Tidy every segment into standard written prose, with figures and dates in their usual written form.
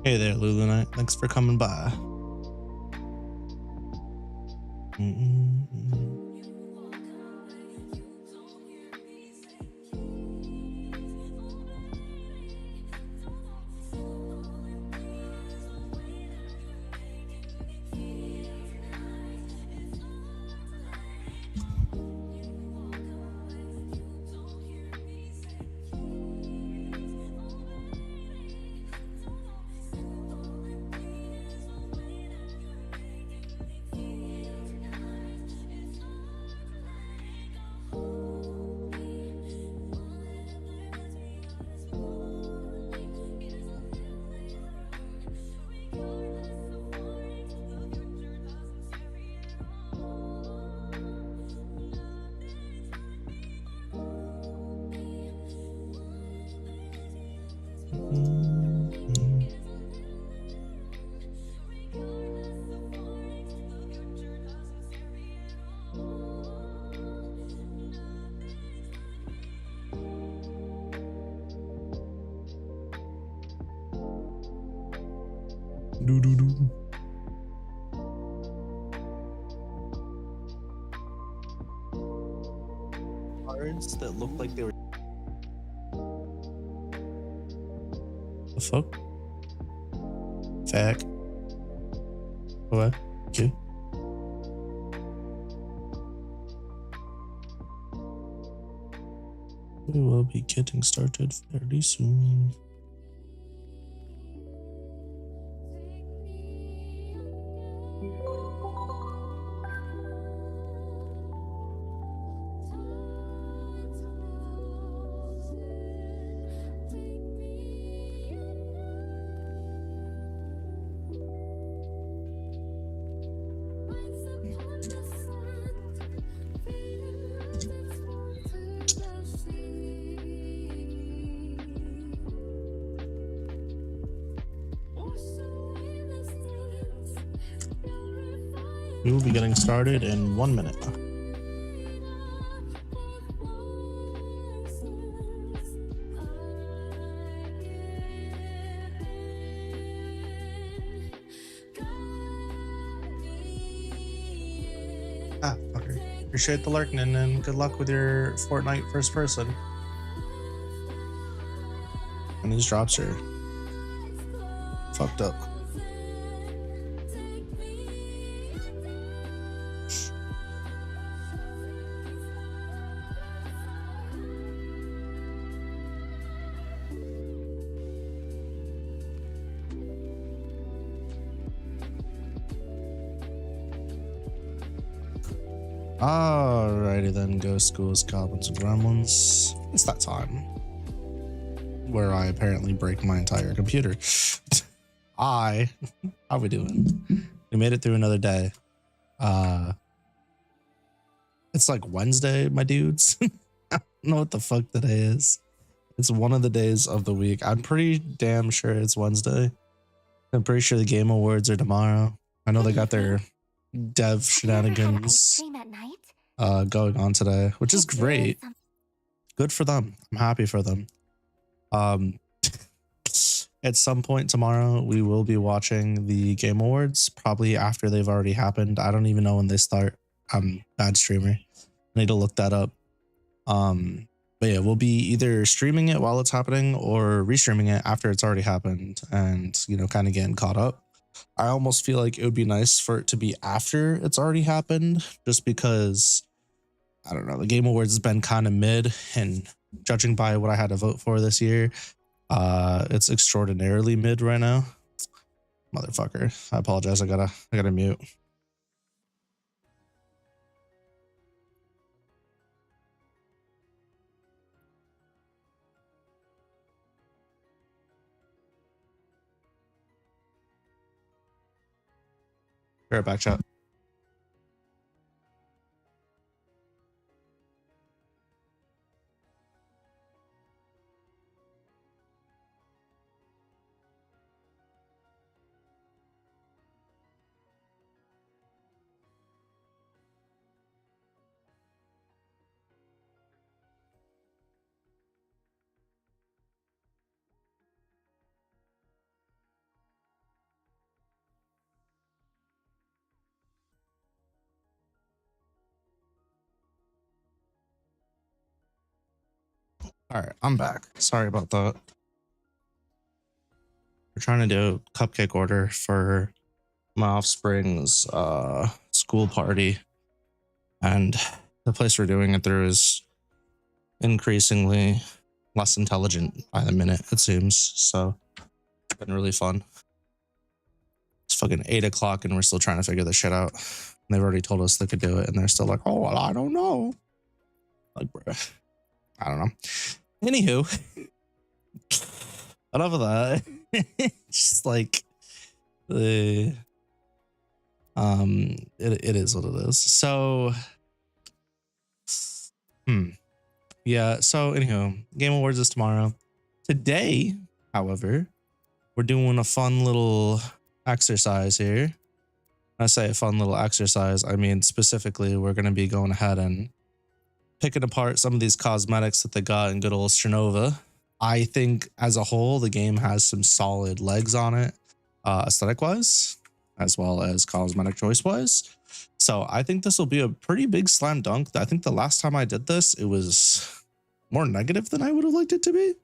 Hey there, Lulu Knight. Thanks for coming by. Cards that look like they were. The fuck? Fact. What? Okay. We will be getting started fairly soon. We will be getting started in 1 minute. Ah, fucker. Appreciate the lurking and good luck with your Fortnite first person. And these drops are fucked up. Alrighty then, ghosts, ghouls, goblins, and gremlins. It's that time where I apparently break my entire computer. How we doing? We made it through another day. It's like Wednesday, my dudes. I don't know what the fuck today is. It's one of the days of the week. I'm pretty damn sure it's Wednesday. I'm pretty sure the Game Awards are tomorrow. I know they got their dev shenanigans going on today, which is great. Good for them. I'm happy for them. At some point tomorrow, we will be watching the Game Awards, probably after they've already happened. I don't even know when they start. I'm bad streamer. I need to look that up. But yeah, we'll be either streaming it while it's happening or restreaming it after it's already happened and, you know, kind of getting caught up. I almost feel like it would be nice for it to be after it's already happened, just because, I don't know, the Game Awards has been kind of mid, and judging by what I had to vote for this year, it's extraordinarily mid right now. Motherfucker. I apologize. I gotta mute. Be right back, chat. All right, I'm back. Sorry about that. We're trying to do a cupcake order for my offspring's school party, and the place we're doing it through is increasingly less intelligent by the minute, it seems. So it's been really fun. It's fucking 8 o'clock and we're still trying to figure this shit out. And they've already told us they could do it, and they're still like, oh, well, I don't know. Like, bruh, I don't know. Anywho, enough of that. Just like the it is what it is. So yeah, so anyhow, Game Awards is tomorrow. Today, however, we're doing a fun little exercise here. When I say a fun little exercise, I mean specifically we're going to be going ahead and picking apart some of these cosmetics that they got in good old STRINOVA. I think as a whole, the game has some solid legs on it, aesthetic wise, as well as cosmetic choice wise. So I think this will be a pretty big slam dunk. I think the last time I did this, it was more negative than I would have liked it to be.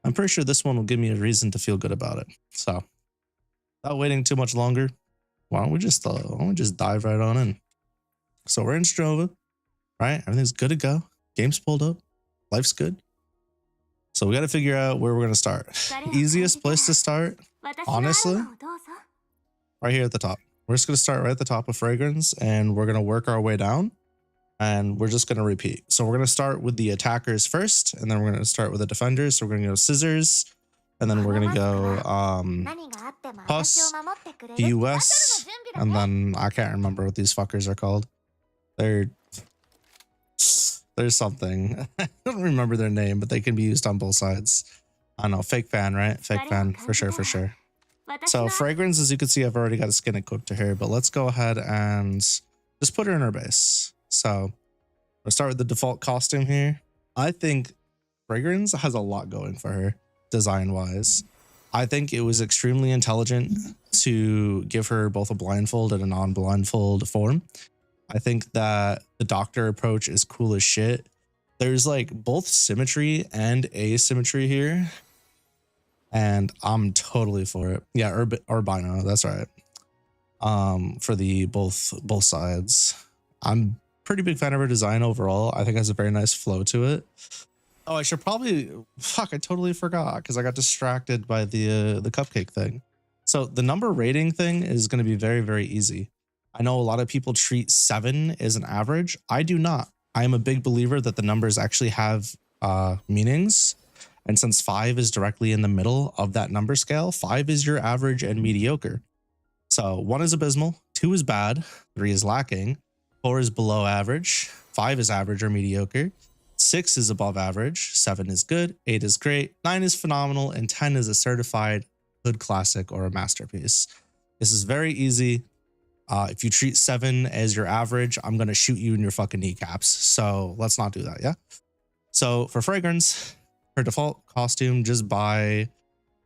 I'm pretty sure this one will give me a reason to feel good about it. So without waiting too much longer, why don't we just dive right on in? So we're in STRINOVA, right? Everything's good to go. Game's pulled up. Life's good. So we got to figure out where we're going to start. Easiest place to start, honestly, right here at the top. We're just going to start right at the top of fragrance, and we're going to work our way down, and we're just going to repeat. So we're going to start with the attackers first, and then we're going to start with the defenders. So we're going to go scissors, and then we're going to go pus, PUS, and then I can't remember what these fuckers are called. There's something. I don't remember their name, but they can be used on both sides. I don't know, fake fan, right? Fake fan, for sure, for sure. So fragrance, as you can see, I've already got a skin equipped to her, but let's go ahead and just put her in her base. So we'll start with the default costume here. I think fragrance has a lot going for her, design-wise. I think it was extremely intelligent to give her both a blindfold and a non-blindfold form. I think that the doctor approach is cool as shit. There's like both symmetry and asymmetry here, and I'm totally for it. Yeah, albino, that's right. For the both sides. I'm pretty big fan of her design overall. I think it has a very nice flow to it. Oh, I should probably, fuck, I totally forgot because I got distracted by the cupcake thing. So the number rating thing is going to be very, very easy. I know a lot of people treat 7 as an average. I do not. I am a big believer that the numbers actually have meanings. And since 5 is directly in the middle of that number scale, 5 is your average and mediocre. So 1 is abysmal, 2 is bad, 3 is lacking, 4 is below average, 5 is average or mediocre, 6 is above average, 7 is good, 8 is great, 9 is phenomenal, and 10 is a certified hood classic or a masterpiece. This is very easy. If you treat 7 as your average, I'm going to shoot you in your fucking kneecaps. So let's not do that. Yeah. So for fragrance, her default costume, just by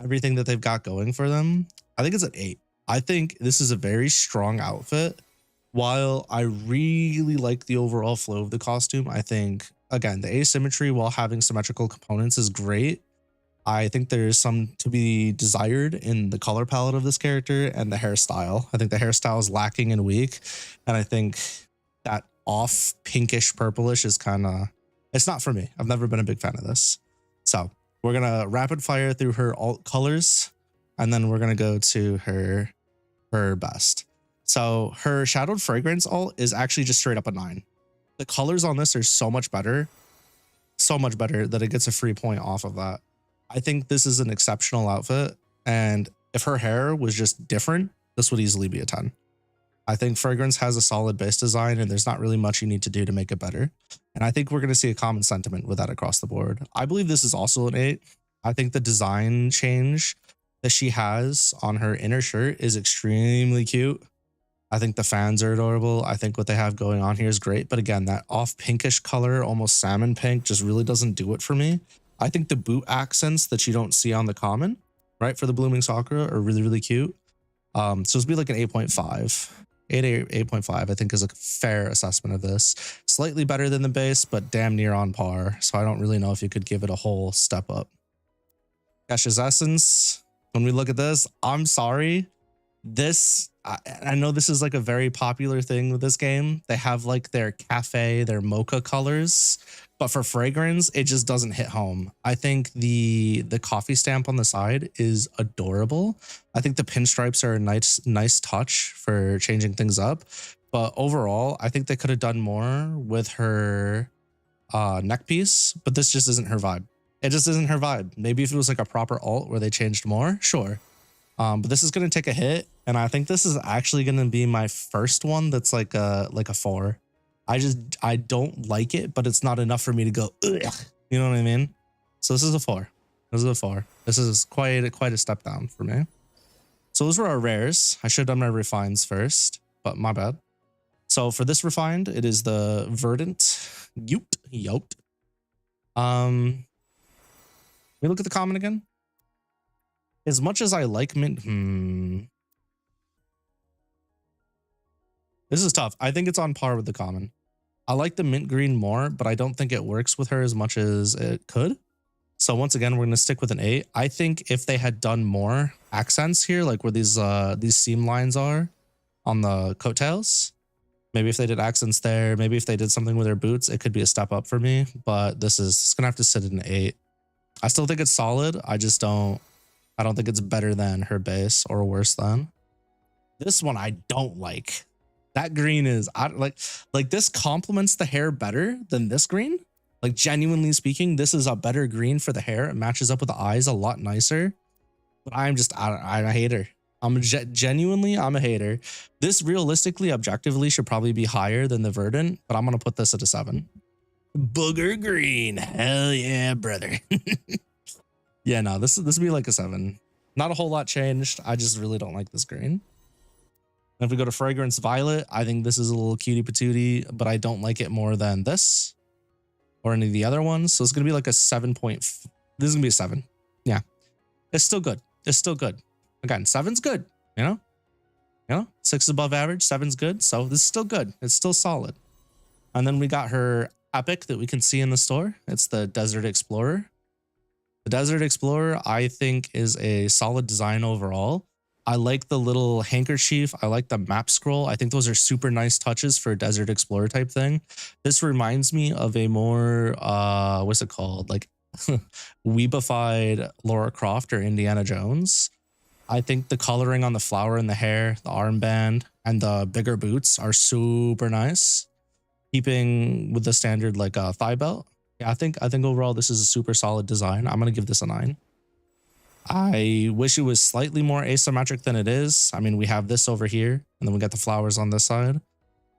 everything that they've got going for them, I think it's an 8. I think this is a very strong outfit. While I really like the overall flow of the costume, I think, again, the asymmetry while having symmetrical components is great. I think there's some to be desired in the color palette of this character and the hairstyle. I think the hairstyle is lacking and weak. And I think that off pinkish purplish is kind of, it's not for me. I've never been a big fan of this. So we're going to rapid fire through her alt colors, and then we're going to go to her best. So her shadowed fragrance alt is actually just straight up a 9. The colors on this are so much better that it gets a free point off of that. I think this is an exceptional outfit, and if her hair was just different, this would easily be a 10. I think fragrance has a solid base design, and there's not really much you need to do to make it better. And I think we're going to see a common sentiment with that across the board. I believe this is also an 8. I think the design change that she has on her inner shirt is extremely cute. I think the fans are adorable. I think what they have going on here is great. But again, that off pinkish color, almost salmon pink, just really doesn't do it for me. I think the boot accents that you don't see on the common, right, for the Blooming Sakura are really, really cute. So it's be like an 8.5. 8.5 I think is a fair assessment of this. Slightly better than the base, but damn near on par. So I don't really know if you could give it a whole step up. Cash's Essence. When we look at this, I'm sorry. This, I know this is like a very popular thing with this game. They have like their cafe, their mocha colors, but for fragrance, it just doesn't hit home. I think the coffee stamp on the side is adorable. I think the pinstripes are a nice touch for changing things up. But overall, I think they could have done more with her neck piece, but this just isn't her vibe. It just isn't her vibe. Maybe if it was like a proper alt where they changed more, sure. But this is going to take a hit, and I think this is actually going to be my first one that's like a 4. I don't like it, but it's not enough for me to go, ugh, you know what I mean? So this is a 4. This is a 4. This is quite a step down for me. So those were our rares. I should have done my refines first, but my bad. So for this refined, it is the Verdant Yoked. Let me look at the common again. As much as I like mint, this is tough. I think it's on par with the common. I like the mint green more, but I don't think it works with her as much as it could. So once again, we're going to stick with an 8. I think if they had done more accents here, like where these seam lines are on the coattails, maybe if they did accents there, maybe if they did something with their boots, it could be a step up for me. But it's going to have to sit at an 8. I still think it's solid. I don't think it's better than her base or worse than. This one I don't like. That green is like this complements the hair better than this green. Like genuinely speaking, this is a better green for the hair. It matches up with the eyes a lot nicer. But I'm a hater. I'm a hater. This realistically, objectively should probably be higher than the Verdant, but I'm gonna put this at a 7. Booger green. Hell yeah, brother. Yeah, no, this would be like a 7. Not a whole lot changed. I just really don't like this green. And if we go to Fragrance Violet, I think this is a little cutie patootie, but I don't like it more than this or any of the other ones. So it's going to be like a 7. This is going to be a 7. Yeah. It's still good. It's still good. Again, 7's good, you know? 6 is above average, 7's good. So this is still good. It's still solid. And then we got her epic that we can see in the store. It's the Desert Explorer. The Desert Explorer, I think, is a solid design overall. I like the little handkerchief. I like the map scroll. I think those are super nice touches for a Desert Explorer type thing. This reminds me of a more, what's it called? Like weebified Lara Croft or Indiana Jones. I think the coloring on the flower in the hair, the armband, and the bigger boots are super nice. Keeping with the standard like thigh belt. Yeah, I think overall this is a super solid design. I'm going to give this a 9. I wish it was slightly more asymmetric than it is. I mean, we have this over here and then we got the flowers on this side.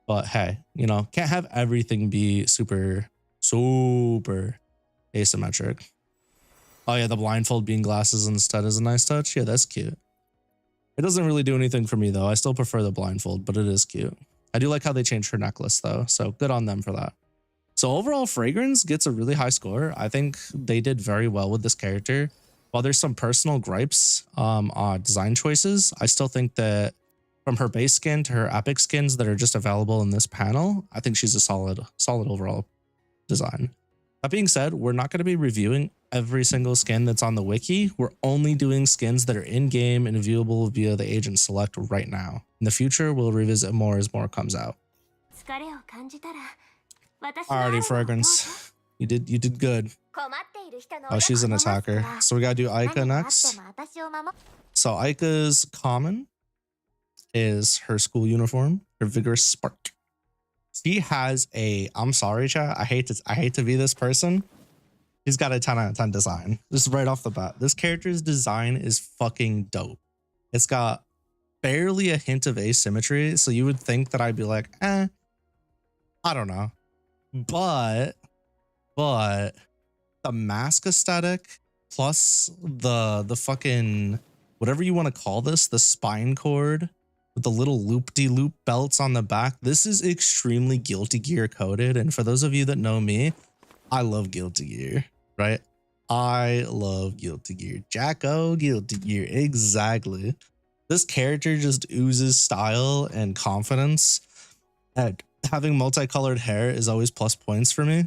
But hey, you know, can't have everything be super asymmetric. Oh yeah, the blindfold being glasses instead is a nice touch. Yeah, that's cute. It doesn't really do anything for me though. I still prefer the blindfold, but it is cute. I do like how they changed her necklace though. So good on them for that. So overall, Fragrance gets a really high score. I think they did very well with this character. While there's some personal gripes on design choices, I still think that from her base skin to her epic skins that are just available in this panel, I think she's a solid overall design. That being said, we're not going to be reviewing every single skin that's on the wiki. We're only doing skins that are in-game and viewable via the agent select right now. In the future, we'll revisit more as more comes out. Alrighty, Fragrance. You did good. Oh, she's an attacker. So we gotta do Aika next. So Aika's common is her school uniform, her Vigorous Spark. She has a, I'm sorry, chat. I hate to be this person. She's got a 10 out of 10 design. Just right off the bat. This character's design is fucking dope. It's got barely a hint of asymmetry. So you would think that I'd be like, I don't know. But the mask aesthetic plus the fucking whatever you want to call this, the spine cord with the little loop-de-loop belts on the back. This is extremely Guilty Gear coded. And for those of you that know me, I love Guilty Gear, right? I love Guilty Gear. Jacko Guilty Gear, exactly. This character just oozes style and confidence. And having multicolored hair is always plus points for me.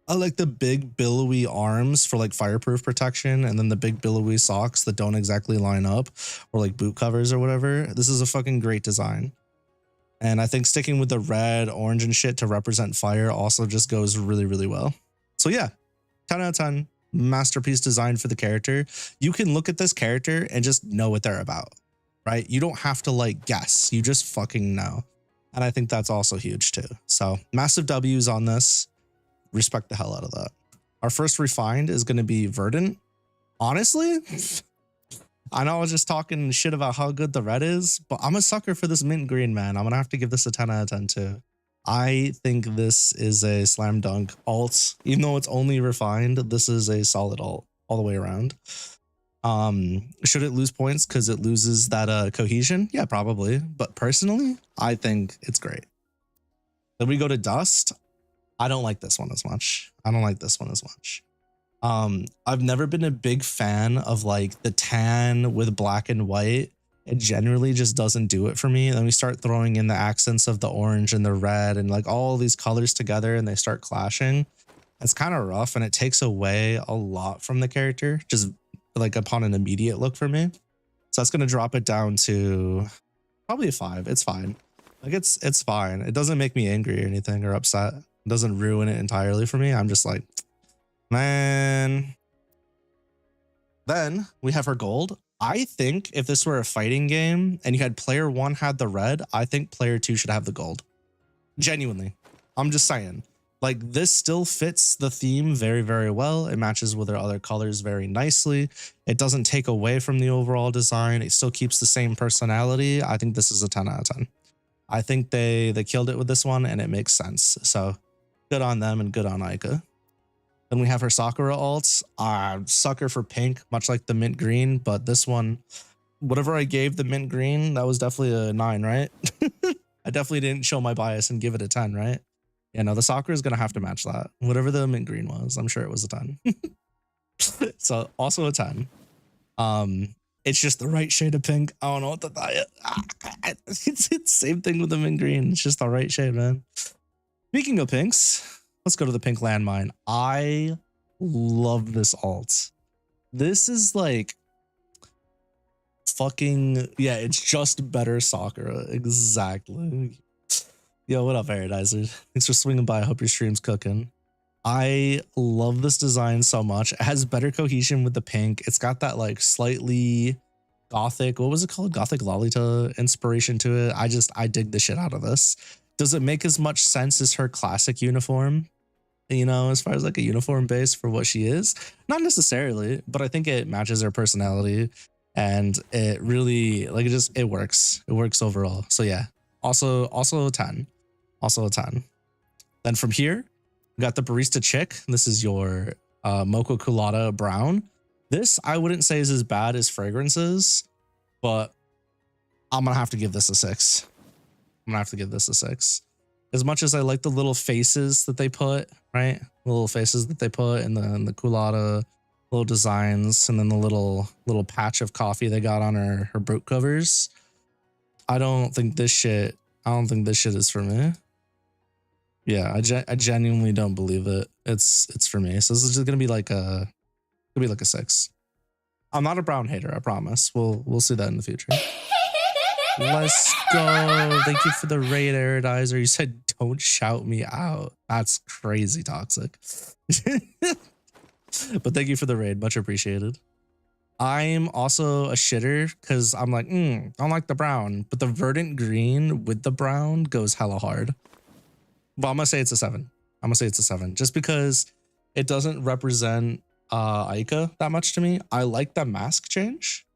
I like the big billowy arms for like fireproof protection, and then the big billowy socks that don't exactly line up, or like boot covers or whatever. This is a fucking great design. And I think sticking with the red, orange, and shit to represent fire also just goes really, really well. So yeah, 10 out of 10. Masterpiece design for the character. You can look at this character and just know what they're about, right? You don't have to like guess. You just fucking know. And I think that's also huge too. So massive W's on this. Respect the hell out of that. Our first refined is going to be Verdant. Honestly, I know I was just talking shit about how good the red is, but I'm a sucker for this mint green, man. I'm going to have to give this a 10 out of 10 too. I think this is a slam dunk alt. Even though it's only refined, this is a solid alt all the way around. Should it lose points because it loses that cohesion? Yeah, probably. But personally, I think it's great. Then we go to Dust. I don't like this one as much. I've never been a big fan of like the tan with black and white. It generally just doesn't do it for me. And then we start throwing in the accents of the orange and the red and like all these colors together, and they start clashing. It's kind of rough, and it takes away a lot from the character, just like upon an immediate look for me. So that's going to drop it down to probably a 5. It's fine. Like it's fine. It doesn't make me angry or anything or upset. It doesn't ruin it entirely for me. I'm just like, man. Then we have her gold. I think if this were a fighting game and you had player 1 had the red, I think player 2 should have the gold. Genuinely. I'm just saying. Like, this still fits the theme very, very well. It matches with their other colors very nicely. It doesn't take away from the overall design. It still keeps the same personality. I think this is a 10 out of 10. I think they killed it with this one, and it makes sense. So good on them and good on Aika. Then we have her Sakura alts. Sucker for pink, much like the mint green, but this one, whatever I gave the mint green, that was definitely a 9, right? I definitely didn't show my bias and give it a 10, right? Yeah, no, the Sakura is going to have to match that. Whatever the mint green was, I'm sure it was a 10. So also a 10. It's just the right shade of pink. I don't know what to tell you. It's the same thing with the mint green. It's just the right shade, man. Speaking of pinks, let's go to the pink landmine. I love this alt. This is like fucking, yeah, it's just better Sakura. Exactly. Yo, what up, Paradiser? Thanks for swinging by. I hope your stream's cooking. I love this design so much. It has better cohesion with the pink. It's got that like slightly gothic, what was it called? Gothic Lolita inspiration to it. I dig the shit out of this. Does it make as much sense as her classic uniform? You know, as far as like a uniform base for what she is? Not necessarily, but I think it matches her personality, and it really like it works. It works overall. So yeah, also a 10. Also a 10. Then from here, we got the Barista Chick. This is your Mocha Colada Brown. This I wouldn't say is as bad as Fragrances, but I'm gonna have to give this a 6. I'm gonna have to give this a 6. As much as I like the little faces that they put, right? The little faces that they put in the Colada little designs, and then the little patch of coffee they got on her boot covers. I don't think this shit is for me. Yeah, I genuinely don't believe it. It's for me. So this is just gonna be like a 6. I'm not a brown hater, I promise. We'll see that in the future. Let's go. Thank you for the raid, Eredizer. You said don't shout me out. That's crazy toxic. But thank you for the raid. Much appreciated. I'm also a shitter because I'm like, I don't like the brown, but the verdant green with the brown goes hella hard. But I'm gonna say it's a 7. I'm gonna say it's a 7 just because it doesn't represent Aika that much to me. I like the mask change,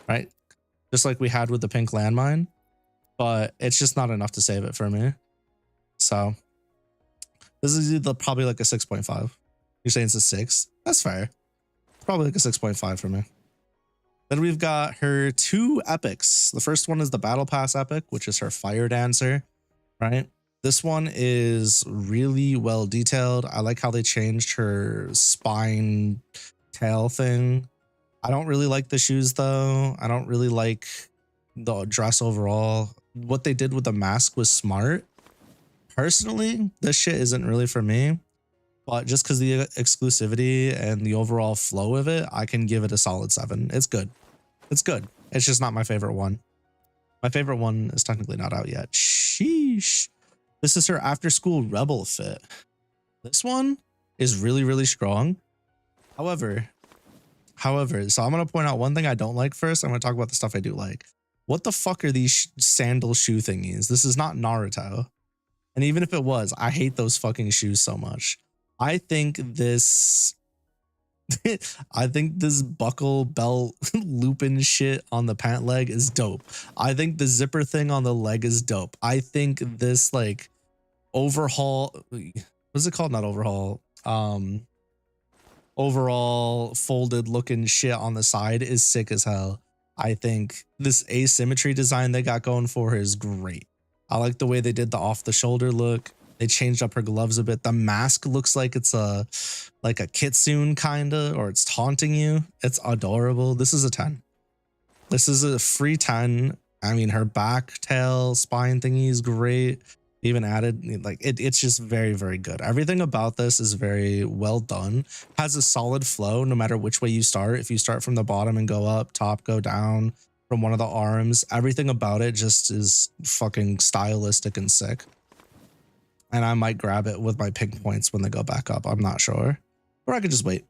right? Just like we had with the pink landmine, but it's just not enough to save it for me. So this is probably like a 6.5. You're saying it's a 6? That's fair. Probably like a 6.5 for me. Then we've got her 2 epics. The first one is the Battle Pass epic, which is her Fire Dancer, right? This one is really well detailed. I like how they changed her spine tail thing. I don't really like the shoes though. I don't really like the dress overall. What they did with the mask was smart. Personally, this shit isn't really for me, but just because the exclusivity and the overall flow of it, I can give it a solid 7. It's good. It's good. It's just not my favorite one. My favorite one is technically not out yet. Sheesh. This is her after school rebel fit. This one is really, really strong. However, so I'm going to point out one thing I don't like first. I'm going to talk about the stuff I do like. What the fuck are these sandal shoe thingies? This is not Naruto. And even if it was, I hate those fucking shoes so much. I think this buckle belt looping shit on the pant leg is dope. I think the zipper thing on the leg is dope. I think this like overhaul, what's it called? Not overhaul. Overall folded looking shit on the side is sick as hell. I think this asymmetry design they got going for her is great. I like the way they did the off the shoulder look. They changed up her gloves a bit. The mask looks like it's a kitsune kinda, or it's taunting you. It's adorable. This is a 10. This is a free 10. I mean, her back, tail, spine thingy is great. Even added, like it's just very, very good. Everything about this is very well done. Has a solid flow no matter which way you start. If you start from the bottom and go up, top, go down, from one of the arms, everything about it just is fucking stylistic and sick. And I might grab it with my pink points when they go back up. I'm not sure, or I could just wait.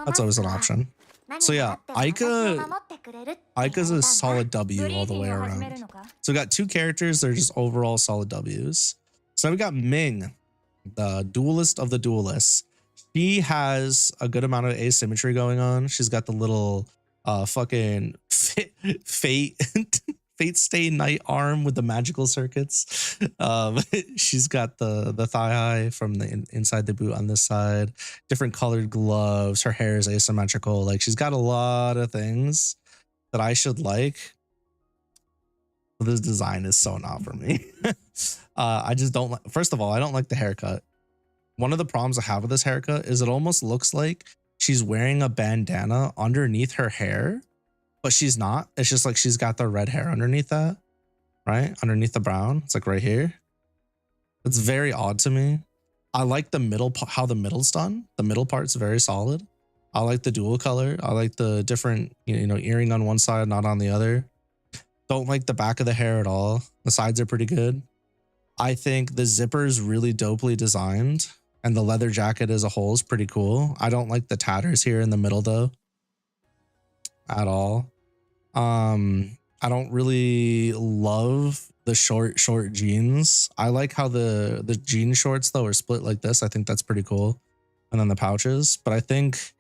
That's always an option. So yeah, Aika's a solid W all the way around. So we got 2 characters. They're just overall solid W's. So we got Ming, the duelist of the duelists. She has a good amount of asymmetry going on. She's got the little fucking fate stay night arm with the magical circuits. She's got the thigh high from the inside the boot on this side, different colored gloves. Her hair is asymmetrical. Like she's got a lot of things that I should like. But this design is so not for me. I just don't like, first of all, I don't like the haircut. One of the problems I have with this haircut is it almost looks like she's wearing a bandana underneath her hair, but she's not. It's just like she's got the red hair underneath that, right? Underneath the brown. It's like right here. It's very odd to me. I like the middle, how the middle's done. The middle part's very solid. I like the dual color. I like the different, earring on one side, not on the other. Don't like the back of the hair at all. The sides are pretty good. I think the zipper is really dopely designed, and the leather jacket as a whole is pretty cool. I don't like the tatters here in the middle though, at all. I don't really love the short jeans. I like how the jean shorts though are split like this. I think that's pretty cool. And then the pouches, but I think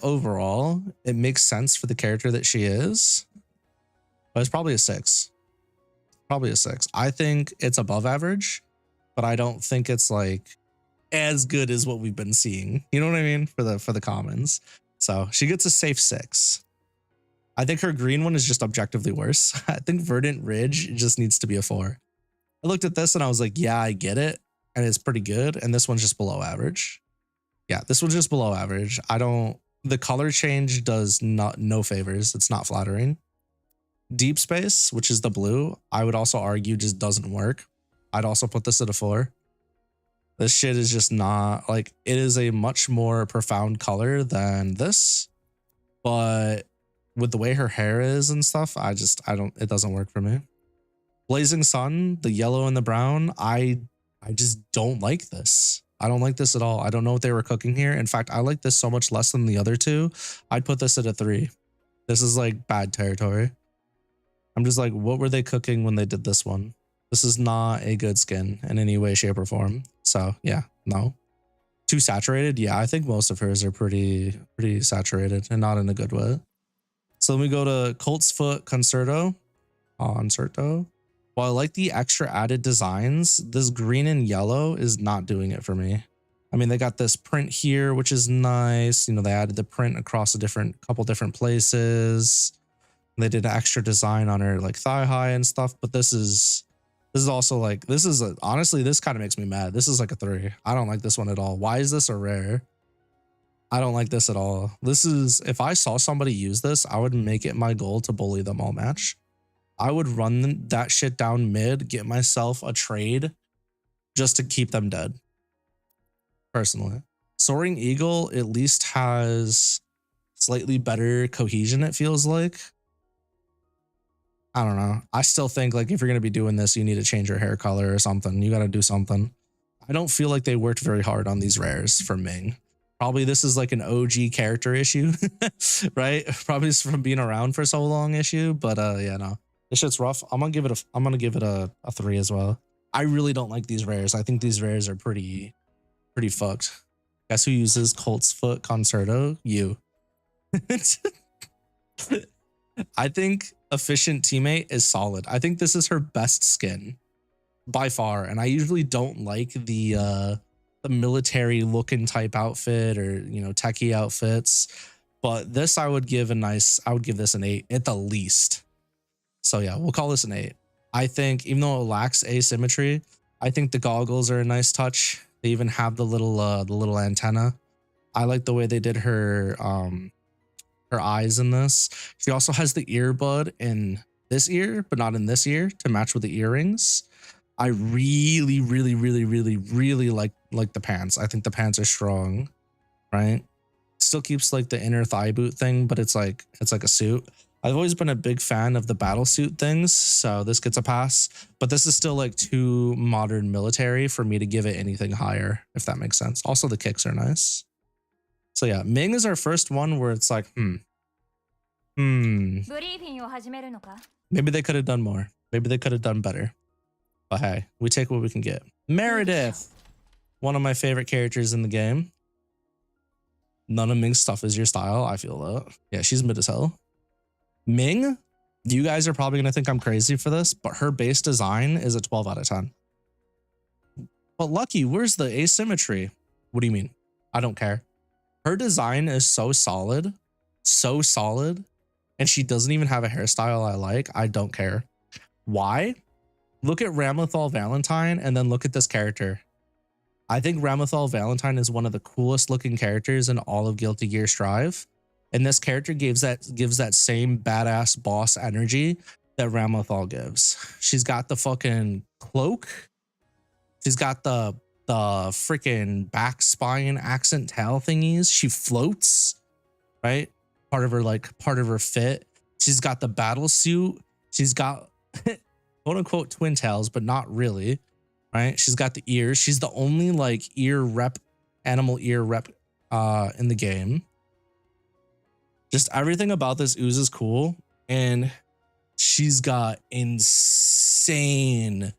overall it makes sense for the character that she is, but it's probably a 6. Probably a 6. I think it's above average, but I don't think it's like as good as what we've been seeing. You know what I mean? For the commons. So she gets a safe 6. I think her green one is just objectively worse. I think Verdant Ridge just needs to be a 4. I looked at this and I was like, yeah, I get it. And it's pretty good. And this one's just below average. Yeah, this one's just below average. The color change does no favors. It's not flattering. Deep Space, which is the blue, I would also argue just doesn't work. I'd also put this at a 4. This shit is just not, like, it is a much more profound color than this, but with the way her hair is and stuff, it doesn't work for me. Blazing Sun, the yellow and the brown, I just don't like this. I don't like this at all. I don't know what they were cooking here. In fact, I like this so much less than the other 2. I'd put this at a 3. This is like bad territory. I'm just like, what were they cooking when they did this one? This is not a good skin in any way, shape, or form. So yeah, no. Too saturated? Yeah, I think most of hers are pretty saturated and not in a good way. So then we go to Colt's Foot Concerto. While I like the extra added designs, this green and yellow is not doing it for me. I mean, they got this print here, which is nice. They added the print across couple different places. They did an extra design on her like thigh high and stuff, but this is also like, honestly, this kind of makes me mad. This is like a 3. I don't like this one at all. Why is this a rare? I don't like this at all. This is, if I saw somebody use this, I would make it my goal to bully them all match. I would run that shit down mid, get myself a trade just to keep them dead. Personally. Soaring Eagle at least has slightly better cohesion, it feels like. I don't know. I still think like if you're going to be doing this, you need to change your hair color or something. You got to do something. I don't feel like they worked very hard on these rares for Ming. Probably this is like an OG character issue, right? Probably just from being around for so long issue, but yeah, no. This shit's rough. I'm gonna give it a 3 as well. I really don't like these rares. I think these rares are pretty fucked. Guess who uses Colt's Foot Concerto? You. I think Efficient Teammate is solid. I think this is her best skin by far. And I usually don't like the military looking type outfit or, you know, techie outfits. But this I would give this an 8 at the least. So yeah, we'll call this an 8. I think even though it lacks asymmetry, I think the goggles are a nice touch. They even have the little antenna. I like the way they did her eyes in this. She also has the earbud in this ear, but not in this ear to match with the earrings. I really like the pants. I think the pants are strong, right? Still keeps like the inner thigh boot thing, but it's like a suit. I've always been a big fan of the battle suit things, so this gets a pass, but this is still like too modern military for me to give it anything higher, if that makes sense. Also, the kicks are nice. So yeah, Ming is our first one where it's like, maybe they could have done more. Maybe they could have done better. But hey, we take what we can get. Meredith, one of my favorite characters in the game. None of Ming's stuff is your style. I feel that. Yeah, she's mid as hell. Ming, you guys are probably going to think I'm crazy for this, but her base design is a 12 out of 10. But Lucky, where's the asymmetry? What do you mean? I don't care. Her design is so solid, and she doesn't even have a hairstyle I like. I don't care. Why? Look at Ramlethal Valentine and then look at this character. I think Ramlethal Valentine is one of the coolest looking characters in all of Guilty Gear Strive. And this character gives that same badass boss energy that Ramlethal gives. She's got the fucking cloak. She's got the freaking back spine accent tail thingies. She floats, right? Part of her fit. She's got the battle suit. She's got quote unquote twin tails, but not really, right? She's got the ears. She's the only like animal ear rep in the game. Just everything about this ooze is cool, and she's got insane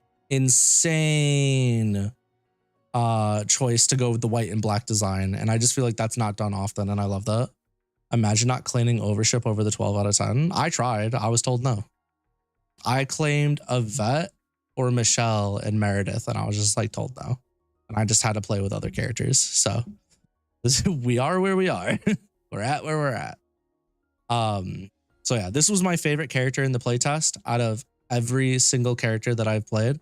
choice to go with the white and black design, and I just feel like that's not done often, and I love that. Imagine not claiming overship over the 12 out of 10. I tried. I was told no. I claimed Yvette or Michelle and Meredith, and I was just like told no, and I just had to play with other characters. So we are where we are. We're at where we're at. So yeah, this was my favorite character in the playtest out of every single character that I've played.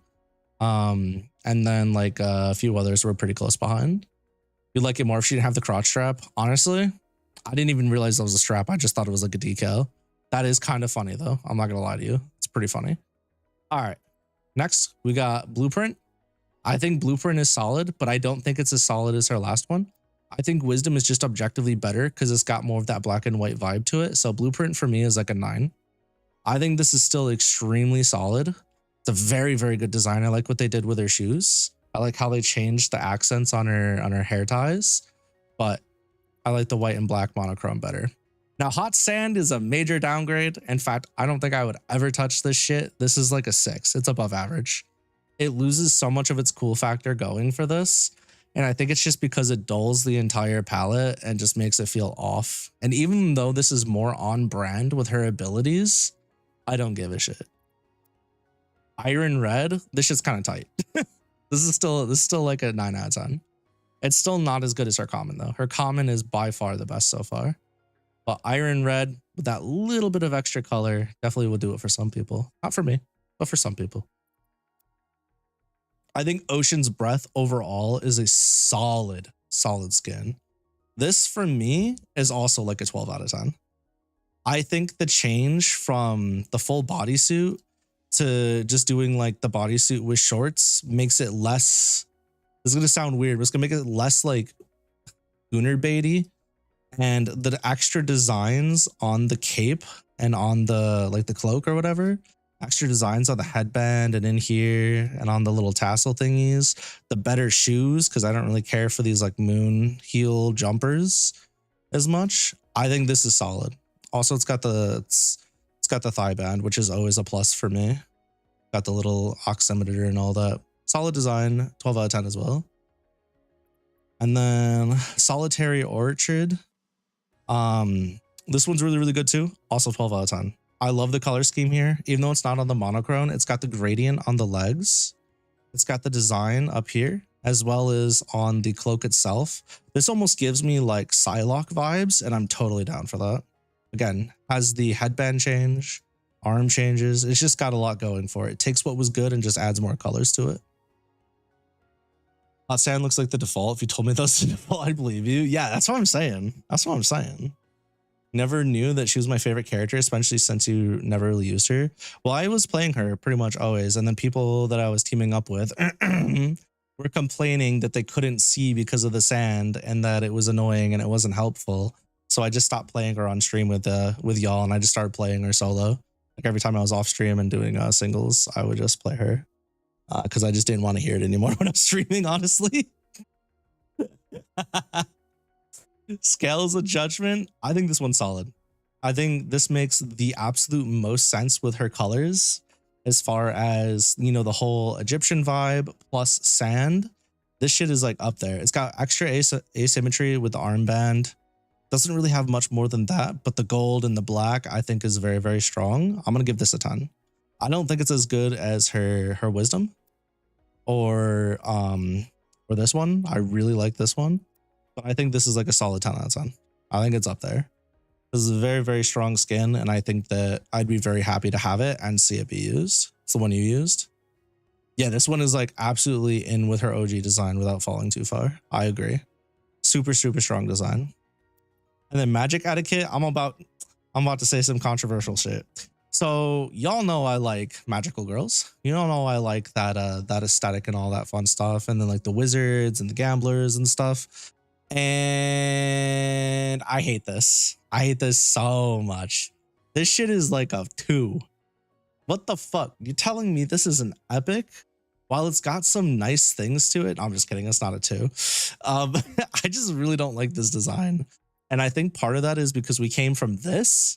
And then like a few others were pretty close behind. You'd like it more if she didn't have the crotch strap. Honestly, I didn't even realize that was a strap. I just thought it was like a decal. That is kind of funny though. I'm not gonna lie to you. It's pretty funny. All right, next we got Blueprint. I think Blueprint is solid, but I don't think it's as solid as her last one. I think Wisdom is just objectively better because it's got more of that black and white vibe to it. So Blueprint for me is like a 9. I think this is still extremely solid. It's a very, very good design. I like what they did with her shoes. I like how they changed the accents on her hair ties, but I like the white and black monochrome better. Now, Hot Sand is a major downgrade. In fact, I don't think I would ever touch this shit. This is like a 6. It's above average. It loses so much of its cool factor going for this. And I think it's just because it dulls the entire palette and just makes it feel off. And even though this is more on brand with her abilities, I don't give a shit. Iron Red, this shit's kind of tight. This is still like a 9 out of 10. It's still not as good as her common though. Her common is by far the best so far. But Iron Red with that little bit of extra color definitely will do it for some people. Not for me, but for some people. I think Ocean's Breath overall is a solid skin. This for me is also like a 12 out of 10. I think the change from the full bodysuit to just doing like the bodysuit with shorts makes it less, it's gonna sound weird, but it's gonna make it less like Gunner baity. And the extra designs on the cape and on the like the cloak or whatever, extra designs on the headband and in here and on the little tassel thingies, the better shoes, because I don't really care for these like moon heel jumpers as much. I think this is solid. Also, it's got the thigh band, which is always a plus for me. Got the little oximeter and all that. Solid design, 12 out of 10 as well. And then Solitary Orchard. This one's really, really good too. Also 12 out of 10. I love the color scheme here. Even though it's not on the monochrome, it's got the gradient on the legs. It's got the design up here, as well as on the cloak itself. This almost gives me like Psylocke vibes, and I'm totally down for that. Again, has the headband change, arm changes. It's just got a lot going for it. It takes what was good and just adds more colors to it. Sand looks like the default. If you told me that was the default, I'd believe you. Yeah, that's what I'm saying. That's what I'm saying. Never knew that she was my favorite character, especially since you never really used her. Well, I was playing her pretty much always, and then people that I was teaming up with were complaining that they couldn't see because of the sand and that it was annoying and it wasn't helpful. So I just stopped playing her on stream with y'all, and I just started playing her solo. Like every time I was off stream and doing singles, I would just play her because I just didn't want to hear it anymore when I was streaming, honestly. Scales of Judgment. I think this one's solid. I think this makes the absolute most sense with her colors as far as, you know, the whole Egyptian vibe plus sand. This shit is like up there. It's got extra asymmetry with the armband. Doesn't really have much more than that, but the gold and the black I think is very, very strong. I'm gonna give this a 10. I don't think it's as good as her wisdom or this one. I really like this one, but I think this is like a solid 10 out of 10. I think it's up there. This is a very, very strong skin, and I think that I'd be very happy to have it and see it be used. It's the one you used. Yeah, this one is like absolutely in with her OG design without falling too far. I agree. Super, super strong design. And then Magic Etiquette, I'm about to say some controversial shit. So y'all know I like magical girls. You don't know I like that that aesthetic and all that fun stuff. And then like the wizards and the gamblers and stuff. And I hate this. I hate this so much. This shit is like a 2. What the fuck? You're telling me this is an epic? While it's got some nice things to it, I'm just kidding. It's not a 2. I just really don't like this design. And I think part of that is because we came from this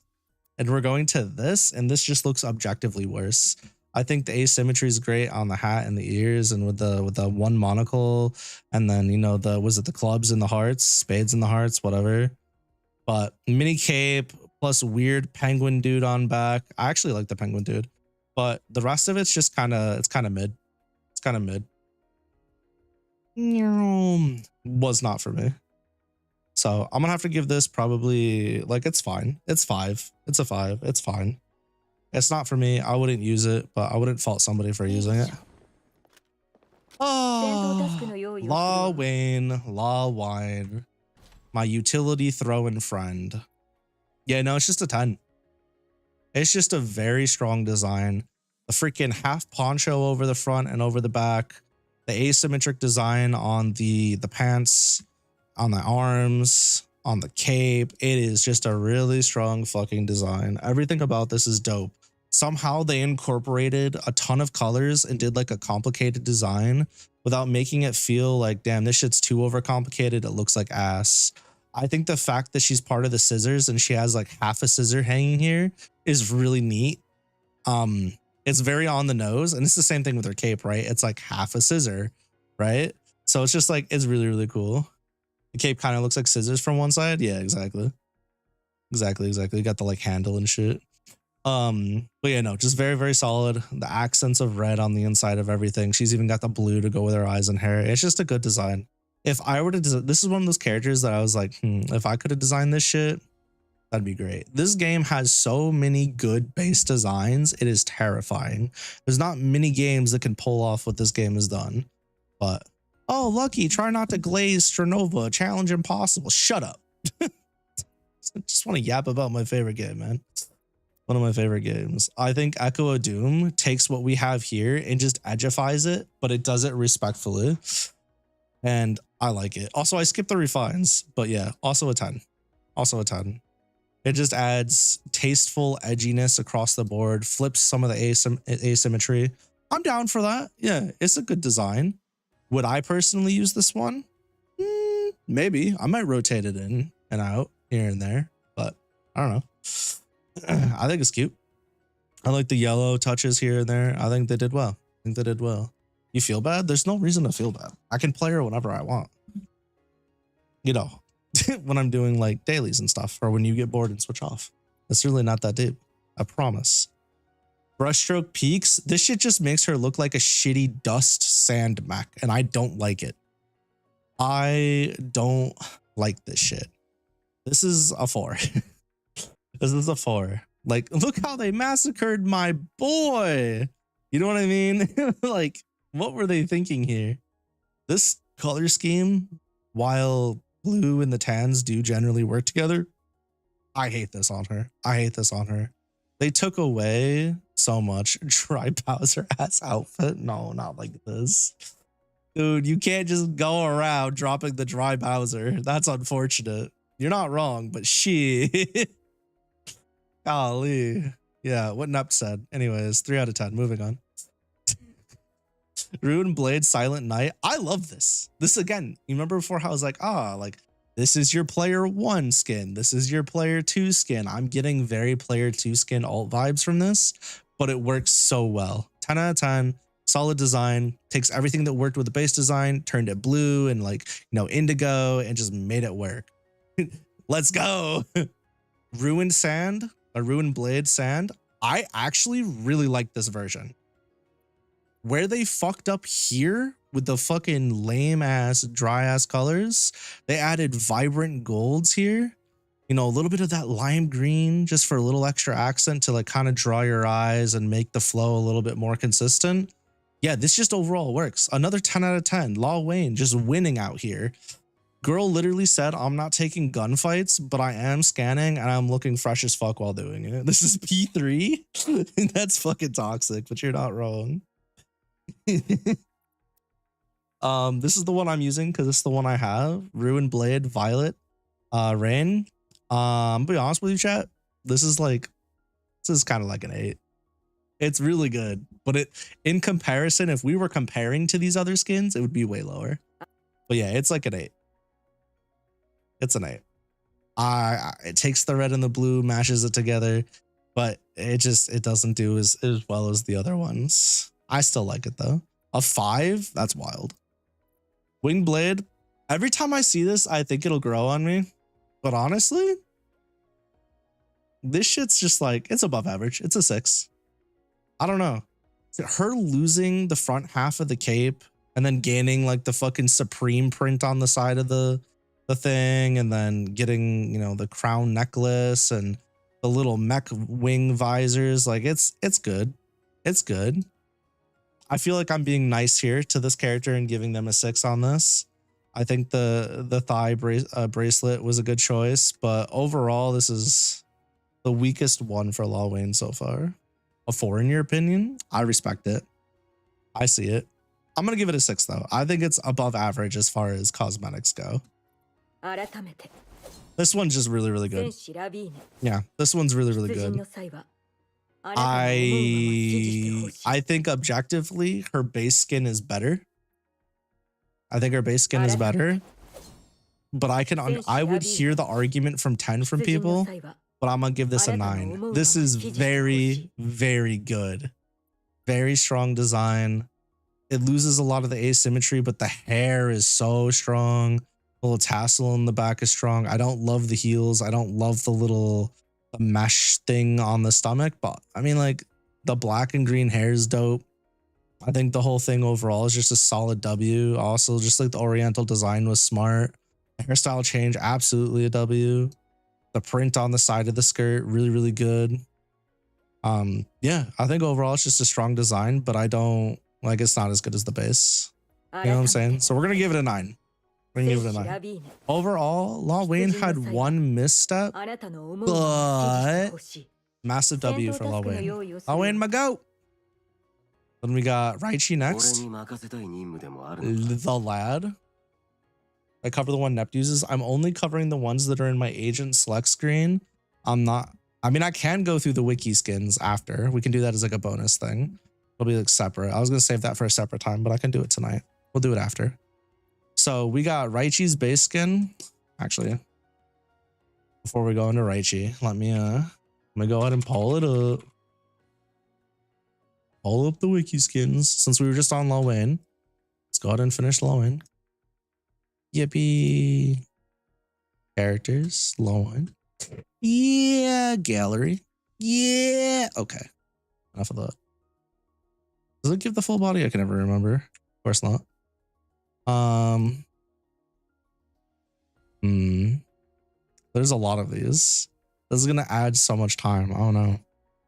and we're going to this, and this just looks objectively worse. I think the asymmetry is great on the hat and the ears and with the one monocle, and then, you know, was it the clubs and the hearts, spades and the hearts, whatever. But mini cape plus weird penguin dude on back. I actually like the penguin dude, but the rest of it's just kind of mid. It's kind of mid. Was not for me. So I'm gonna have to give this probably, like, it's fine. It's 5. It's a 5. It's fine. It's not for me. I wouldn't use it, but I wouldn't fault somebody for using it. Oh, Law Wayne, Law Wine, my utility throwing friend. Yeah, no, it's just a 10. It's just a very strong design. The freaking half poncho over the front and over the back. The asymmetric design on the pants, on the arms, on the cape. It is just a really strong fucking design. Everything about this is dope. Somehow they incorporated a ton of colors and did like a complicated design without making it feel like, damn, this shit's too overcomplicated. It looks like ass. I think the fact that she's part of the scissors and she has like half a scissor hanging here is really neat. It's very on the nose, and it's the same thing with her cape, right? It's like half a scissor, right? So it's just like, it's really, really cool. The cape kind of looks like scissors from one side. Yeah, exactly. Exactly. You got the like handle and shit. But yeah, no, just very, very solid. The accents of red on the inside of everything. She's even got the blue to go with her eyes and hair. It's just a good design. If I were to design, this is one of those characters that I was like, if I could have designed this shit, that'd be great. This game has so many good base designs. It is terrifying. There's not many games that can pull off what this game has done, but Oh, Lucky, try not to glaze STRINOVA. Challenge impossible. Shut up. Just want to yap about my favorite game, man. One of my favorite games. I think Echo of Doom takes what we have here and just edgifies it, but it does it respectfully. And I like it. Also, I skipped the refines, but yeah, also a 10. Also a 10. It just adds tasteful edginess across the board, flips some of the asymmetry. I'm down for that. Yeah, it's a good design. Would I personally use this one? Maybe. I might rotate it in and out here and there, but I don't know. I think it's cute. I like the yellow touches here and there. I think they did well. I think they did well. You feel bad? There's no reason to feel bad. I can play her whenever I want. You know, when I'm doing like dailies and stuff, or when you get bored and switch off. It's really not that deep. I promise. Brushstroke peaks. This shit just makes her look like a shitty dust sand mech, and I don't like it. I don't like this shit. This is a 4. This is a 4. Like, look how they massacred my boy. You know what I mean? Like, what were they thinking here? This color scheme, while blue and the tans do generally work together, I hate this on her. I hate this on her. They took away so much. Dry Bowser ass outfit. No, not like this. Dude, you can't just go around dropping the Dry Bowser. That's unfortunate. You're not wrong, but shit. Golly. Yeah, what Nup said. Anyways, 3 out of 10. Moving on. Ruin Blade Silent Night. I love this. This again, you remember before how I was like, like this is your player 1 skin. This is your player 2 skin. I'm getting very player 2 skin alt vibes from this, but it works so well. 10 out of 10. Solid design. Takes everything that worked with the base design, turned it blue and like, you know, indigo, and just made it work. Let's go. Ruined Sand, a Ruined Blade Sand. I actually really like this version. Where they fucked up here with the fucking lame ass, dry ass colors, they added vibrant golds here. You know, a little bit of that lime green just for a little extra accent to like kind of draw your eyes and make the flow a little bit more consistent. Yeah, this just overall works. Another 10 out of 10. Law Wayne just winning out here. Girl literally said, I'm not taking gunfights, but I am scanning and I'm looking fresh as fuck while doing it. This is P3. That's fucking toxic, but you're not wrong. This is the one I'm using because it's the one I have. Ruined Blade, Violet, Rain. To be honest with you, chat, this is kind of like an 8. It's really good, but in comparison, if we were comparing to these other skins, it would be way lower. But yeah, it's like an 8. It's an 8. It takes the red and the blue, mashes it together, but it doesn't do as well as the other ones. I still like it though. A 5, that's wild. Winged Blade. Every time I see this, I think it'll grow on me. But honestly, this shit's just like, it's above average. It's a 6. I don't know. Her losing the front half of the cape and then gaining like the fucking Supreme print on the side of the thing, and then getting, you know, the crown necklace and the little mech wing visors. Like it's good. It's good. I feel like I'm being nice here to this character and giving them a 6 on this. I think the thigh bracelet was a good choice, but overall, this is the weakest one for Law Wayne so far. A 4 in your opinion? I respect it. I see it. I'm going to give it a 6 though. I think it's above average as far as cosmetics go. This one's just really, really good. Yeah, this one's really, really good. I think objectively, her base skin is better. I think her base skin is better. But I would hear the argument from 10 from people, but I'm gonna give this a 9. This is very, very good. Very strong design. It loses a lot of the asymmetry, but the hair is so strong. The little tassel in the back is strong. I don't love the heels. I don't love the little mesh thing on the stomach, but I mean, like, the black and green hair is dope. I think the whole thing overall is just a solid W. Also, just like the oriental design was smart. Hairstyle change, absolutely a W. The print on the side of the skirt, really, really good. Yeah, I think overall it's just a strong design, but I don't like, it's not as good as the base. You know what I'm saying? So we're gonna give it a 9. We're gonna give it a 9. Overall, Lil Wayne had one misstep, but massive W for Lil Wayne. Lil Wayne, my goat. Then we got Raichi next. The lad. I cover the one Nept uses. I'm only covering the ones that are in my agent select screen. I'm not. I mean, I can go through the wiki skins after. We can do that as like a bonus thing. It'll be like separate. I was gonna save that for a separate time, but I can do it tonight. We'll do it after. So we got Raichi's base skin. Actually, before we go into Raichi, let me go ahead and pull it up. Pull up the wiki skins since we were just on Lil Wayne. Let's go ahead and finish Lil Wayne. Yippee. Characters, Lil Wayne. Yeah, gallery. Yeah. Okay. Enough of that. Does it give the full body? I can never remember. Of course not. There's a lot of these. This is gonna add so much time. I don't know.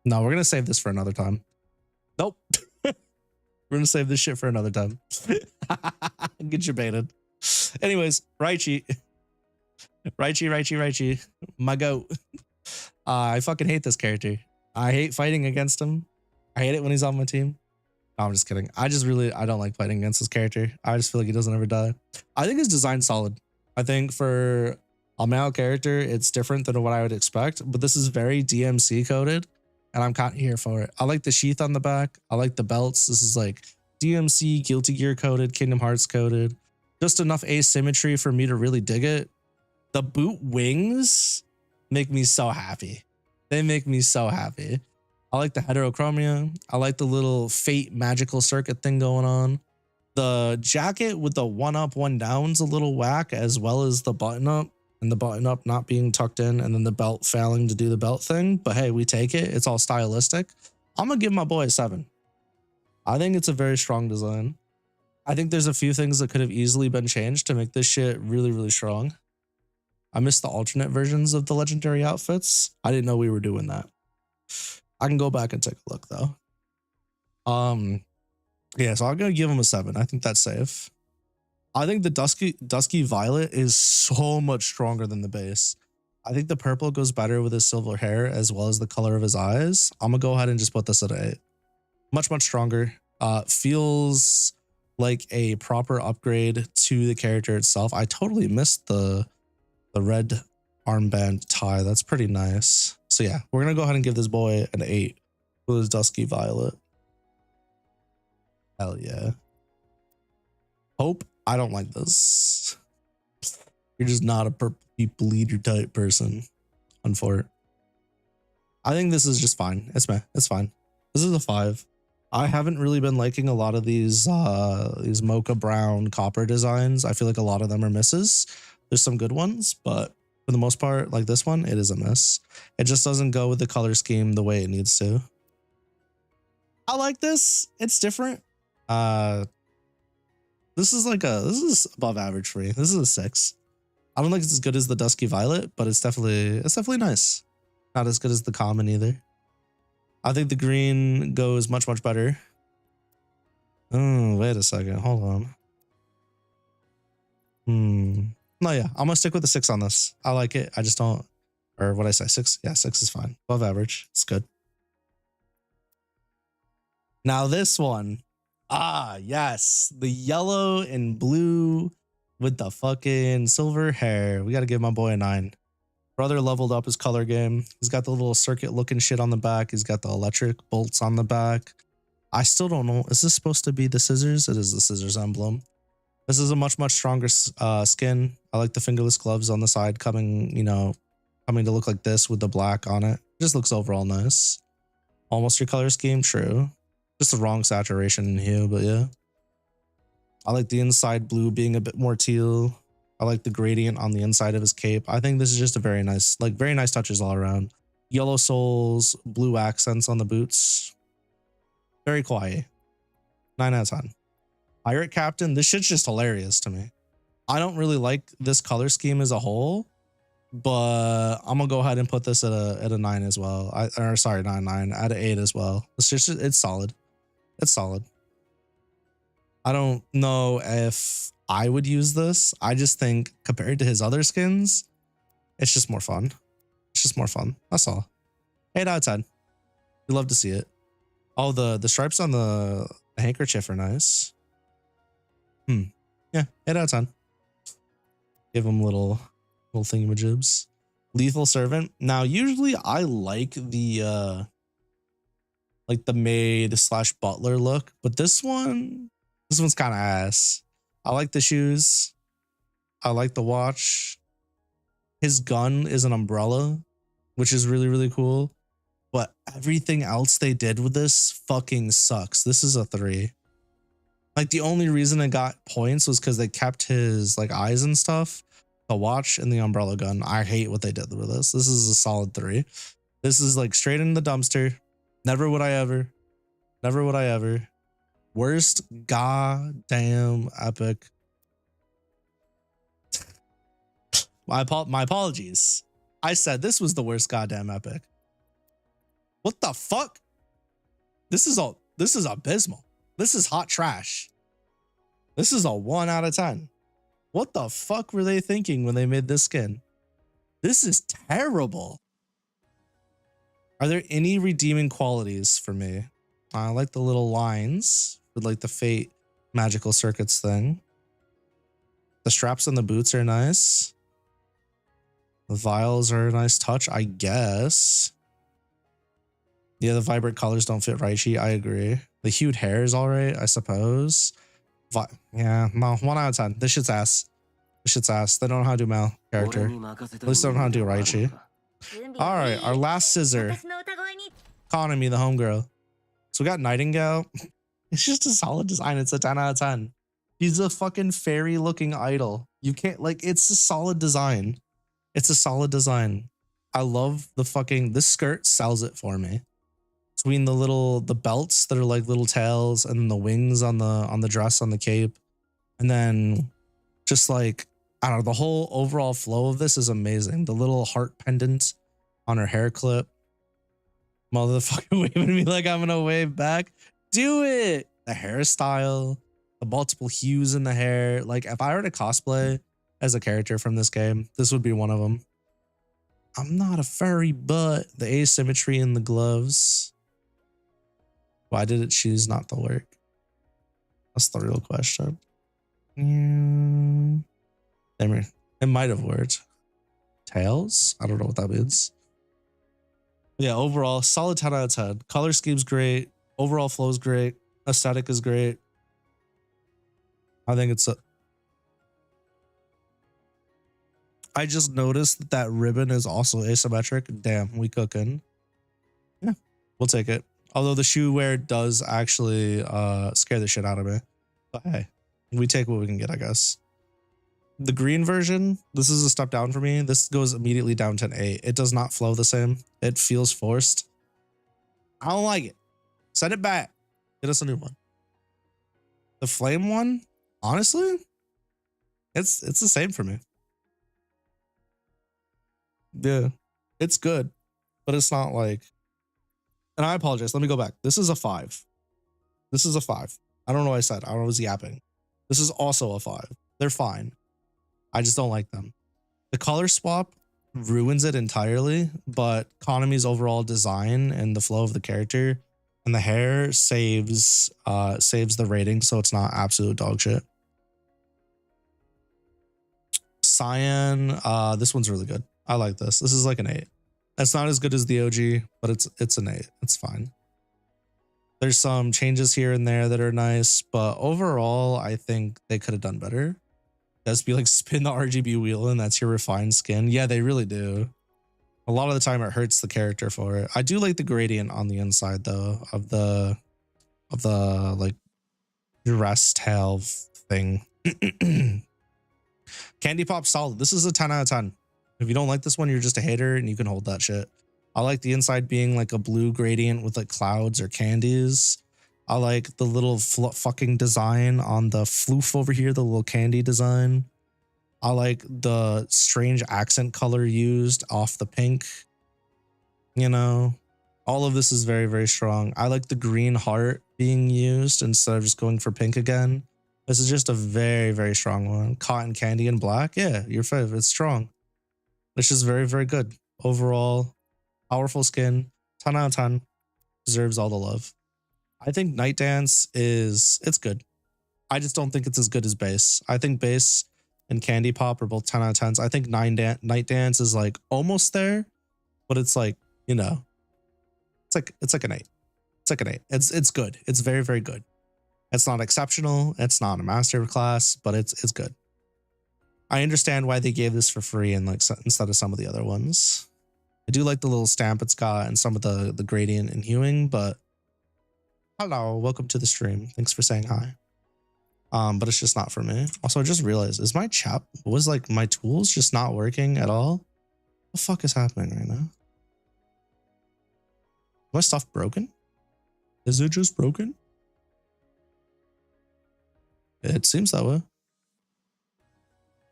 No, we're gonna save this for another time. Nope. We're gonna save this shit for another time. Get you baited. Anyways, Raichi. Raichi. My goat. I fucking hate this character. I hate fighting against him. I hate it when he's on my team. No, I'm just kidding. I don't like fighting against this character. I just feel like he doesn't ever die. I think his design's solid. I think for a male character, it's different than what I would expect, but this is very DMC coded and I'm kind of here for it. I like the sheath on the back. I like the belts. This is like DMC, Guilty Gear coded, Kingdom Hearts coded. Just enough asymmetry for me to really dig it. The boot wings make me so happy. They make me so happy. I like the heterochromia. I like the little fate magical circuit thing going on. The jacket with the one up, one down's a little whack, as well as the button up and the button up not being tucked in and then the belt failing to do the belt thing. But hey, we take it. It's all stylistic. I'm gonna give my boy a 7. I think it's a very strong design. I think there's a few things that could have easily been changed to make this shit really, really strong. I missed the alternate versions of the legendary outfits. I didn't know we were doing that. I can go back and take a look though. Yeah, so I'm gonna give him a 7. I think that's safe. I think the dusky violet is so much stronger than the base. I think the purple goes better with his silver hair as well as the color of his eyes. I'm gonna go ahead and just put this at an 8. Much stronger. Feels like a proper upgrade to the character itself. I totally missed the red armband tie. That's pretty nice. So yeah, we're gonna go ahead and give this boy an 8 with his dusky violet. Hell yeah. Hope, I don't like this. You're just not a purple people leader type person. Unfortunately. I think this is just fine. It's fine. This is a 5. I haven't really been liking a lot of these mocha brown copper designs. I feel like a lot of them are misses. There's some good ones, but for the most part, like this one, it is a miss. It just doesn't go with the color scheme the way it needs to. I like this. It's different. This is above average for me. This is a 6. I don't think it's as good as the dusky violet, but it's definitely nice. Not as good as the common either. I think the green goes much better. Oh, wait a second. Hold on. No, yeah, I'm gonna stick with the 6 on this. I like it. I just don't, or what I say, 6. Yeah, 6 is fine. Above average. It's good. Now this one. Ah, yes. The yellow and blue with the fucking silver hair. We got to give my boy a 9. Brother leveled up his color game. He's got the little circuit looking shit on the back. He's got the electric bolts on the back. I still don't know. Is this supposed to be the scissors? It is the scissors emblem. This is a much stronger skin. I like the fingerless gloves on the side coming to look like this with the black on it. It just looks overall nice. Almost your color scheme, true. Just the wrong saturation in hue, but yeah. I like the inside blue being a bit more teal. I like the gradient on the inside of his cape. I think this is just a very nice touches all around. Yellow soles, blue accents on the boots. Very quiet. 9 out of 10. Pirate Captain, this shit's just hilarious to me. I don't really like this color scheme as a whole, but I'm gonna go ahead and put this at a 9 as well. Not 9, at an 8 as well. It's solid. It's solid. I don't know if I would use this. I just think compared to his other skins, it's just more fun. It's just more fun. That's all. 8 out of 10. We love to see it. Oh, the stripes on the handkerchief are nice. Yeah, 8 out of 10. Give him little thingamajibs. Lethal Servant. Now, usually I like the maid / butler look, but this one's kind of ass. I like the shoes. I like the watch. His gun is an umbrella, which is really, really cool. But everything else they did with this fucking sucks. This is a 3. Like, the only reason it got points was because they kept his like eyes and stuff, the watch and the umbrella gun. I hate what they did with this. This is a solid 3. This is like straight in the dumpster. Never would I ever. Never would I ever. Worst goddamn epic. My apologies. I said this was the worst goddamn epic. What the fuck? This is abysmal. This is hot trash. This is a 1 out of 10. What the fuck were they thinking when they made this skin? This is terrible. Are there any redeeming qualities for me? I like the little lines with like the Fate magical circuits thing. The straps and the boots are nice. The vials are a nice touch, I guess. Yeah, the vibrant colors don't fit Raichi. I agree. The hued hair is all right, I suppose. Yeah, no, 1 out of 10. This shit's ass. This shit's ass. They don't know how to do Mal character. At least they don't know how to do Raichi. All right, our last scissor. Economy, the homegirl. So we got Nightingale. It's just a solid design. It's a 10 out of 10. He's a fucking fairy looking idol. You can't, like, it's a solid design. It's a solid design. I love the fucking, this skirt sells it for me. Between the belts that are like little tails and the wings on the dress, on the cape. And then just like, I don't know, the whole overall flow of this is amazing. The little heart pendant on her hair clip. Motherfucking waving at me like I'm gonna wave back. Do it. The hairstyle, the multiple hues in the hair. Like, if I were to cosplay as a character from this game, this would be one of them. I'm not a furry, but the asymmetry in the gloves. Why did it choose not to work? That's the real question. It might have worked. Tails? I don't know what that means. Yeah, overall, solid 10 out of 10. Color scheme's great. Overall flow's great. Aesthetic is great. I think it's a... I just noticed that ribbon is also asymmetric. Damn, we cooking. Yeah, we'll take it. Although the shoe wear does actually scare the shit out of me. But hey, we take what we can get, I guess. The green version, this is a step down for me. This goes immediately down to an 8. It does not flow the same. It feels forced. I don't like it. Send it back. Get us a new one. The flame one, honestly, it's the same for me. Yeah, it's good, but it's not like, and I apologize. Let me go back. This is a 5. This is a 5. I don't know what I said. I don't know, I was yapping. This is also a 5. They're fine. I just don't like them. The color swap ruins it entirely, but Konami's overall design and the flow of the character and the hair saves the rating, so it's not absolute dog shit. Cyan, this one's really good. I like this. This is like an 8. It's not as good as the OG, but it's an 8. It's fine. There's some changes here and there that are nice, but overall, I think they could have done better. Just be like, spin the RGB wheel and that's your refined skin. Yeah, they really do. A lot of the time it hurts the character for it. I do like the gradient on the inside though of the like dress tail thing. Candy Pop solid. This is a 10 out of 10. If you don't like this one, you're just a hater and you can hold that shit. I like the inside being like a blue gradient with like clouds or candies. I like the little fucking design on the floof over here, the little candy design. I like the strange accent color used off the pink. You know, all of this is very, very strong. I like the green heart being used instead of just going for pink again. This is just a very, very strong one. Cotton Candy in black. Yeah, your fav. It's strong. It's just very, very good. Overall, powerful skin. 10 out of 10. Deserves all the love. I think Night Dance it's good. I just don't think it's as good as Base. I think Base and Candy Pop are both 10 out of 10s. I think Night Dance is like almost there, but it's like, you know, it's like an 8. It's like an 8. It's good. It's very, very good. It's not exceptional. It's not a master class, but it's good. I understand why they gave this for free and like instead of some of the other ones. I do like the little stamp it's got and some of the gradient and hewing, but hello, welcome to the stream. Thanks for saying hi. But it's just not for me. Also, I just realized, is my was like my tools just not working at all? What the fuck is happening right now? My stuff broken? Is it just broken? It seems that way.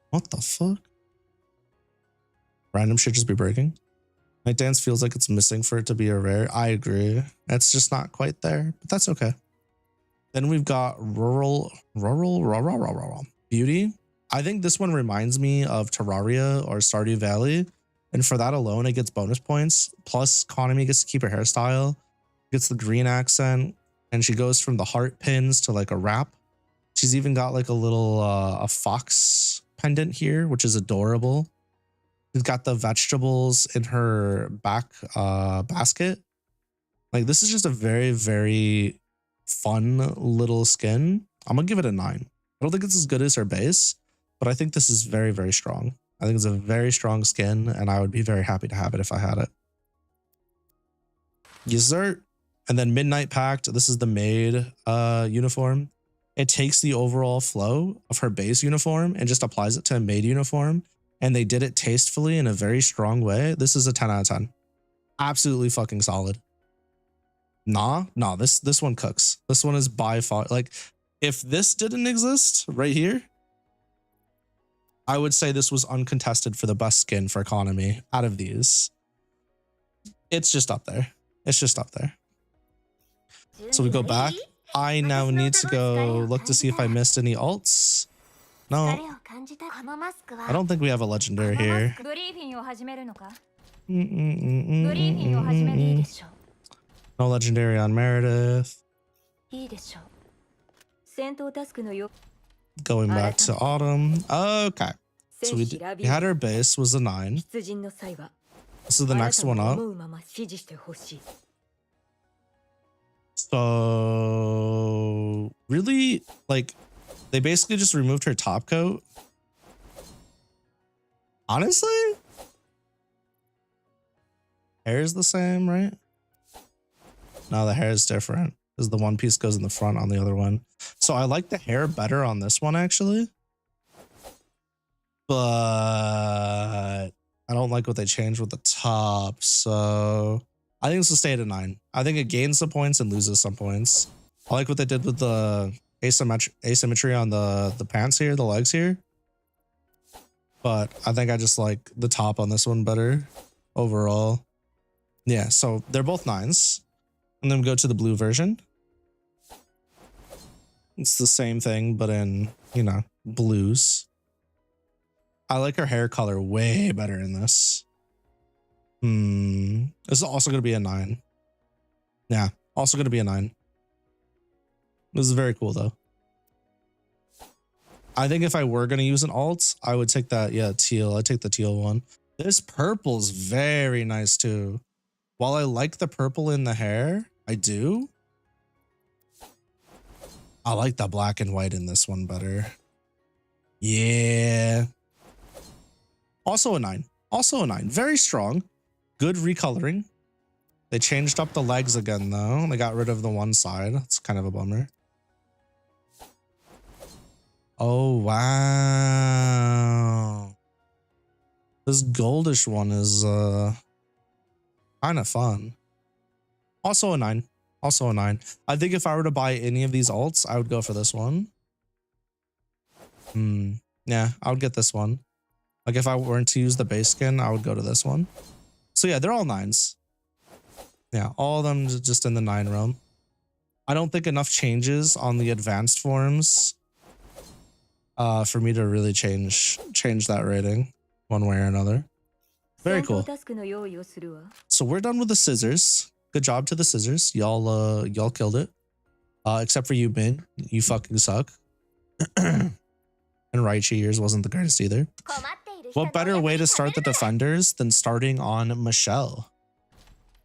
What the fuck? Random shit just be breaking. Night Dance feels like it's missing for it to be a rare. I agree. It's just not quite there, but that's okay. Then we've got Rural Beauty. I think this one reminds me of Terraria or Stardew Valley. And for that alone, it gets bonus points. Plus, Konami gets to keep her hairstyle, gets the green accent, and she goes from the heart pins to like a wrap. She's even got like a little a fox pendant here, which is adorable. She's got the vegetables in her back basket. Like, this is just a very, very fun little skin. I'm gonna give it a 9. I don't think it's as good as her base, but I think this is very, very strong. I think it's a very strong skin, and I would be very happy to have it if I had it. Yes, sir. And then Midnight Pact. This is the maid uniform. It takes the overall flow of her base uniform and just applies it to a maid uniform. And they did it tastefully in a very strong way. This is a 10 out of 10. Absolutely fucking solid. Nah, this one cooks. This one is by far, like, if this didn't exist right here, I would say this was uncontested for the best skin for Konami out of these. It's just up there. It's just up there. So we go back. I now need to go look to see if I missed any alts. No, I don't think we have a legendary here. No legendary on Meredith. Going back to Autumn. Okay. So we had our base was a 9. This is the next one up. So really, like, they basically just removed her top coat. Honestly, hair is the same, right? No, the hair is different because the one piece goes in the front on the other one. So I like the hair better on this one, actually. But I don't like what they changed with the top. So I think this will stay at a 9. I think it gains some points and loses some points. I like what they did with the asymmetry on the pants here, the legs here. But I think I just like the top on this one better overall. Yeah, so they're both 9s. And then we go to the blue version. It's the same thing, but in, you know, blues. I like her hair color way better in this. This is also going to be a 9. Yeah, also going to be a 9. This is very cool, though. I think if I were going to use an alt, I would take that. Yeah, teal. I'd take the teal one. This purple's very nice, too. While I like the purple in the hair, I do. I like the black and white in this one better. Yeah. Also a 9. Also a 9. Very strong. Good recoloring. They changed up the legs again, though. They got rid of the one side. It's kind of a bummer. Oh, wow. This goldish one is kind of fun. Also a 9. Also a 9. I think if I were to buy any of these alts, I would go for this one. Yeah, I would get this one. Like, if I weren't to use the base skin, I would go to this one. So yeah, they're all 9s. Yeah, all of them just in the 9 realm. I don't think enough changes on the advanced forms for me to really change that rating one way or another. Very cool. So we're done with the scissors. Good job to the scissors. Y'all killed it. Except for you, Min. You fucking suck. And Raichi, yours wasn't the greatest either. What better way to start the defenders than starting on Michelle?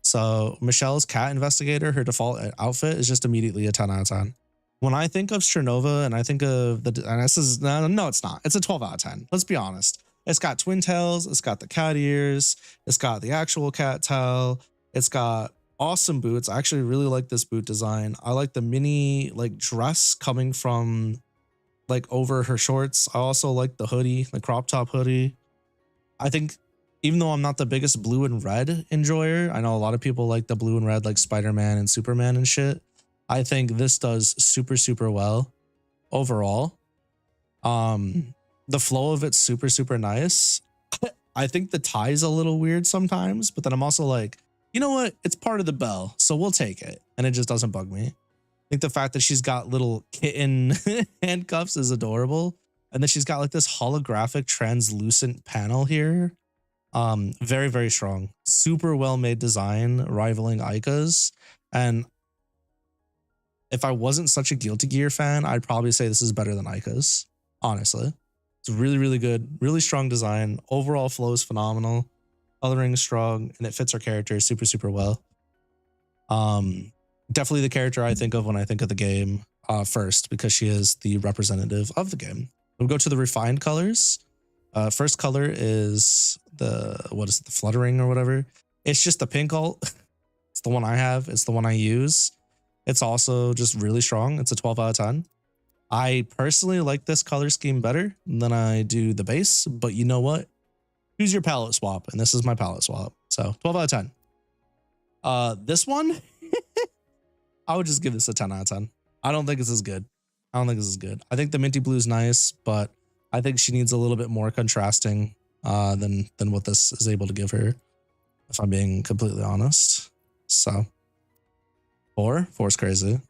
So Michelle's cat investigator, her default outfit is just immediately a 10 out of 10. When I think of STRINOVA and I think of the, and this is, no, it's not. It's a 12 out of 10. Let's be honest. It's got twin tails. It's got the cat ears. It's got the actual cat tail. It's got awesome boots. I actually really like this boot design. I like the mini like dress coming from like over her shorts. I also like the hoodie, the crop top hoodie. I think even though I'm not the biggest blue and red enjoyer, I know a lot of people like the blue and red like Spider-Man and Superman and shit. I think this does super, super well overall. The flow of it's super, super nice. I think the tie's a little weird sometimes, but then I'm also like, you know what? It's part of the bell, so we'll take it. And it just doesn't bug me. I think the fact that she's got little kitten handcuffs is adorable. And then she's got like this holographic translucent panel here. Very, very strong. Super well made design, rivaling Aika's. And if I wasn't such a Guilty Gear fan, I'd probably say this is better than Aika's, honestly. It's really, really good, really strong design. Overall flow is phenomenal. Coloring is strong, and it fits her character super, super well. Definitely the character I think of when I think of the game first, because she is the representative of the game. We'll go to the refined colors. First color is the, what is it, the fluttering or whatever. It's just the pink alt. It's the one I have. It's the one I use. It's also just really strong. It's a 12 out of 10. I personally like this color scheme better than I do the base, but you know what? Choose your palette swap, and this is my palette swap. So 12 out of 10. This one, I would just give this a 10 out of 10. I don't think this is good. I don't think this is good. I think the minty blue is nice, but I think she needs a little bit more contrasting than what this is able to give her, if I'm being completely honest. So 4 is crazy.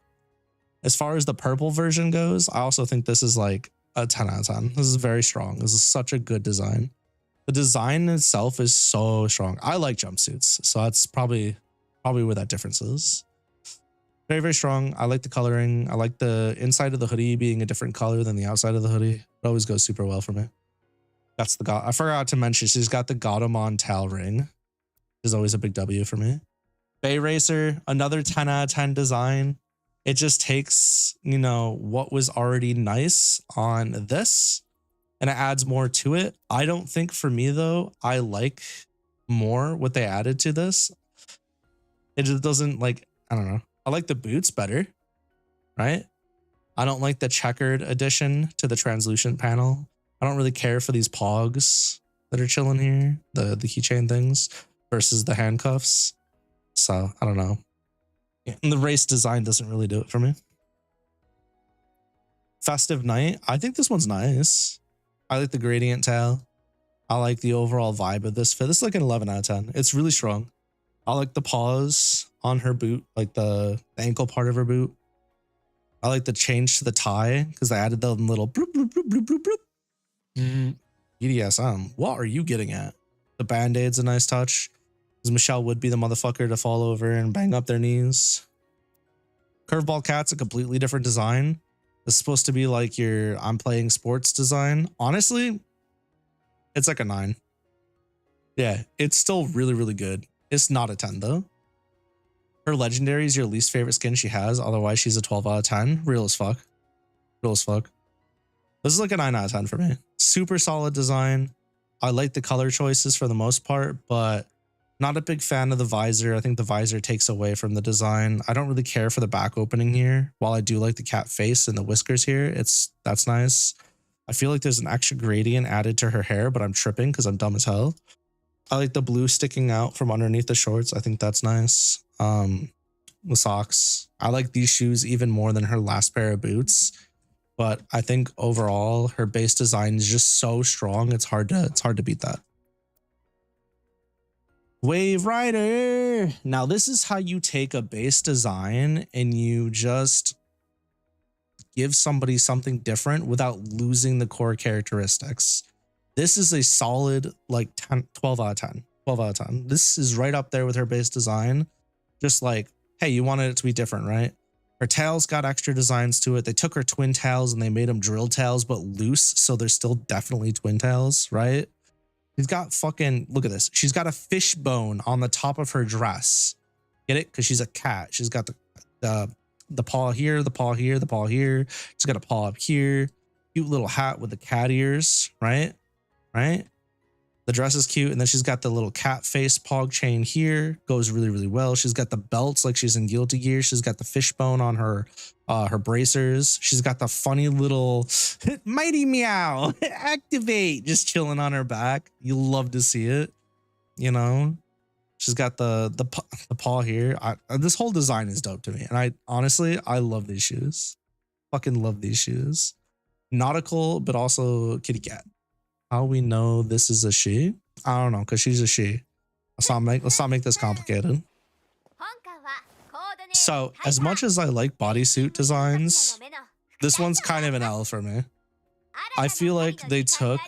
As far as the purple version goes, I also think this is like a 10 out of 10. This is very strong. This is such a good design. The design itself is so strong. I like jumpsuits, so that's probably where that difference is. Very, very strong. I like the coloring. I like the inside of the hoodie being a different color than the outside of the hoodie. It always goes super well for me. That's the I forgot to mention, she's got the Godamon tail ring, which is always a big W for me. Bay Racer, another 10 out of 10 design. It just takes, you know, what was already nice on this and it adds more to it. I don't think for me though, I like more what they added to this. It just doesn't like, I don't know. I like the boots better, right? I don't like the checkered addition to the translucent panel. I don't really care for these pogs that are chilling here, the keychain things versus the handcuffs. So I don't know. And the race design doesn't really do it for me. Festive Night. I think this one's nice. I like the gradient tail. I like the overall vibe of this fit. This is like an 11 out of 10. It's really strong. I like the paws on her boot, like the ankle part of her boot. I like the change to the tie because I added the little bloop, bloop, bloop, bloop, bloop, bloop. BDSM. What are you getting at? The band-aid's a nice touch. Because Michelle would be the motherfucker to fall over and bang up their knees. Curveball Cat's a completely different design. It's supposed to be like your I'm playing sports design. Honestly, it's like a 9. Yeah, it's still really, really good. It's not a 10 though. Her legendary is your least favorite skin she has. Otherwise, she's a 12 out of 10. Real as fuck. Real as fuck. This is like a 9 out of 10 for me. Super solid design. I like the color choices for the most part, but not a big fan of the visor. I think the visor takes away from the design. I don't really care for the back opening here. While I do like the cat face and the whiskers here, that's nice. I feel like there's an extra gradient added to her hair, but I'm tripping because I'm dumb as hell. I like the blue sticking out from underneath the shorts. I think that's nice. The socks. I like these shoes even more than her last pair of boots. But I think overall her base design is just so strong. It's hard to beat that. Wave Rider. Now this is how you take a base design and you just give somebody something different without losing the core characteristics. This is a solid like 12 out of 10. 12 out of 10. This is right up there with her base design. Just like, hey, you wanted it to be different, right? Her tails got extra designs to it. They took her twin tails and they made them drill tails, but loose. So they're still definitely twin tails, right? She's got fucking, look at this. She's got a fish bone on the top of her dress. Get it? Because she's a cat. She's got the paw here, the paw here, the paw here. She's got a paw up here. Cute little hat with the cat ears, right? Right? The dress is cute. And then she's got the little cat face pog chain here. Goes really, really well. She's got the belts like she's in Guilty Gear. She's got the fishbone on her bracers. She's got the funny little mighty meow activate just chilling on her back. You love to see it, you know. She's got the paw here. This whole design is dope to me. And I honestly love these shoes. Fucking love these shoes. Nautical, but also kitty cat. How we know this is a she? I don't know, because she's a she. Let's not make this complicated. So, as much as I like bodysuit designs, this one's kind of an L for me. I feel like they took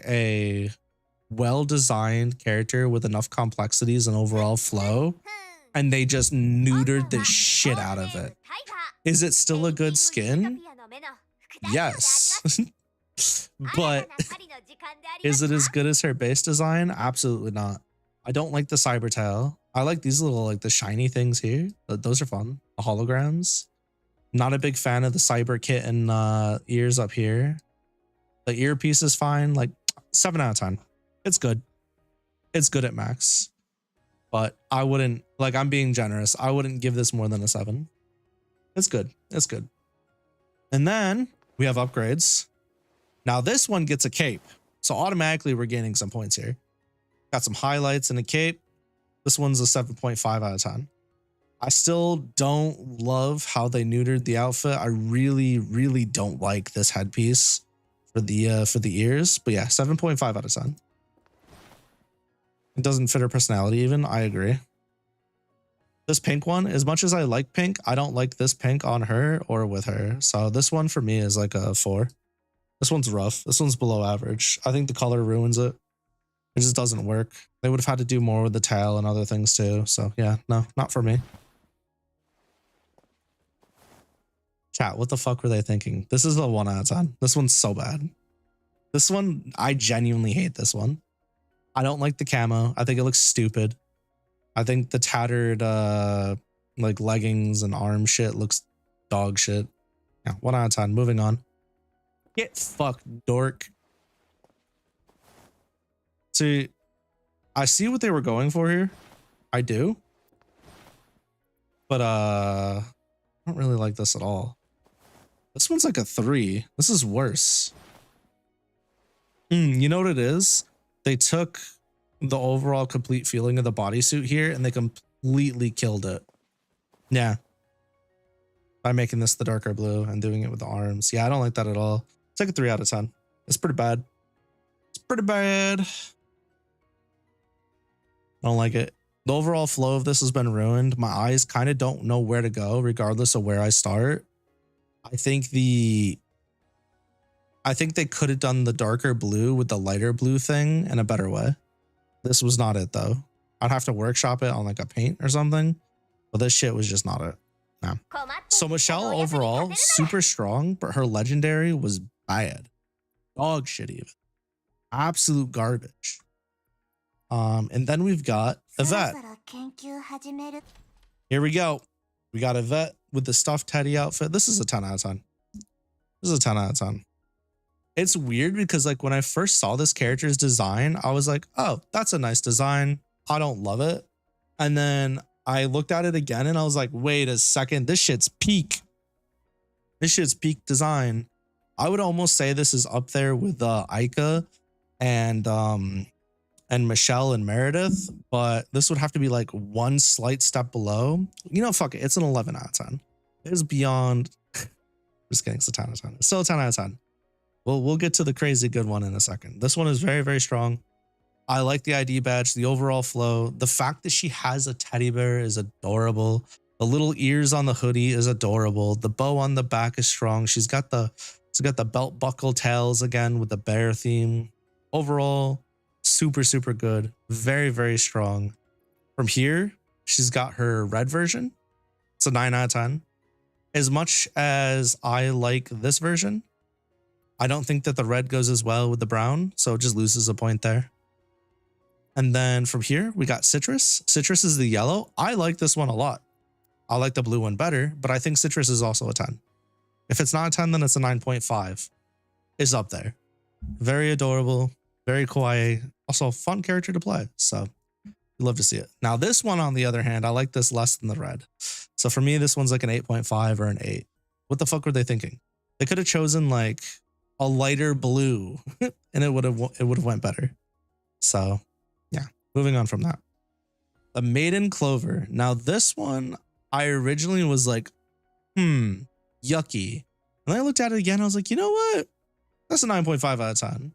a well-designed character with enough complexities and overall flow, and they just neutered the shit out of it. Is it still a good skin? Yes. But is it as good as her base design? Absolutely not. I don't like the cyber tail. I like these little, like the shiny things here. Those are fun. The holograms. Not a big fan of the cyber kitten ears up here. The earpiece is fine. Like 7 out of 10. It's good. It's good at max. But I wouldn't, like, I'm being generous. I wouldn't give this more than a 7. It's good. It's good. And then we have upgrades. Now this one gets a cape. So automatically we're gaining some points here. Got some highlights and a cape. This one's a 7.5 out of 10. I still don't love how they neutered the outfit. I really, really don't like this headpiece for the ears. But yeah, 7.5 out of 10. It doesn't fit her personality even. I agree. This pink one, as much as I like pink, I don't like this pink on her or with her. So this one for me is like a 4. This one's rough. This one's below average. I think the color ruins it. It just doesn't work. They would have had to do more with the tail and other things too. So yeah, no, not for me. Chat, what the fuck were they thinking? This is a 1 out of 10. This one's so bad. This one, I genuinely hate this one. I don't like the camo. I think it looks stupid. I think the tattered like leggings and arm shit looks dog shit. Yeah, 1 out of 10. Moving on. Get fucked, dork. See, I see what they were going for here. I do. But I don't really like this at all. This one's like a 3. This is worse. You know what it is? They took the overall complete feeling of the bodysuit here and they completely killed it. Yeah. By making this the darker blue and doing it with the arms. Yeah, I don't like that at all. It's like a 3 out of 10. It's pretty bad. It's pretty bad. I don't like it. The overall flow of this has been ruined. My eyes kind of don't know where to go regardless of where I start. I think they could have done the darker blue with the lighter blue thing in a better way. This was not it though. I'd have to workshop it on like a paint or something, but this shit was just not it. No. So Michelle overall, super strong, but her legendary was bad. Dog shit even. Absolute garbage. And then we've got Yvette. Here we go. We got Yvette with the stuffed teddy outfit. This is a 10 out of 10. This is a 10 out of 10. It's weird because like when I first saw this character's design, I was like, oh, that's a nice design. I don't love it. And then I looked at it again and I was like, wait a second, this shit's peak. This shit's peak design. I would almost say this is up there with Aika and Michelle and Meredith, but this would have to be like one slight step below. You know, fuck it. It's an 11 out of 10. It is beyond. Just kidding. It's a 10 out of 10. It's still a 10 out of 10. We'll get to the crazy good one in a second. This one is very, very strong. I like the ID badge, the overall flow. The fact that she has a teddy bear is adorable. The little ears on the hoodie is adorable. The bow on the back is strong. She's got the belt buckle tails again with the bear theme. Overall, super, super good. Very, very strong. From here, she's got her red version. It's a 9 out of 10. As much as I like this version, I don't think that the red goes as well with the brown, so it just loses a point there. And then from here, we got Citrus. Citrus is the yellow. I like this one a lot. I like the blue one better, but I think Citrus is also a 10. If it's not a 10, then it's a 9.5. It's up there. Very adorable, very kawaii. Also a fun character to play, so you love to see it. Now this one, on the other hand, I like this less than the red. So for me, this one's like an 8.5 or an 8. What the fuck were they thinking? They could have chosen like a lighter blue and it would have went better. So yeah, moving on from that. The Maiden Clover. Now this one, I originally was like, yucky. And then I looked at it again. I was like, you know what? That's a 9.5 out of 10.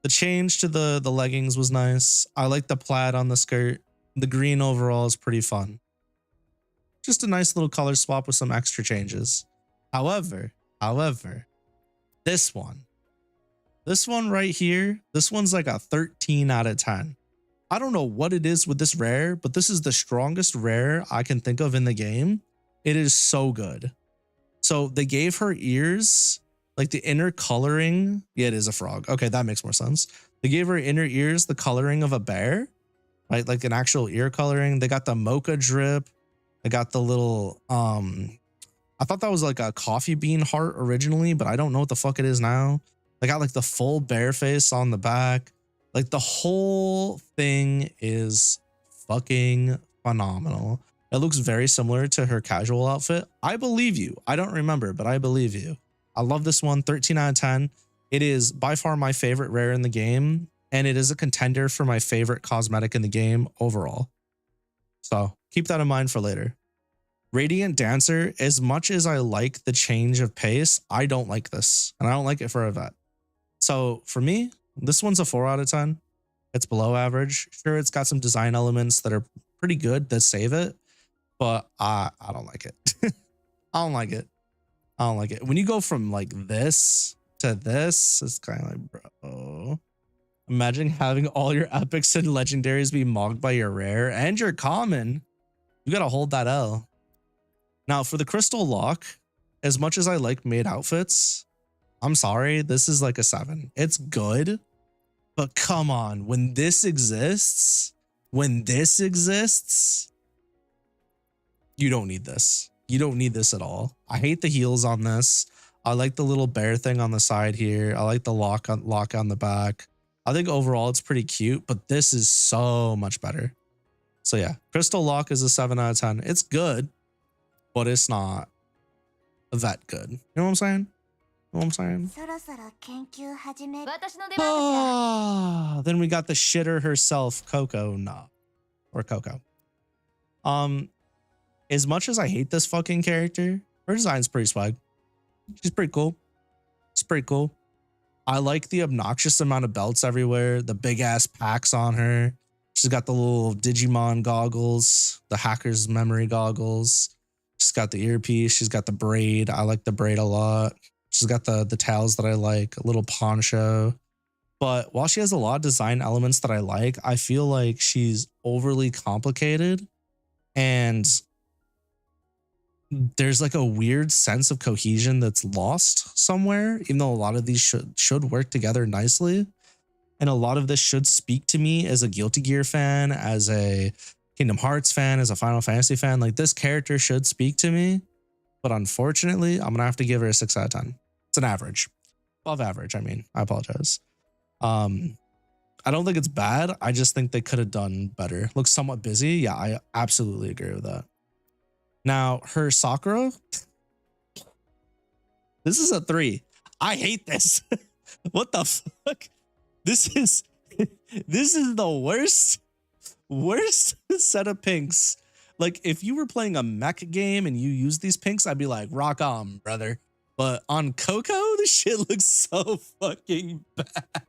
The change to the leggings was nice. I like the plaid on the skirt. The green overall is pretty fun. Just a nice little color swap with some extra changes. However, this one right here, this one's like a 13 out of 10. I don't know what it is with this rare, but this is the strongest rare I can think of in the game. It is so good. So they gave her ears, like the inner coloring. Yeah, it is a frog. Okay, that makes more sense. They gave her inner ears the coloring of a bear, right? Like an actual ear coloring. They got the mocha drip. They got the little, I thought that was like a coffee bean heart originally, but I don't know what the fuck it is now. They got like the full bear face on the back. Like the whole thing is fucking phenomenal. It looks very similar to her casual outfit. I believe you. I don't remember, but I believe you. I love this one. 13 out of 10. It is by far my favorite rare in the game, and it is a contender for my favorite cosmetic in the game overall. So keep that in mind for later. Radiant Dancer, as much as I like the change of pace, I don't like this, and I don't like it for a vet. So for me, this one's a 4 out of 10. It's below average. Sure, it's got some design elements that are pretty good that save it, but I don't like it. I don't like it. I don't like it. When you go from like this to this, it's kind of like, bro. Imagine having all your epics and legendaries be mogged by your rare and your common. You got to hold that L. Now for the Crystal Lock, as much as I like made outfits, I'm sorry, this is like a 7. It's good, but come on, when this exists, you don't need this. You don't need this at all. I hate the heels on this. I like the little bear thing on the side here. I like the lock on the back. I think overall it's pretty cute, but this is so much better. So yeah, Crystal Lock is a 7 out of 10. It's good, but it's not that good. You know what I'm saying? You know what I'm saying? Then we got the shitter herself, Coco. Nah. Or Coco. As much as I hate this fucking character, her design's pretty swag. She's pretty cool. It's pretty cool. I like the obnoxious amount of belts everywhere, the big ass packs on her. She's got the little Digimon goggles, the hacker's memory goggles. She's got the earpiece. She's got the braid. I like the braid a lot. She's got the towels that I like, a little poncho. But while she has a lot of design elements that I like, I feel like she's overly complicated. And there's like a weird sense of cohesion that's lost somewhere, even though a lot of these should work together nicely. And a lot of this should speak to me as a Guilty Gear fan, as a Kingdom Hearts fan, as a Final Fantasy fan. Like this character should speak to me, but unfortunately, I'm gonna have to give her a 6 out of 10. It's an average, above average. I mean, I apologize. I don't think it's bad. I just think they could have done better. Looks somewhat busy. Yeah, I absolutely agree with that. Now, her Sakura, this is a 3. I hate this. What the fuck? This is the worst set of pinks. Like, if you were playing a mech game and you use these pinks, I'd be like, rock on, brother. But on Coco, this shit looks so fucking bad.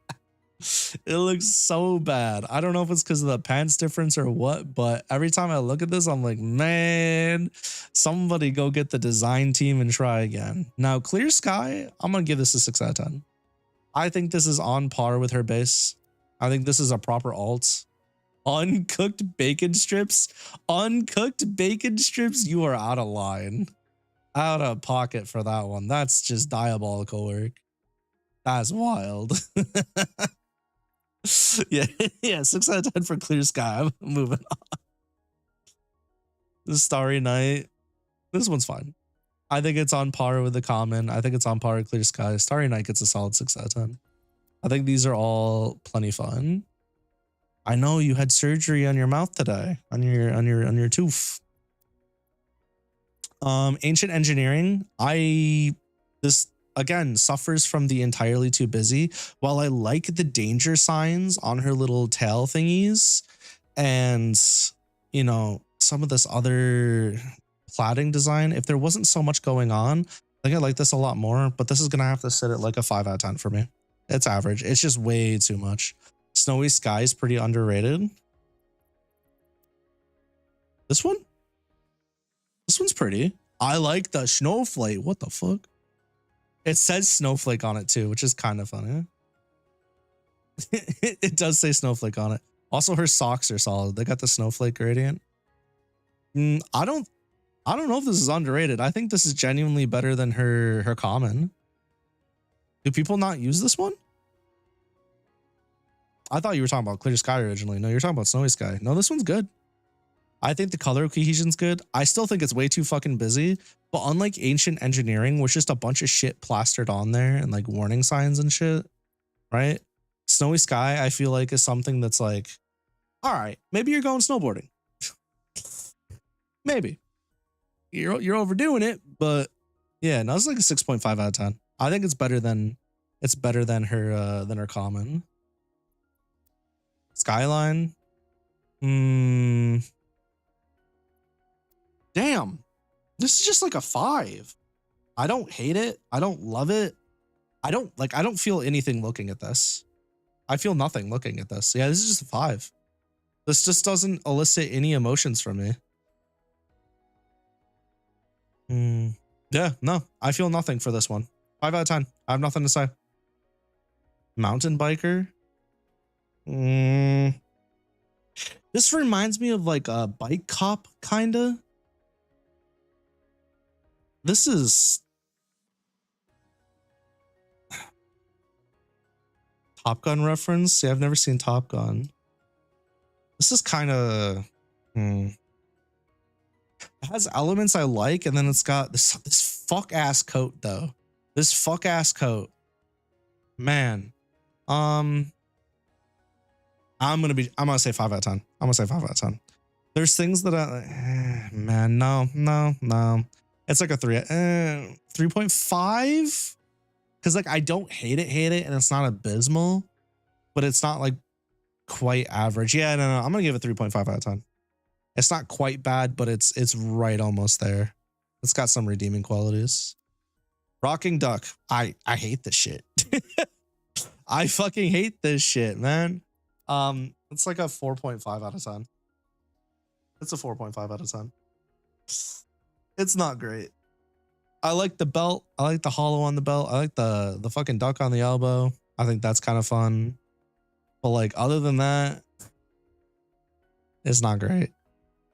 It looks so bad. I don't know if it's because of the pants difference or what, but every time I look at this, I'm like, man, somebody go get the design team and try again. Now, Clear Sky, I'm going to give this a 6 out of 10. I think this is on par with her base. I think this is a proper alt. Uncooked bacon strips. Uncooked bacon strips. You are out of line. Out of pocket for that one. That's just diabolical work. That's wild. yeah, 6 out of 10 for Clear Sky. I'm moving on. The Starry Night. This one's fine. I think it's on par with the common. I think it's on par with Clear Sky. Starry Night gets a solid 6 out of 10. I think these are all plenty fun. I know you had surgery on your mouth today, on your tooth. Ancient Engineering. This again suffers from the entirely too busy. While I like the danger signs on her little tail thingies, and you know some of this other plaiting design, if there wasn't so much going on, I think I like this a lot more. But this is gonna have to sit at like a 5 out of 10 for me. It's average. It's just way too much. Snowy Sky is pretty underrated. This one? This one's pretty. I like the snowflake. What the fuck? It says snowflake on it too, which is kind of funny. It does say snowflake on it. Also, her socks are solid. They got the snowflake gradient. I don't know if this is underrated. I think this is genuinely better than her common. Do people not use this one? I thought you were talking about Clear Sky originally. No, you're talking about Snowy Sky. No, this one's good. I think the color cohesion's good. I still think it's way too fucking busy. But unlike Ancient Engineering, which just a bunch of shit plastered on there and like warning signs and shit, right? Snowy Sky, I feel like, is something that's like, all right, maybe you're going snowboarding. Maybe. You're overdoing it, but yeah, no, it's like a 6.5 out of 10. I think it's better than her common. Skyline. Damn. This is just like a 5. I don't hate it. I don't love it. I don't feel anything looking at this. I feel nothing looking at this. Yeah, this is just a 5. This just doesn't elicit any emotions from me. Yeah, no, I feel nothing for this one. 5 out of 10. I have nothing to say. Mountain biker. This reminds me of like a bike cop, kinda. This is Top Gun reference. See, I've never seen Top Gun. This is kind of it has elements I like, and then it's got this fuck ass coat though. This fuck ass coat, man. I'm gonna say 5 out of 10. I'm gonna say 5 out of 10. There's things that man, no. It's like a 3.5. Because like I don't hate it, and it's not abysmal, but it's not like quite average. Yeah, no, I'm gonna give it 3.5 out of 10. It's not quite bad, but it's right almost there. It's got some redeeming qualities. Rocking Duck. I hate this shit. I fucking hate this shit, man. It's like a 4.5 out of 10. It's a 4.5 out of 10. It's not great. I like the belt. I like the hollow on the belt. I like the fucking duck on the elbow. I think that's kind of fun. But like other than that, it's not great.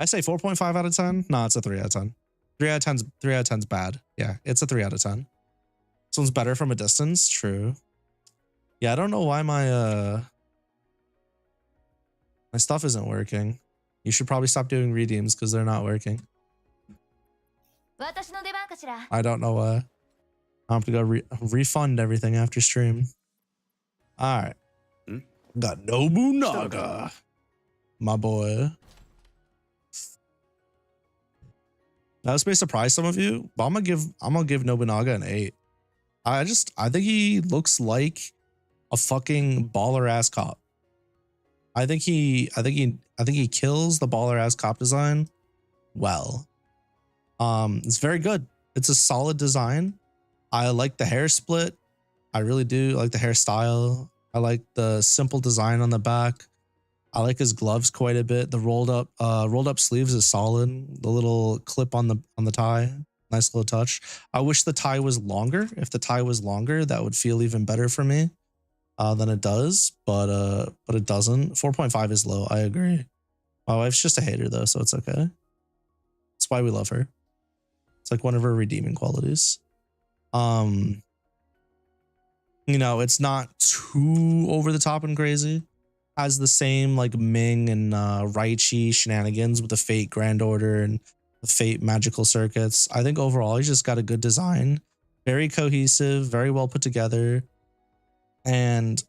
I say 4.5 out of 10. No, it's a 3 out of 10. 3 out of 10's bad. Yeah, it's a 3 out of 10. This one's better from a distance. True. Yeah, I don't know why my stuff isn't working. You should probably stop doing redeems because they're not working. I don't know why. I have to go refund everything after stream. All right. Got Nobunaga. My boy. Now, this may surprise some of you, but I'm gonna give Nobunaga an 8. I think he looks like a fucking baller ass cop. I think he kills the baller ass cop design well. It's very good. It's a solid design. I like the hair split. I really do like the hairstyle. I like the simple design on the back. I like his gloves quite a bit. The rolled up sleeves is solid. The little clip on the tie, nice little touch. I wish the tie was longer. If the tie was longer, that would feel even better for me than it does. But it doesn't. 4.5 is low. I agree. My wife's just a hater though, so it's okay. That's why we love her. It's like one of her redeeming qualities. You know, it's not too over the top and crazy. Has the same like Ming and Raichi shenanigans with the Fate Grand Order and the Fate magical circuits. I think overall he's just got a good design, very cohesive, very well put together. And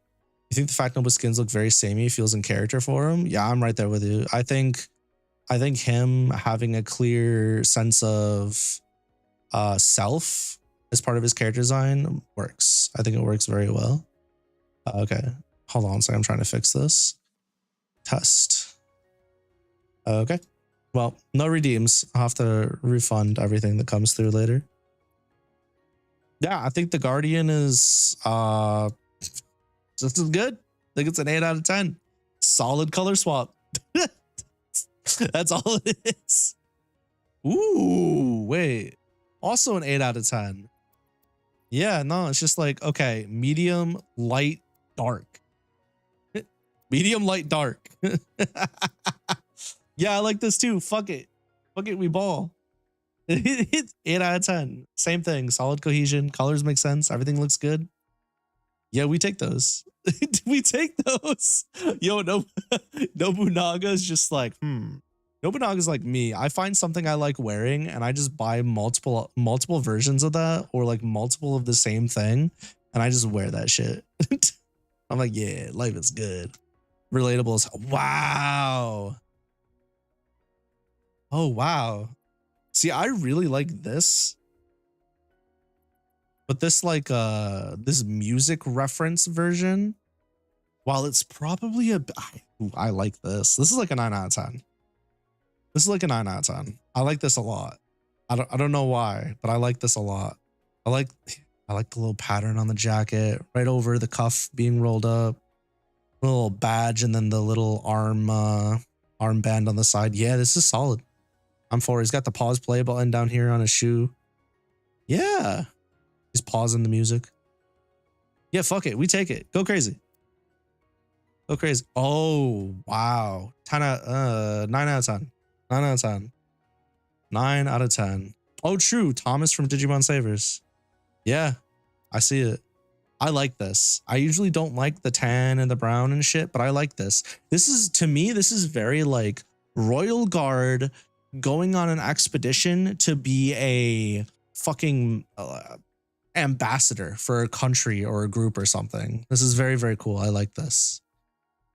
you think the Fact Noble skins look very samey, feels in character for him? Yeah, I'm right there with you. I think him having a clear sense of self as part of his character design works. I think it works very well. Okay, hold on a second. I'm trying to fix this. Test. Okay. Well, no redeems. I'll have to refund everything that comes through later. Yeah, I think the Guardian is just as good. I think it's an 8 out of 10. Solid color swap. That's all it is. Ooh, wait. Also an 8 out of 10. Yeah, no, it's just like, okay, medium, light, dark. Medium, light, dark. Yeah, I like this too. Fuck it. Fuck it, we ball. It's 8 out of 10. Same thing. Solid cohesion. Colors make sense. Everything looks good. Yeah, we take those. We take those. Yo, Nobunaga is just like, Nobunaga is like me. I find something I like wearing and I just buy multiple versions of that or like multiple of the same thing. And I just wear that shit. I'm like, yeah, life is good. Relatable as wow. Oh, wow. See, I really like this. But this like this music reference version, while it's probably I like this. This is like a 9 out of 10. This is like a 9 out of 10. I like this a lot. I don't know why, but I like this a lot. I like the little pattern on the jacket, right over the cuff being rolled up. A little badge and then the little armband on the side. Yeah, this is solid. I'm for it. He's got the pause play button down here on his shoe. Yeah. He's pausing the music. Yeah, fuck it. We take it. Go crazy. Go crazy. Oh, wow. 9 out of 10. 9 out of 10. 9 out of 10. Oh, true. Thomas from Digimon Savers. Yeah, I see it. I like this. I usually don't like the tan and the brown and shit, but I like this. This is, to me, this is very like Royal Guard going on an expedition to be a fucking ambassador for a country or a group or something. This is very, very cool. I like this.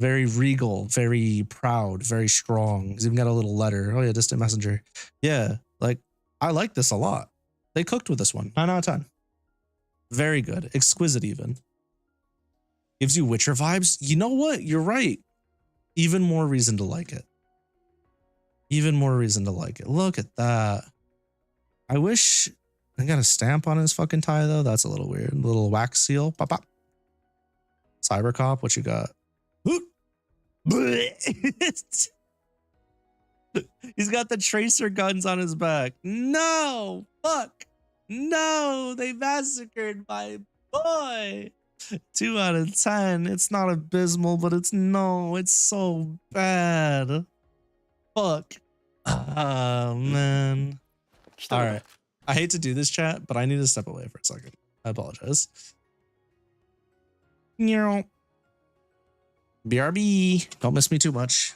Very regal, very proud, very strong. He's even got a little letter. Oh yeah, distant messenger. Yeah, like I like this a lot. They cooked with this one. 9 out of 10. Very good. Exquisite even. Gives you Witcher vibes. You know what? You're right. Even more reason to like it. Even more reason to like it. Look at that. I wish I got a stamp on his fucking tie though. That's a little weird. A little wax seal. Pop pop. Cybercop, what you got? He's got the tracer guns on his back. No, fuck. No, they massacred my boy. 2 out of 10. It's not abysmal, but it's so bad. Fuck. Oh, man. All right. I hate to do this, chat, but I need to step away for a second. I apologize. BRB. Don't miss me too much.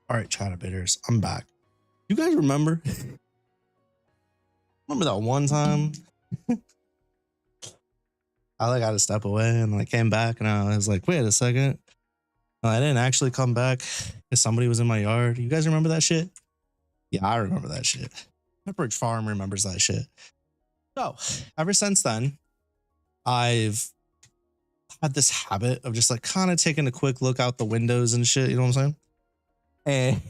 All right, chatterbaiters, I'm back. You guys remember? Remember that one time? I like had to step away and I came back and I was like, wait a second. I didn't actually come back because somebody was in my yard. You guys remember that shit? Yeah, I remember that shit. Pepperidge Farm remembers that shit. So ever since then, I've had this habit of just like kind of taking a quick look out the windows and shit. You know what I'm saying? And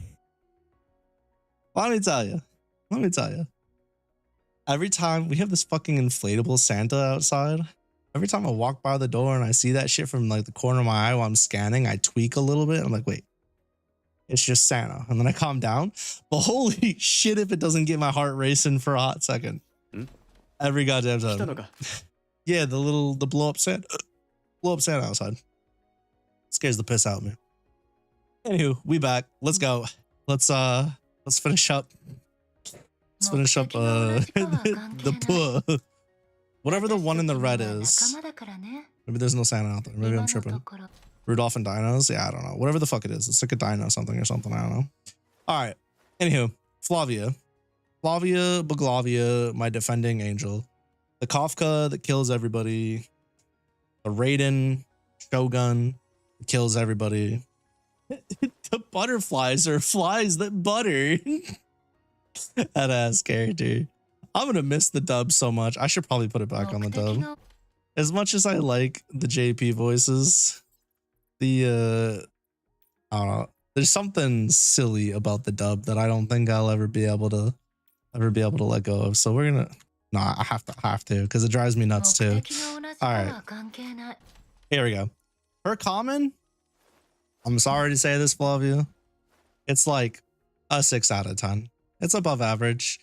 let me tell you, every time we have this fucking inflatable Santa outside, every time I walk by the door and I see that shit from like the corner of my eye while I'm scanning, I tweak a little bit. I'm like, wait, it's just Santa. And then I calm down. But holy shit, if it doesn't get my heart racing for a hot second. Every goddamn time. Yeah, the blow up Santa outside. Scares the piss out of me. Anywho, we back. Let's go. Let's finish up. Let's finish up the puh. Whatever the one in the red is. Maybe there's no Santa out there. Maybe I'm tripping. Rudolph and dinos? Yeah, I don't know. Whatever the fuck it is. It's like a dino something or something. I don't know. All right. Anywho, Flavia, Baglavia, my defending angel. The Kafka that kills everybody. The Raiden Shogun that kills everybody. The butterflies are flies that butter. That ass character. I'm gonna miss the dub so much. I should probably put it back on the dub. As much as I like the JP voices, I don't know. There's something silly about the dub that I don't think I'll ever be able to let go of. So we're gonna. Nah, I have to because it drives me nuts too. All right. Here we go. Her common. I'm sorry to say this, Flavia. It's like a 6 out of 10. It's above average.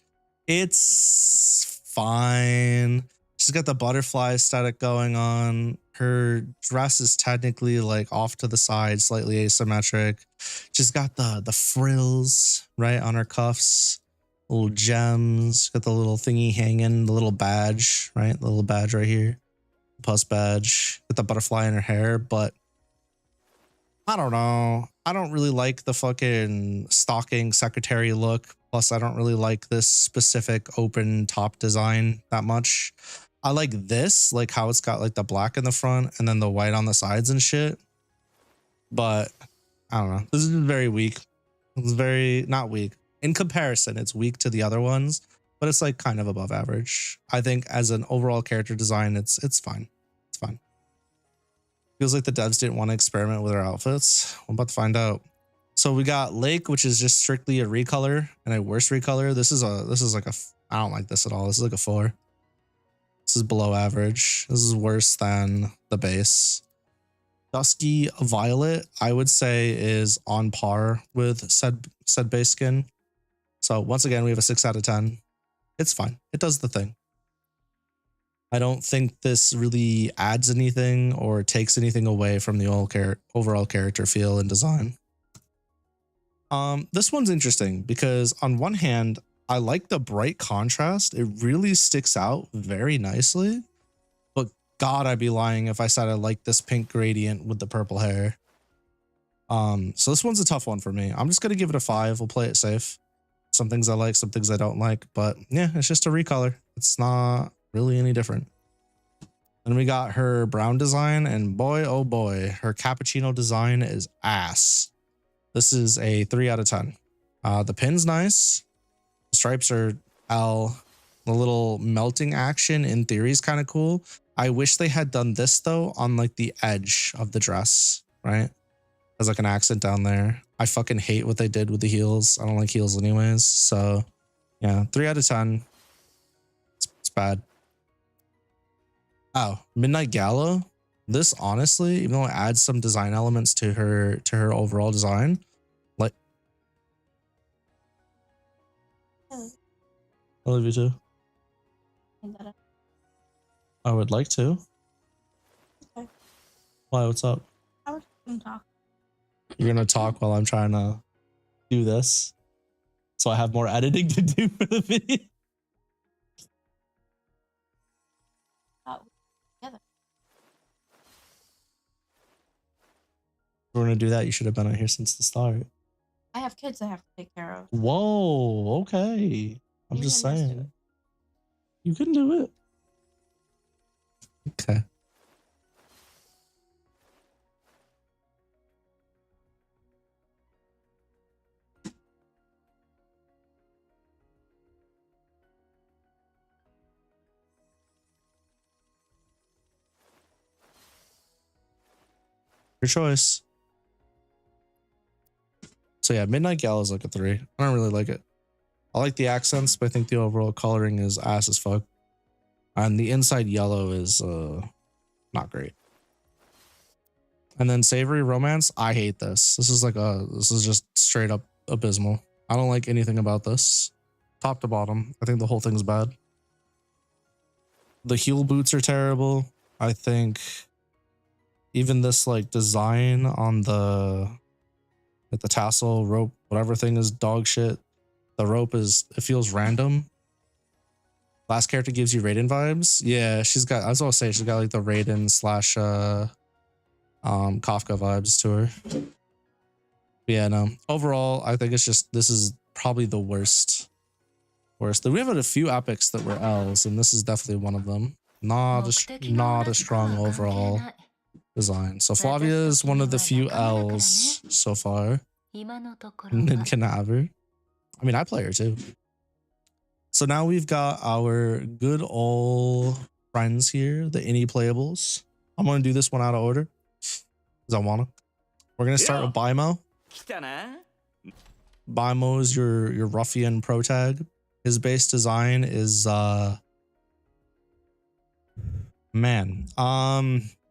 It's fine. She's got the butterfly aesthetic going on. Her dress is technically like off to the side, slightly asymmetric. She's got the frills right on her cuffs, little gems. Got the little thingy hanging, the little badge, right? The little badge right here, plus badge. Got the butterfly in her hair, but I don't know. I don't really like the fucking stocking secretary look. Plus, I don't really like this specific open top design that much. I like this, like how it's got like the black in the front and then the white on the sides and shit. But I don't know. This is very weak. It's very not weak. In comparison, it's weak to the other ones, but it's like kind of above average. I think as an overall character design, it's fine. It's fine. Feels like the devs didn't want to experiment with their outfits. I'm about to find out. So we got Lake, which is just strictly a recolor and a worse recolor. This is like a, I don't like this at all. This is like a 4. This is below average. This is worse than the base. Dusky Violet, I would say, is on par with said base skin. So once again, we have a 6 out of 10. It's fine. It does the thing. I don't think this really adds anything or takes anything away from the overall character feel and design. This one's interesting because on one hand, I like the bright contrast. It really sticks out very nicely. But God, I'd be lying if I said I like this pink gradient with the purple hair. So this one's a tough one for me. I'm just gonna give it a 5. We'll play it safe. Some things I like, some things I don't like. But yeah, it's just a recolor. It's not really any different. Then we got her brown design, and boy, oh boy, her cappuccino design is ass. This is a 3 out of 10. The pin's nice. The stripes are L. The little melting action in theory is kind of cool. I wish they had done this though on like the edge of the dress, right? As like an accent down there. I fucking hate what they did with the heels. I don't like heels anyways. So yeah, 3 out of 10. It's bad. Oh, Midnight Gala. This honestly, even though it adds some design elements to her overall design, like I love you too. I would like to. Okay. Why? What's up? I was gonna talk. You're gonna talk while I'm trying to do this, so I have more editing to do for the video. If we're gonna do that, you should have been out here since the start. I have kids I have to take care of. Whoa, okay. I'm just saying. You can do it. Okay. Your choice. So yeah, Midnight Gala is like a 3. I don't really like it. I like the accents, but I think the overall coloring is ass as fuck. And the inside yellow is not great. And then Savory Romance, I hate this. This is just straight up abysmal. I don't like anything about this. Top to bottom, I think the whole thing's bad. The heel boots are terrible. I think even this like design on the tassel rope, whatever thing is dog shit. The rope it feels random. Last character gives you Raiden vibes. Yeah, she's got, I was gonna say she's got like the Raiden slash Kafka vibes to her. But yeah, no. Overall, I think it's just, this is probably the worst. We have had a few epics that were L's, and this is definitely one of them. Not a strong overall design. So Flavia is one of the few L's so far. And then Canaver. I mean, I play her too. So now we've got our good old friends here, the any playables. I'm going to do this one out of order because I want to. We're going to start with Bimo. Bimo is your ruffian pro tag. His base design is man,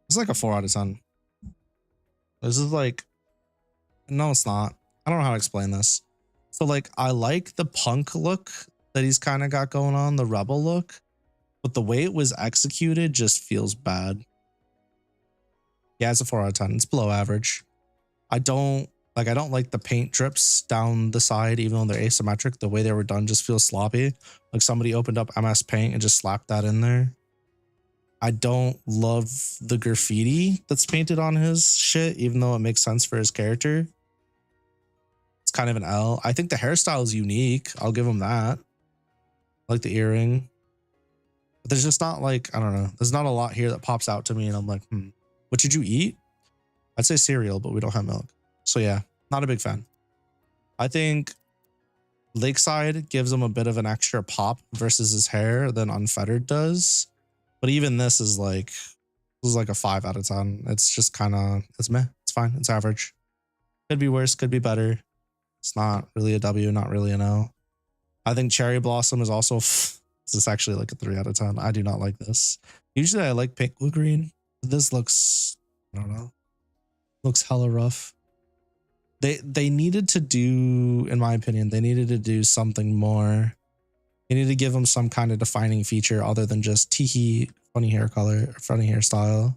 it's like a 4 out of 10. This is like, no, it's not. I don't know how to explain this. So like, I like the punk look that he's kind of got going on, the rebel look, but the way it was executed just feels bad. Yeah, it's a 4 out of 10. It's below average. I don't like the paint drips down the side, even though they're asymmetric. The way they were done just feels sloppy. Like somebody opened up MS Paint and just slapped that in there. I don't love the graffiti that's painted on his shit, even though it makes sense for his character. It's kind of an L. I think the hairstyle is unique. I'll give him that. I like the earring. But there's just not like, I don't know. There's not a lot here that pops out to me and I'm like, what did you eat? I'd say cereal, but we don't have milk. So yeah, not a big fan. I think Lakeside gives him a bit of an extra pop versus his hair than Unfettered does. But even this is like a 5 out of 10. It's just kind of, it's meh. It's fine. It's average. Could be worse. Could be better. It's not really a W, not really an L. I think Cherry Blossom is also, this is actually like a 3 out of 10. I do not like this. Usually I like pink, blue, green. This looks, I don't know, looks hella rough. They needed to do, in my opinion, they needed to do something more. They need to give him some kind of defining feature other than just teehee, funny hair color, funny hairstyle.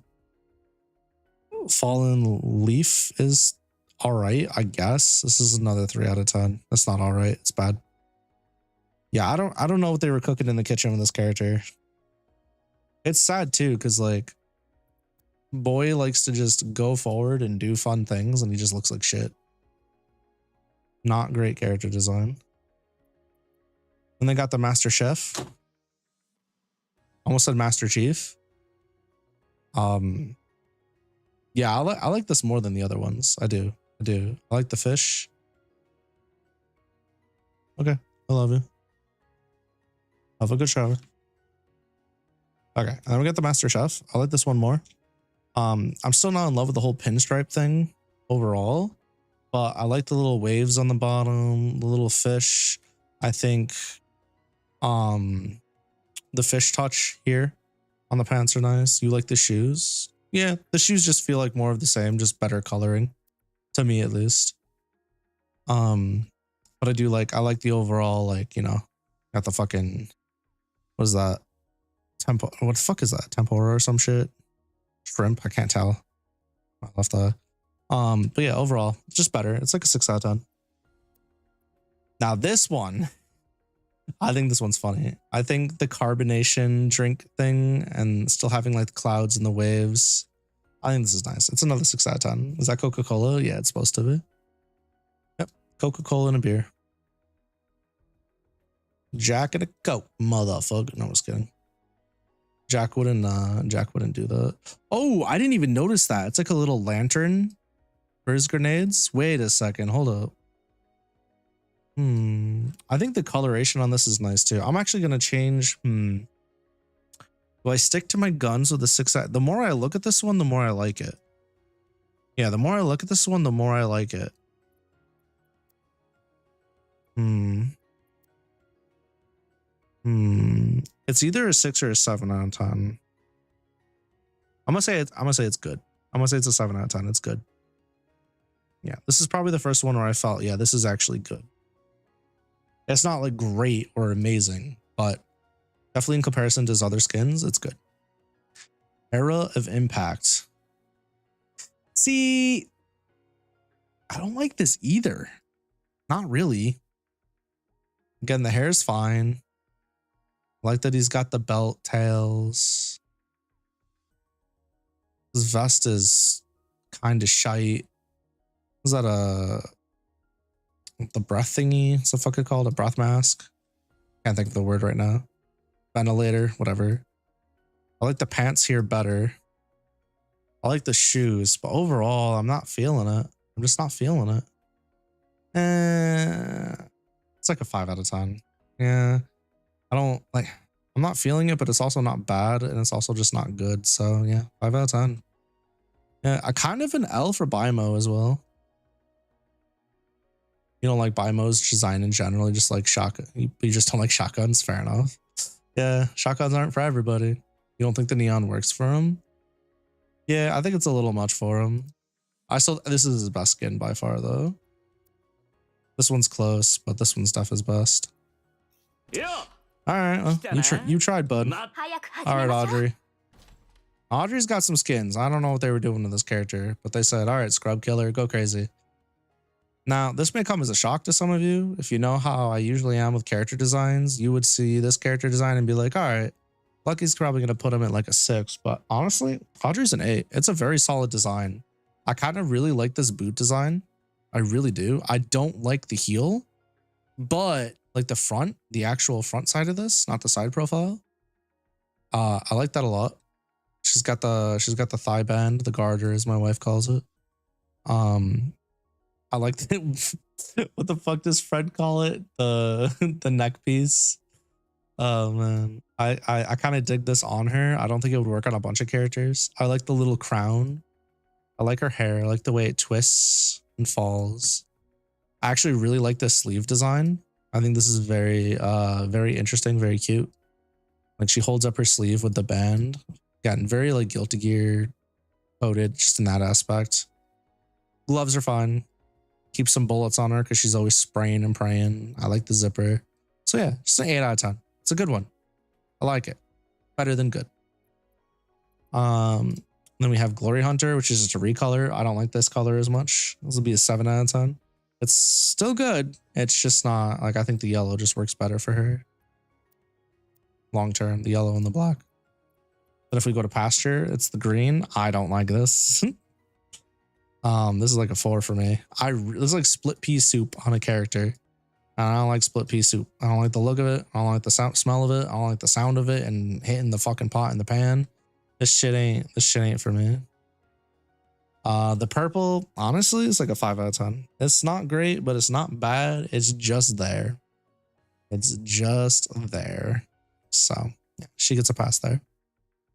Fallen Leaf is all right, I guess. This is another 3 out of 10. That's not all right. It's bad. Yeah, I don't know what they were cooking in the kitchen with this character. It's sad too, because like boy likes to just go forward and do fun things, and he just looks like shit. Not great character design. And they got the Master Chef. Almost said Master Chief. Yeah, I like this more than the other ones. I do. I like the fish. Okay, I love you. Have a good shower. Okay, and then we got the Master Chef. I like this one more. I'm still not in love with the whole pinstripe thing overall, but I like the little waves on the bottom, the little fish. I think the fish touch here on the pants are nice. You like the shoes? Yeah, the shoes just feel like more of the same, just better coloring to me at least. But I like the overall, like, you know, got the fucking, what is that? What the fuck is that? Tempura or some shit? Shrimp? I can't tell. My left eye. But yeah, overall, just better. It's like a 6 out of 10. Now this one, I think this one's funny. I think the carbonation drink thing and still having like the clouds and the waves, I think this is nice. It's another 6 out of 10. Is that Coca-Cola? Yeah, it's supposed to be. Yep. Coca-Cola and a beer. Jack and a Coke, motherfucker. No, I'm just kidding. Jack wouldn't do that. Oh, I didn't even notice that. It's like a little lantern for his grenades. Wait a second, hold up. I think the coloration on this is nice too. I'm actually gonna change. Do I stick to my guns with the 6-eye? The more I look at this one, the more I like it. Yeah, the more I look at this one, the more I like it. It's either a 6 or a 7 out of 10. I'm gonna say it's good. I'm gonna say it's a 7 out of 10. It's good. Yeah, this is probably the first one where I felt, yeah, this is actually good. It's not like great or amazing, but definitely in comparison to his other skins, it's good. Era of Impact. See, I don't like this either. Not really. Again, the hair's fine. I like that he's got the belt tails. His vest is kind of shite. Is that the breath thingy? What's the fuck it called? A breath mask? Can't think of the word right now. Ventilator, whatever. I like the pants here better. I like the shoes, but overall, I'm not feeling it. I'm just not feeling it. It's like a 5 out of 10. Yeah. I'm not feeling it, but it's also not bad, and it's also just not good. So yeah, 5 out of 10. Yeah, I kind of an L for Bimo as well. You don't like Bimo's design in general, you just like shotgun. You just don't like shotguns, fair enough. Yeah, shotguns aren't for everybody. You don't think the neon works for him? Yeah, I think it's a little much for him. This is his best skin by far though. This one's close, but this one's def his best. Yeah. All right, well, you tried, bud. All right, Audrey. Audrey's got some skins. I don't know what they were doing to this character, but they said, all right, scrub killer, go crazy. Now, this may come as a shock to some of you. If you know how I usually am with character designs, you would see this character design and be like, all right, Lucky's probably going to put him at like a 6. But honestly, Audrey's an 8. It's a very solid design. I kind of really like this boot design. I really do. I don't like the heel, but like the front, the actual front side of this, not the side profile. I like that a lot. She's got the thigh band, the garter as my wife calls it. I like it. What the fuck does Fred call it? The neck piece. Oh man. I kind of dig this on her. I don't think it would work on a bunch of characters. I like the little crown. I like her hair. I like the way it twists and falls. I actually really like this sleeve design. I think this is very interesting, very cute. Like she holds up her sleeve with the band. Again, very like Guilty Gear coded just in that aspect. Gloves are fine. Keep some bullets on her because she's always spraying and praying. I like the zipper. So yeah, just an 8 out of 10. It's a good one. I like it. Better than good. Then we have Glory Hunter, which is just a recolor. I don't like this color as much. This will be a 7 out of 10. It's still good. It's just not like, I think the yellow just works better for her. Long term, the yellow and the black. But if we go to pasture, it's the green. I don't like this. This is like a 4 for me. This is like split pea soup on a character. And I don't like split pea soup. I don't like the look of it. I don't like the smell of it. I don't like the sound of it and hitting the fucking pot in the pan. This shit ain't for me. The purple, honestly, it's like a 5 out of 10. It's not great, but it's not bad. It's just there. It's just there. So yeah, she gets a pass there.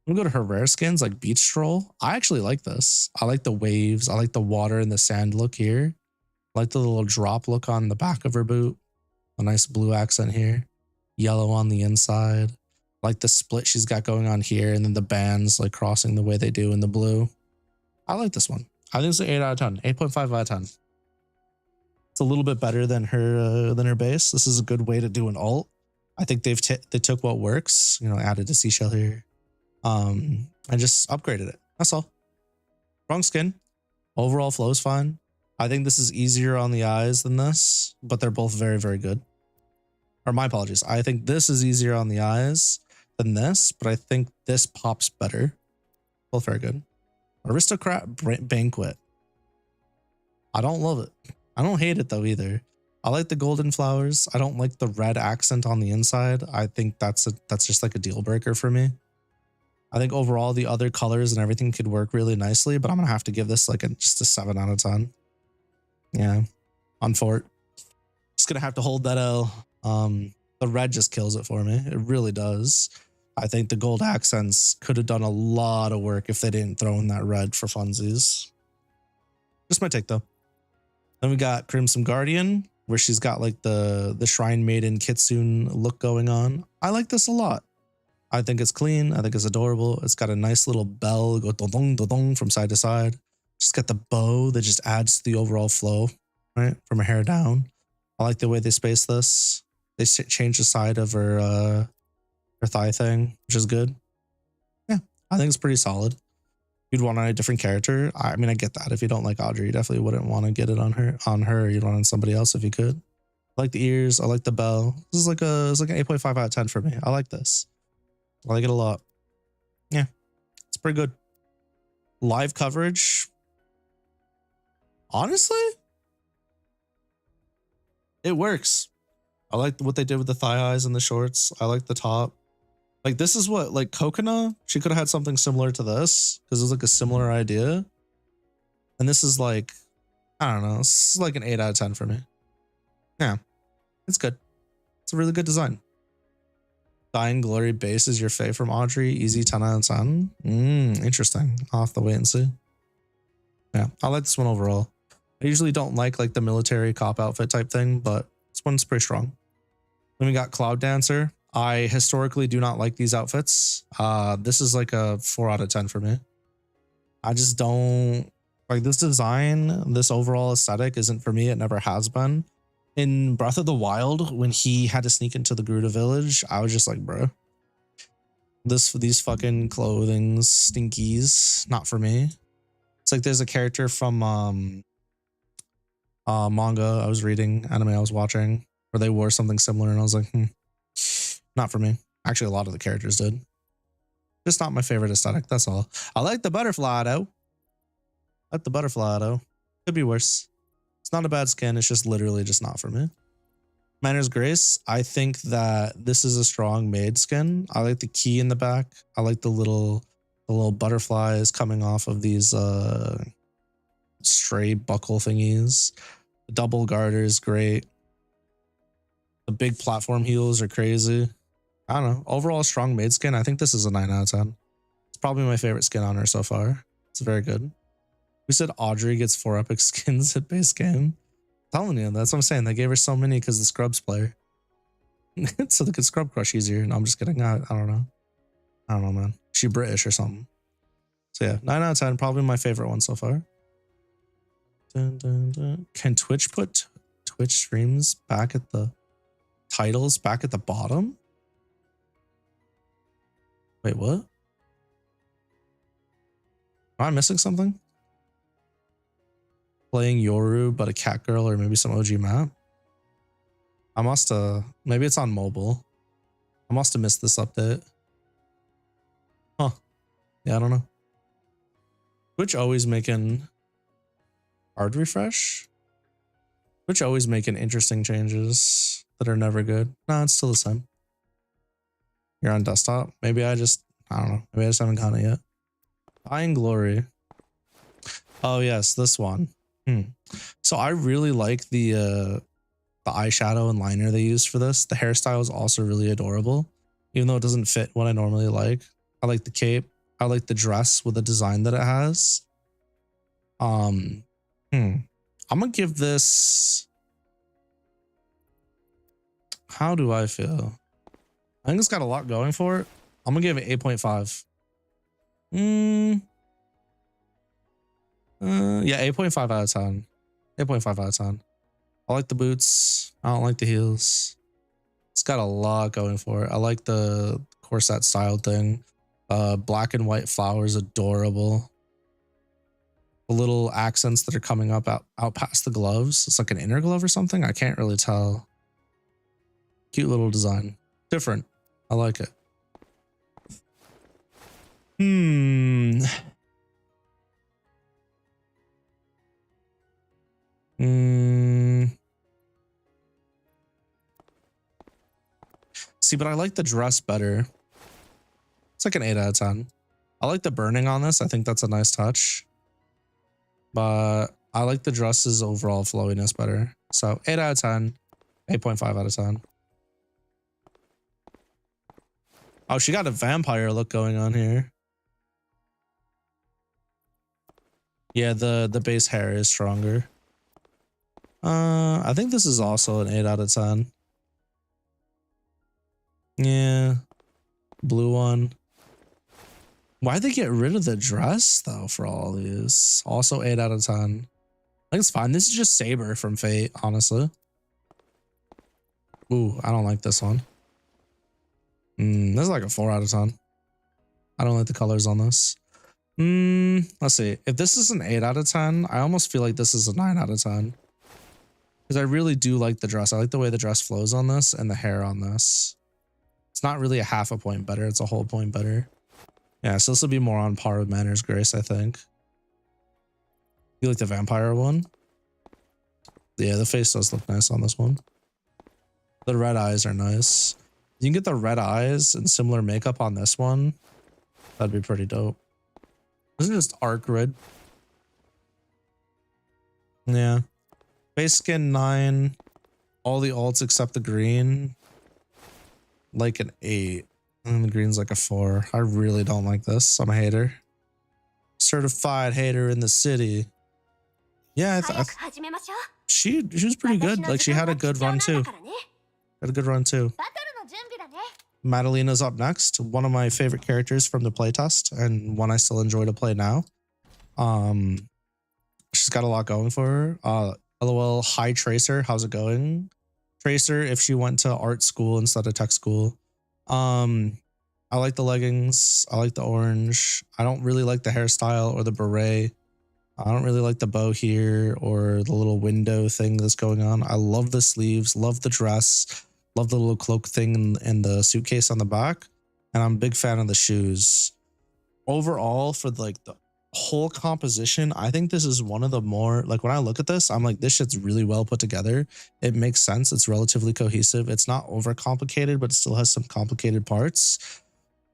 I'm gonna go to her rare skins like Beach Stroll. I actually like this. I like the waves. I like the water and the sand look here. I like the little drop look on the back of her boot. A nice blue accent here. Yellow on the inside. I like the split she's got going on here, and then the bands like crossing the way they do in the blue. I like this one. I think it's an 8 out of 10. 8.5 out of 10. It's a little bit better than her base. This is a good way to do an ult. I think they took what works, you know, added a seashell here. And just upgraded it. That's all. Wrong skin. Overall flow is fine. I think this is easier on the eyes than this, but they're both very, very good. Or my apologies. I think this is easier on the eyes than this, but I think this pops better. Both very good. Aristocrat Banquet. I don't love it. I don't hate it though either. I like the golden flowers. I don't like the red accent on the inside. I think that's just like a deal breaker for me. I think overall the other colors and everything could work really nicely, but I'm gonna have to give this like just a 7 out of 10. Yeah, on Fort. Just gonna have to hold that L. The red just kills it for me. It really does. I think the gold accents could have done a lot of work if they didn't throw in that red for funsies. Just my take though. Then we got Crimson Guardian, where she's got like the Shrine Maiden Kitsune look going on. I like this a lot. I think it's clean. I think it's adorable. It's got a nice little bell, go dong dong dong from side to side. She's got the bow that just adds to the overall flow, right? From her hair down. I like the way they space this. They changed the side of her thigh thing, which is good. Yeah, I think it's pretty solid. You'd want on a different character. I mean, I get that. If you don't like Audrey, you definitely wouldn't want to get it on her. You'd want it on somebody else if you could. I like the ears. I like the bell. This is like it's like an 8.5 out of 10 for me. I like this. I like it a lot. Yeah, it's pretty good. Live coverage. Honestly, it works. I like what they did with the thigh highs and the shorts. I like the top. Like this is what, like Kokona, she could have had something similar to this because it was like a similar idea. And this is like, I don't know, this is like an 8 out of 10 for me. Yeah, it's good. It's a really good design. Dying Glory base is your fave from Audrey. Easy 10 out of 10. Interesting. I'll have to wait and see. Yeah, I like this one overall. I usually don't like the military cop outfit type thing, but this one's pretty strong. Then we got Cloud Dancer. I historically do not like these outfits. This is like a 4 out of 10 for me. I just don't like this design. This overall aesthetic isn't for me. It never has been. In Breath of the Wild, when he had to sneak into the Gerudo village, I was just like, bro, these fucking clothings, stinkies, not for me. It's like there's a character from manga I was reading, anime I was watching, where they wore something similar, and I was like, not for me. Actually, a lot of the characters did. Just not my favorite aesthetic, that's all. I like the butterfly though. Could be worse. It's not a bad skin, it's just literally just not for me. Manners Grace, I think that this is a strong made skin. I like the key in the back. I like the little butterflies coming off of these stray buckle thingies. The double garter is great. The big platform heels are crazy. I don't know. Overall strong made skin. I think this is a 9 out of 10. It's probably my favorite skin on her so far. It's very good. We said Audrey gets 4 epic skins at base game. I'm telling you, that's what I'm saying. They gave her so many because the Scrubs player. So they could scrub crush easier. No, I'm just kidding. I don't know. I don't know, man. She British or something. So yeah, 9 out of 10. Probably my favorite one so far. Dun, dun, dun. Can Twitch put Twitch streams back at the titles back at the bottom? Wait, what? Am I missing something? Playing Yoru, but a cat girl, or maybe some OG map? I must have, maybe it's on mobile. I must have missed this update. Huh. Yeah, I don't know. Twitch always making hard refresh? Twitch always making interesting changes that are never good. No, it's still the same. You're on desktop. Maybe I don't know. Maybe I just haven't gotten it yet. Dying Glory. Oh yes, this one. So I really like the eyeshadow and liner they used for this. The hairstyle is also really adorable, even though it doesn't fit what I normally like. I like the cape. I like the dress with the design that it has. I'm gonna give this. How do I feel? I think it's got a lot going for it. I'm gonna give it 8.5. Yeah, 8.5 out of 10. 8.5 out of 10. I like the boots. I don't like the heels. It's got a lot going for it. I like the corset style thing. Black and white flowers, adorable. The little accents that are coming up out past the gloves. It's like an inner glove or something. I can't really tell. Cute little design. Different. I like it. See, but I like the dress better. It's like an 8 out of 10. I like the burning on this. I think that's a nice touch. But I like the dress's overall flowiness better. So 8 out of 10, 8.5 out of 10. Oh, she got a vampire look going on here. Yeah, the base hair is stronger. I think this is also an 8 out of 10. Yeah. Blue one. Why'd they get rid of the dress though for all these? Also 8 out of 10. I think it's fine. This is just Saber from Fate, honestly. Ooh, I don't like this one. This is like a 4 out of 10. I don't like the colors on this. Let's see. If this is an 8 out of 10, I almost feel like this is a 9 out of 10. Because I really do like the dress. I like the way the dress flows on this and the hair on this. It's not really a half a point better. It's a whole point better. Yeah, so this will be more on par with Manners Grace, I think. You like the vampire one? Yeah, the face does look nice on this one. The red eyes are nice. You can get the red eyes and similar makeup on this one. That'd be pretty dope. This is just art grid. Yeah. Base skin 9. All the alts except the green. Like an 8. And the green's like a 4. I really don't like this. I'm a hater. Certified hater in the city. Yeah, she was pretty good. Like she had a good run too. Had a good run too. Madalena's up next. One of my favorite characters from the playtest and one I still enjoy to play now. She's got a lot going for her. LOL, hi Tracer, how's it going? Tracer, if she went to art school instead of tech school. I like the leggings. I like the orange. I don't really like the hairstyle or the beret. I don't really like the bow here or the little window thing that's going on. I love the sleeves, love the dress, love the little cloak thing and the suitcase on the back. And I'm a big fan of the shoes. Overall, for like the whole composition, I think this is one of the more, like when I look at this, I'm like, this shit's really well put together. It makes sense. It's relatively cohesive. It's not overcomplicated, but it still has some complicated parts.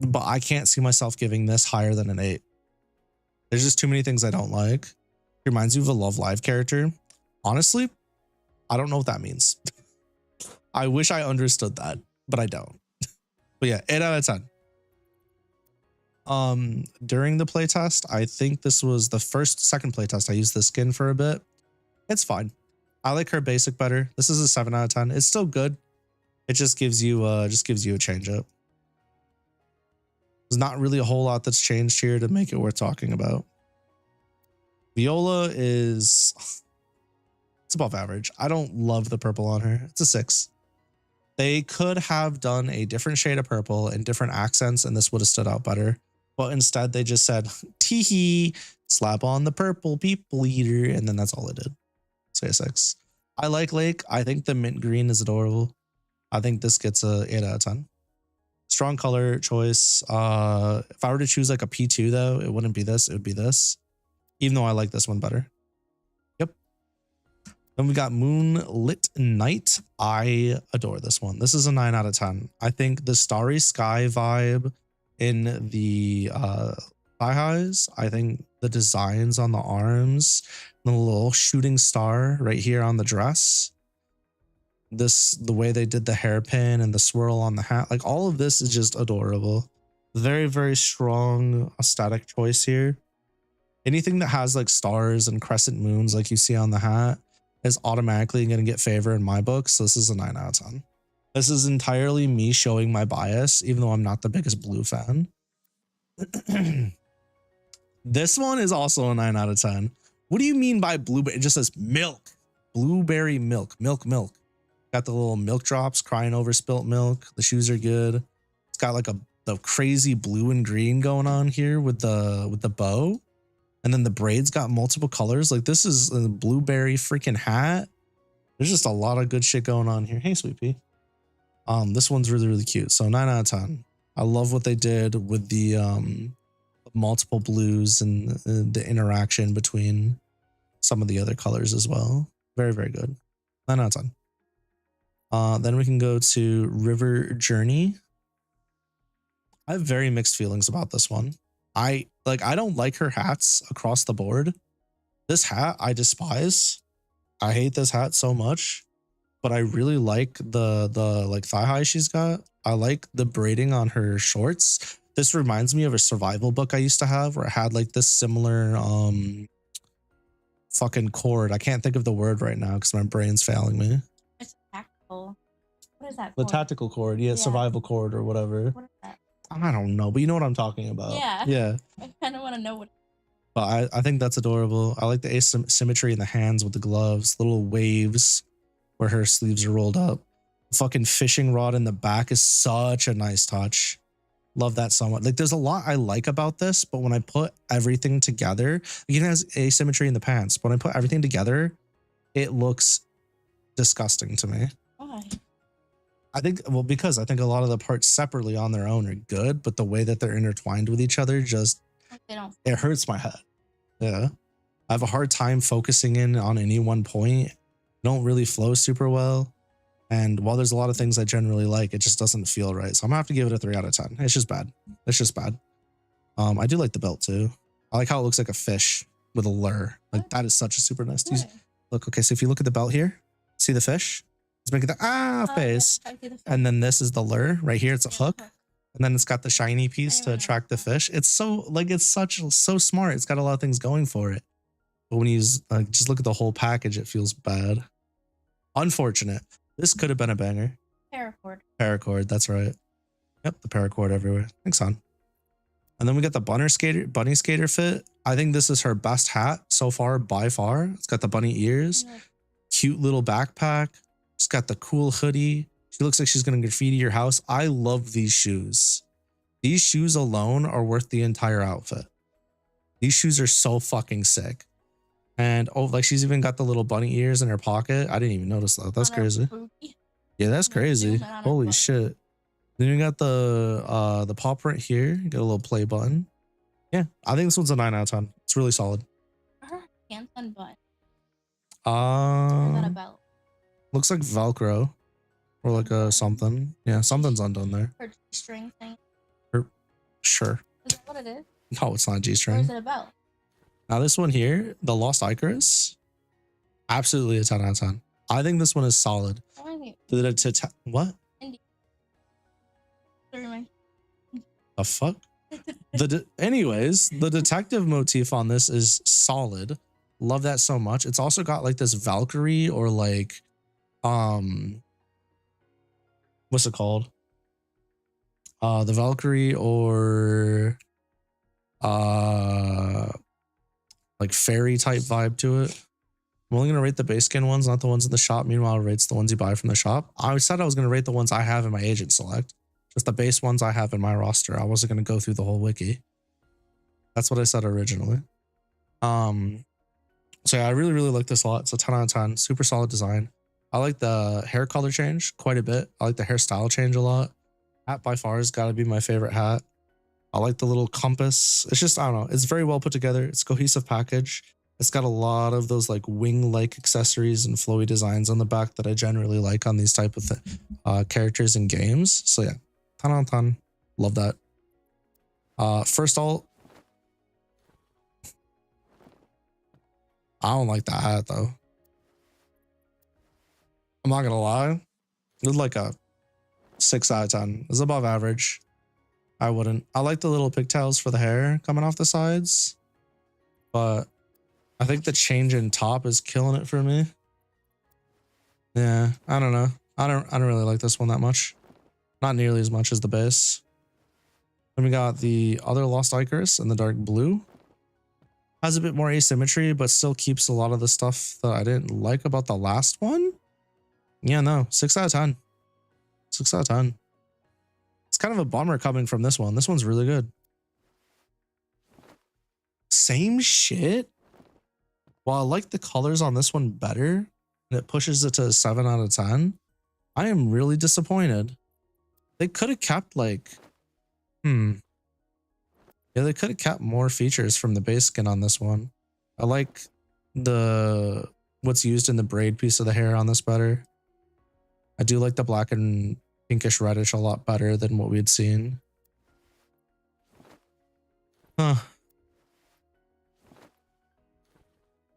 But I can't see myself giving this higher than an 8. There's just too many things I don't like. It reminds you of a Love Live character. Honestly, I don't know what that means. I wish I understood that, but I don't. But yeah, 8 out of 10. During the playtest, I think this was the second playtest. I used the skin for a bit. It's fine. I like her basic better. This is a 7 out of 10. It's still good. It just gives you a change up. There's not really a whole lot that's changed here to make it worth talking about. Viola is, it's above average. I don't love the purple on her. It's a 6. They could have done a different shade of purple and different accents, and this would have stood out better. But instead, they just said, tee-hee, slap on the purple people eater, and then that's all it did. Say a 6. I like Lake. I think the mint green is adorable. I think this gets a 8 out of 10. Strong color choice. If I were to choose like a P2 though, it wouldn't be this. It would be this. Even though I like this one better. Yep. Then we got Moonlit Night. I adore this one. This is a 9 out of 10. I think the Starry Sky vibe in the thigh highs. I think the designs on the arms, the little shooting star right here on the dress. The way they did the hairpin and the swirl on the hat, like all of this is just adorable. Very, very strong aesthetic choice here. Anything that has like stars and crescent moons like you see on the hat is automatically going to get favor in my book. So this is a 9 out of 10. This is entirely me showing my bias, even though I'm not the biggest blue fan. This one is also a 9 out of 10. What do you mean by blueberry? It just says milk. Blueberry milk. Milk. Got the little milk drops crying over spilt milk. The shoes are good. It's got like the crazy blue and green going on here with the bow. And then the braids got multiple colors. Like this is a blueberry freaking hat. There's just a lot of good shit going on here. Hey, Sweet Pea. This one's really, really cute. So 9 out of 10. I love what they did with the multiple blues and the interaction between some of the other colors as well. Very, very good. 9 out of 10. Then we can go to River Journey. I have very mixed feelings about this one. I don't like her hats across the board. This hat I despise. I hate this hat so much, but I really like the like thigh high she's got. I like the braiding on her shorts. This reminds me of a survival book I used to have where it had like this similar fucking cord. I can't think of the word right now because my brain's failing me. It's tactical. What is that? The tactical cord, yeah, survival cord or whatever. What is that? I don't know, but you know what I'm talking about. Yeah. I kind of want to know what. But I think that's adorable. I like the asymmetry in the hands with the gloves, little waves where her sleeves are rolled up. Fucking fishing rod in the back is such a nice touch. Love that so much. Like there's a lot I like about this, but when I put everything together, it has asymmetry in the pants, but when I put everything together, it looks disgusting to me. Why? I think, well, because I think a lot of the parts separately on their own are good, but the way that they're intertwined with each other just, it hurts my head. Yeah. I have a hard time focusing in on any one point. Don't really flow super well. And while there's a lot of things I generally like, it just doesn't feel right. So I'm gonna have to give it a 3 out of 10. It's just bad. It's just bad. I do like the belt too. I like how it looks like a fish with a lure. Like that is such a super nice piece. Look, okay, so if you look at the belt here, see the fish? It's making the face. Yeah, and then this is the lure right here. It's a hook. And then it's got the shiny piece to attract the fish. It's so like, it's so smart. It's got a lot of things going for it. But when you just look at the whole package, it feels bad. Unfortunate. This could have been a banger. Paracord. Paracord, that's right. Yep, the paracord everywhere. Thanks, hon. And then we got the bunny skater fit. I think this is her best hat so far, by far. It's got the bunny ears, cute little backpack. She's got the cool hoodie. She looks like she's gonna graffiti your house. I love these shoes. These shoes alone are worth the entire outfit. These shoes are so fucking sick. And oh, like she's even got the little bunny ears in her pocket. I didn't even notice that. That's crazy. Yeah, that's crazy. Holy shit. Then you got the paw print here. You got a little play button. Yeah, I think this one's a 9 out of 10. It's really solid. Her pants unbuttoned. Or is that a belt? Looks like Velcro or like a something. Yeah, something's undone there. Her G-string thing. Sure. Is that what it is? No, it's not a G-string. Or is it a belt? Now this one here, the Lost Icarus, absolutely a 10 out of 10. I think this one is solid. What? The fuck? Anyways, the detective motif on this is solid. Love that so much. It's also got like this Valkyrie or like, what's it called? The Valkyrie or, like fairy type vibe to it. I'm only going to rate the base skin ones, not the ones in the shop. Meanwhile, it rates the ones you buy from the shop. I said I was going to rate the ones I have in my agent select. Just the base ones I have in my roster. I wasn't going to go through the whole wiki. That's what I said originally. So yeah, I really, really like this a lot. It's a 10 out of 10. Super solid design. I like the hair color change quite a bit. I like the hairstyle change a lot. Hat by far has got to be my favorite hat. I like the little compass. It's just, I don't know. It's very well put together. It's a cohesive package. It's got a lot of those like wing-like accessories and flowy designs on the back that I generally like on these type of characters in games. So yeah, 10 out of 10. Love that. First alt. I don't like that hat though. I'm not gonna lie. It's like a 6 out of 10. It's above average. I wouldn't. I like the little pigtails for the hair coming off the sides, but I think the change in top is killing it for me. Yeah, I don't know. I don't really like this one that much. Not nearly as much as the base. Then we got the other Lost Icarus in the dark blue. Has a bit more asymmetry, but still keeps a lot of the stuff that I didn't like about the last one. Yeah, no, 6 out of 10. 6 out of 10. It's kind of a bummer coming from this one. This one's really good. Same shit. While I like the colors on this one better, and it pushes it to a 7 out of 10, I am really disappointed. They could have kept like, yeah, they could have kept more features from the base skin on this one. I like what's used in the braid piece of the hair on this better. I do like the black and pinkish reddish a lot better than what we had seen. Huh.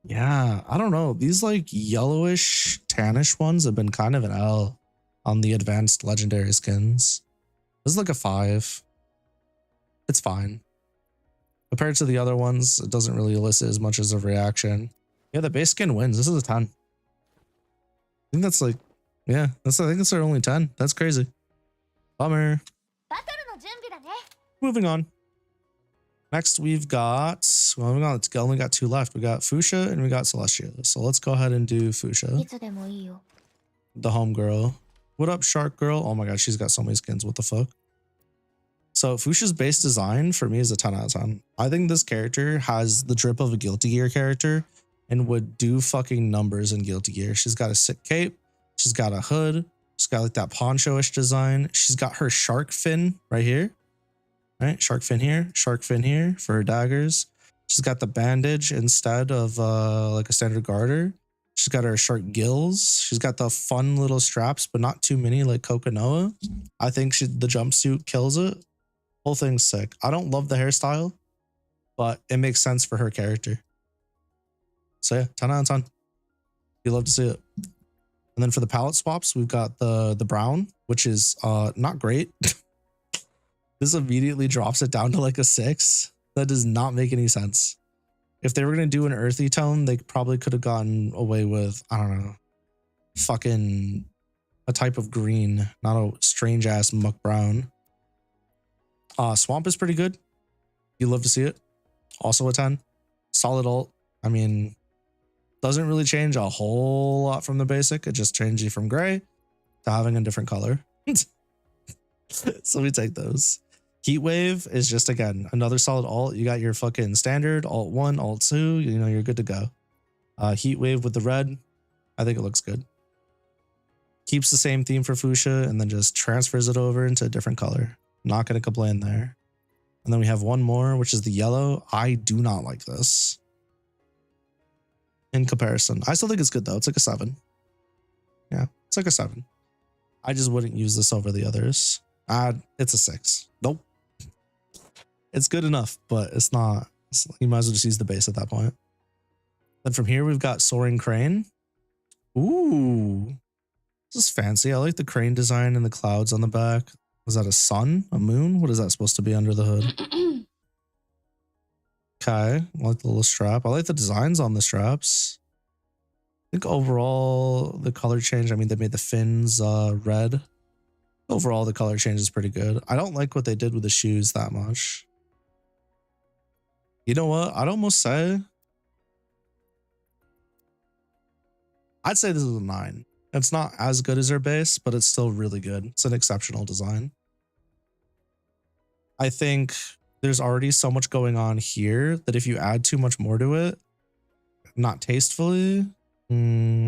Yeah, I don't know. These like yellowish, tannish ones have been kind of an L on the advanced legendary skins. This is like a 5. It's fine. Compared to the other ones, it doesn't really elicit as much as a reaction. Yeah, the base skin wins. This is a 10. I think that's like, yeah, I think that's our only 10. That's crazy. Bummer. Moving on. Next, we've got, well, we only got 2 left. We got Fuchsia and we got Celestia. So let's go ahead and do Fuchsia. The homegirl. What up, Shark Girl? Oh my god, she's got so many skins. What the fuck? So Fuchsia's base design for me is a 10 out of 10. I think this character has the drip of a Guilty Gear character and would do fucking numbers in Guilty Gear. She's got a sick cape. She's got a hood. She's got like that poncho-ish design. She's got her shark fin right here. Right, shark fin here for her daggers. She's got the bandage instead of like a standard garter. She's got her shark gills. She's got the fun little straps, but not too many like KuroNoxAi. I think the jumpsuit kills it. Whole thing's sick. I don't love the hairstyle, but it makes sense for her character. So yeah, 10 out of 10. You love to see it. And then for the palette swaps, we've got the brown, which is not great. This immediately drops it down to like a 6. That does not make any sense. If they were going to do an earthy tone, they probably could have gotten away with, I don't know, fucking a type of green, not a strange ass muck brown. Swamp is pretty good. You love to see it. Also a 10. Solid ult. I mean, doesn't really change a whole lot from the basic. It just changes you from gray to having a different color. So we take those. Heat Wave is just, again, another solid ult. You got your fucking standard, ult 1, ult 2, you know, you're good to go. Heat Wave with the red, I think it looks good. Keeps the same theme for Fuchsia and then just transfers it over into a different color. Not going to complain there. And then we have one more, which is the yellow. I do not like this in comparison. I still think it's good though. It's like a 7. Yeah, it's like a 7. I just wouldn't use this over the others. It's a 6. Nope. It's good enough, but it's not. You might as well just use the base at that point. Then from here, we've got Soaring Crane. Ooh. This is fancy. I like the crane design and the clouds on the back. Was that a sun? A moon? What is that supposed to be under the hood? Okay. I like the little strap. I like the designs on the straps. I think overall, the color change, I mean, they made the fins red. Overall, the color change is pretty good. I don't like what they did with the shoes that much. You know what? I'd almost say, I'd say this is a 9. It's not as good as their base, but it's still really good. It's an exceptional design. I think there's already so much going on here that if you add too much more to it, not tastefully, kind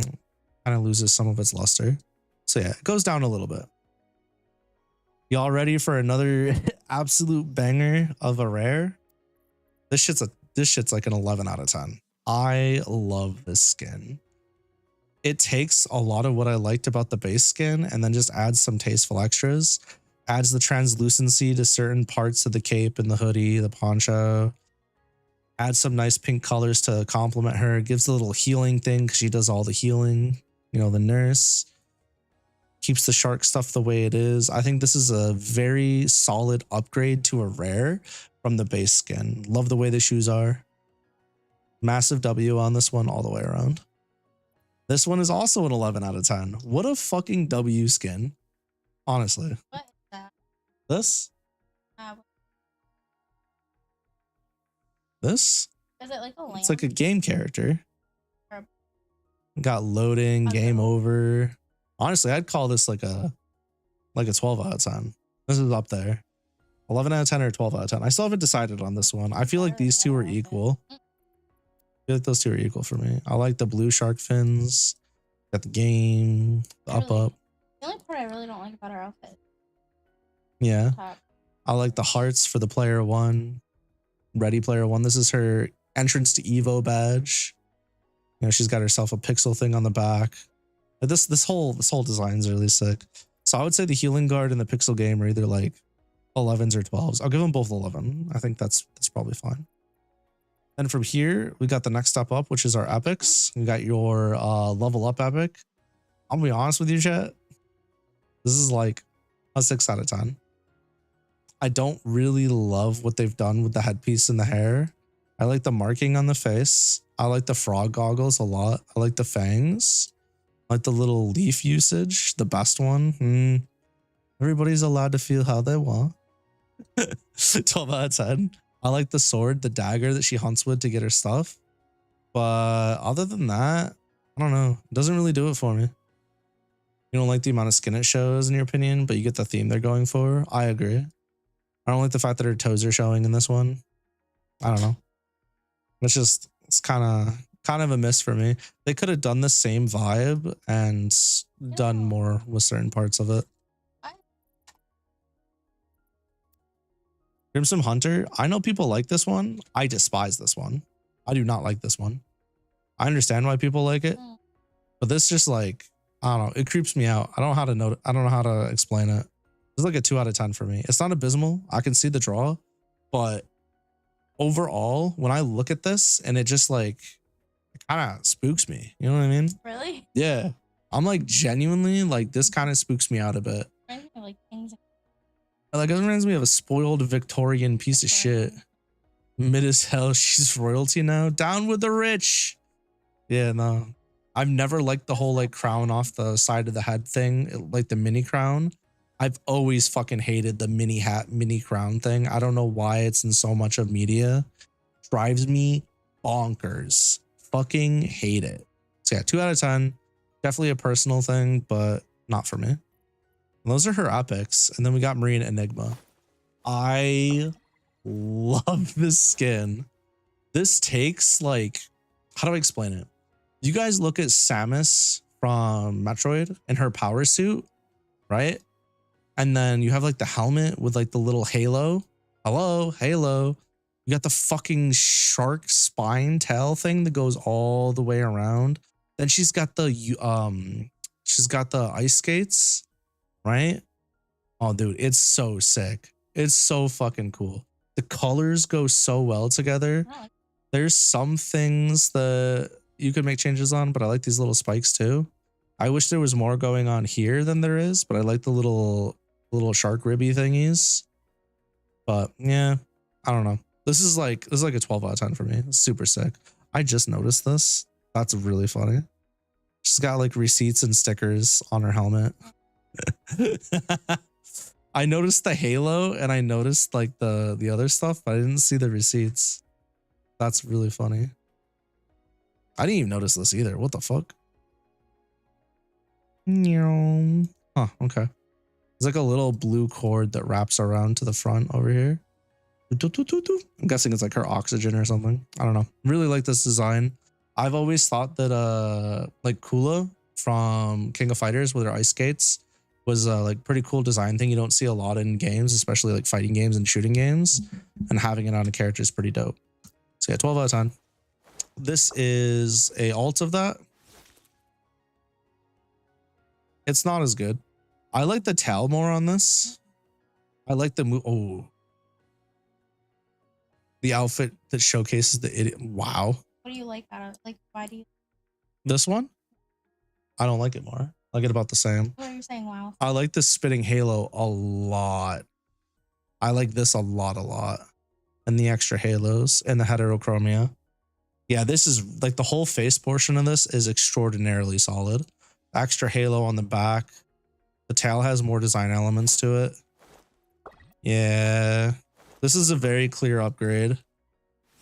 of loses some of its luster. So yeah, it goes down a little bit. Y'all ready for another absolute banger of a rare? This shit's like an 11 out of 10. I love this skin. It takes a lot of what I liked about the base skin and then just adds some tasteful extras. Adds the translucency to certain parts of the cape and the hoodie, the poncho. Adds some nice pink colors to complement her. Gives a little healing thing because she does all the healing. You know, the nurse. Keeps the shark stuff the way it is. I think this is a very solid upgrade to a rare from the base skin. Love the way the shoes are. Massive W on this one all the way around. This one is also an 11 out of 10. What a fucking W skin. Honestly. What is that? This? This? Is it like a lamp? It's like a game character. Got loading, game over. Honestly, I'd call this like a 12 out of 10. This is up there. 11 out of 10 or 12 out of 10. I still haven't decided on this one. I feel like these two are equal. I feel like those two are equal for me. I like the blue shark fins. Got the game, the up. The only part I really don't like about her outfit. Yeah. I like the hearts for the player 1. Ready player 1. This is her entrance to Evo badge. You know, she's got herself a pixel thing on the back. This whole design is really sick. So I would say the healing guard and the pixel game are either like 11s or 12s. I'll give them both 11. I think that's probably fine. And from here, we got the next step up, which is our epics. We got your level up epic. I'm gonna be honest with you, chat. This is like a 6 out of 10. I don't really love what they've done with the headpiece and the hair. I like the marking on the face. I like the frog goggles a lot. I like the fangs. I like the little leaf usage, the best one. Everybody's allowed to feel how they want. 12 out of 10. I like the sword, the dagger that she hunts with to get her stuff. But other than that, I don't know. It doesn't really do it for me. You don't like the amount of skin it shows in your opinion, but you get the theme they're going for. I agree. I don't like the fact that her toes are showing in this one. I don't know. It's kind of a miss for me. They could have done the same vibe and done more with certain parts of it. Crimson Hunter. I know people like this one. I despise this one. I do not like this one. I understand why people like it, but this just like, I don't know. It creeps me out. I don't know how to explain it. It's like a 2 out of 10 for me. It's not abysmal. I can see the draw, but overall, when I look at this and it just like, it kind of spooks me. You know what I mean? Really? Yeah. I'm like genuinely like, this kind of spooks me out a bit. Like things. Like it reminds me of a spoiled Victorian piece of shit. Mid as hell. She's royalty now. Down with the rich. Yeah, no. I've never liked the whole like crown off the side of the head thing, like the mini crown. I've always fucking hated the mini hat, mini crown thing. I don't know why it's in so much of media. Drives me bonkers. Fucking hate it. So yeah, 2 out of 10. Definitely a personal thing, but not for me. And those are her epics. And then we got Marine Enigma. I love this skin. This takes like, how do I explain it? You guys look at Samus from Metroid and her power suit, right? And then you have like the helmet with like the little halo. Hello, halo. You got the fucking shark spine tail thing that goes all the way around. Then she's got the ice skates, right? Oh, dude, it's so sick. It's so fucking cool. The colors go so well together. There's some things that you could make changes on, but I like these little spikes too. I wish there was more going on here than there is, but I like the little shark ribby thingies. But yeah, I don't know. This is like a 12 out of 10 for me. It's super sick. I just noticed this. That's really funny. She's got like receipts and stickers on her helmet. I noticed the halo and I noticed like the other stuff, but I didn't see the receipts. That's really funny. I didn't even notice this either. What the fuck? Huh, okay. There's like a little blue cord that wraps around to the front over here. I'm guessing it's like her oxygen or something. I don't know. Really like this design. I've always thought that like Kula from King of Fighters with her ice skates was a like pretty cool design thing you don't see a lot in games, especially like fighting games and shooting games, and having it on a character is pretty dope. So yeah, 12 out of 10. This is a alt of that. It's not as good. I like the tail more on this. I like the move. Oh, the outfit that showcases the idiot. Wow. What do you like out of like? Why do you? This one? I don't like it more. I like it about the same. What are you saying? Wow. I like the spitting halo a lot. I like this a lot. And the extra halos and the heterochromia. Yeah, this is like the whole face portion of this is extraordinarily solid. Extra halo on the back. The tail has more design elements to it. Yeah, this is a very clear upgrade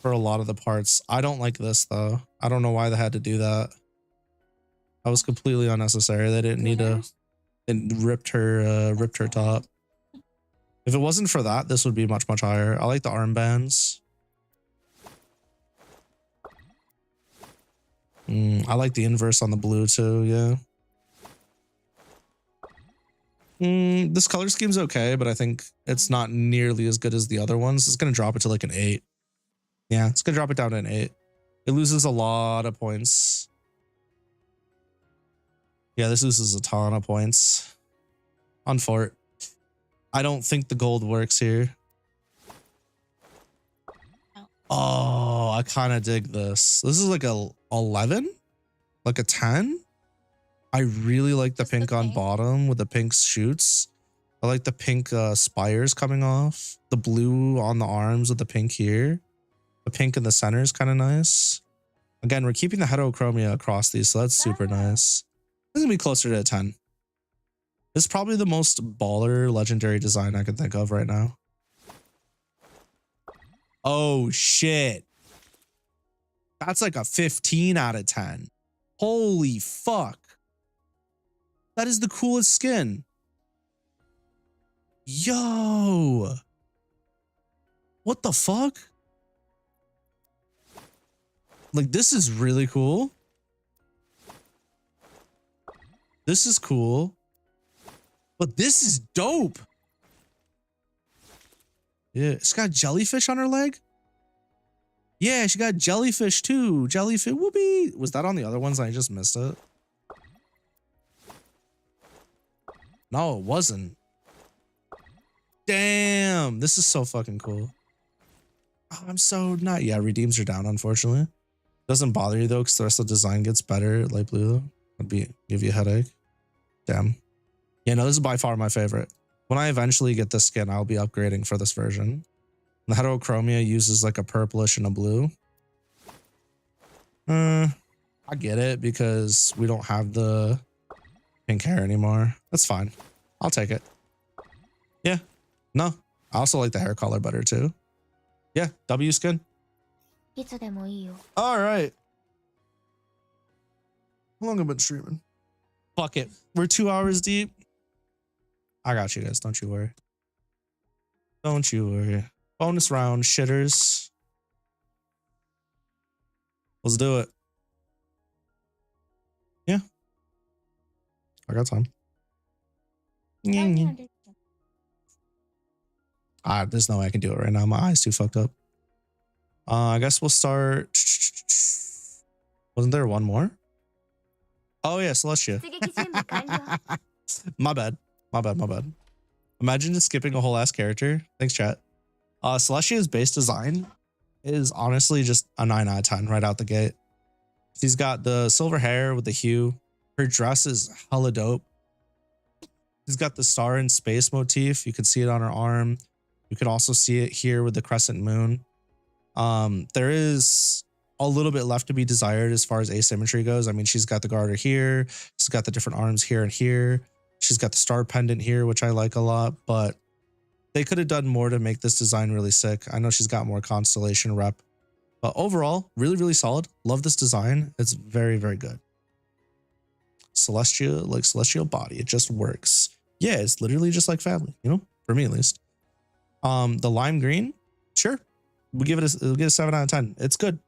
for a lot of the parts. I don't like this though. I don't know why they had to do that. That was completely unnecessary. They didn't need to. It ripped her top. If it wasn't for that, this would be much higher. I like the armbands. I like the inverse on the blue too. Yeah. This color scheme's okay, but I think it's not nearly as good as the other ones. It's going to drop it to like an 8. Yeah, it's going to drop it down to an 8. It loses a lot of points. Yeah, this loses a ton of points on Fort. I don't think the gold works here. Oh, I kind of dig this. This is like a 11, like a 10. I really like the pink on bottom with the pink shoots. I like the pink spires coming off. The blue on the arms with the pink here. The pink in the center is kind of nice. Again, we're keeping the heterochromia across these, so that's super nice. This is gonna be closer to a 10. This is probably the most baller legendary design I can think of right now. Oh shit. That's like a 15 out of 10. Holy fuck. That is the coolest skin. Yo. What the fuck? Like, this is really cool. This is cool. But this is dope. Yeah, it's got jellyfish on her leg. Yeah, she got jellyfish too. Jellyfish, whoopee. Was that on the other ones? I just missed it. No, it wasn't. Damn, this is so fucking cool. Oh, I'm so not. Yeah, redeems are down, unfortunately. Doesn't bother you though, because the rest of the design gets better. Light blue though. Would give you a headache. Damn. Yeah, no, this is by far my favorite. When I eventually get this skin, I'll be upgrading for this version. The heterochromia uses like a purplish and a blue. I get it because we don't have the pink hair anymore. That's fine. I'll take it. Yeah. No. I also like the hair color better too. Yeah. W skin. All right. How long have I been streaming? Fuck it. We're 2 hours deep. I got you guys. Don't you worry. Don't you worry. Bonus round, shitters. Let's do it. Yeah. I got time. There's no way I can do it right now. My eye's too fucked up. I guess we'll start. Wasn't there one more? Oh yeah, Celestia. My bad. My bad. Imagine just skipping a whole ass character. Thanks, chat. Celestia's base design is honestly just a 9 out of 10 right out the gate. She's got the silver hair with the hue. Her dress is hella dope. She's got the star in space motif. You can see it on her arm. You can also see it here with the crescent moon. There is a little bit left to be desired as far as asymmetry goes. I mean, she's got the garter here. She's got the different arms here and here. She's got the star pendant here, which I like a lot, but they could have done more to make this design really sick. I know she's got more constellation rep, but overall, really, really solid. Love this design. It's very, very good. Celestial, like celestial body. It just works. Yeah, it's literally just like family, you know, for me at least. The lime green, sure. We'll give it a 7 out of 10. It's good.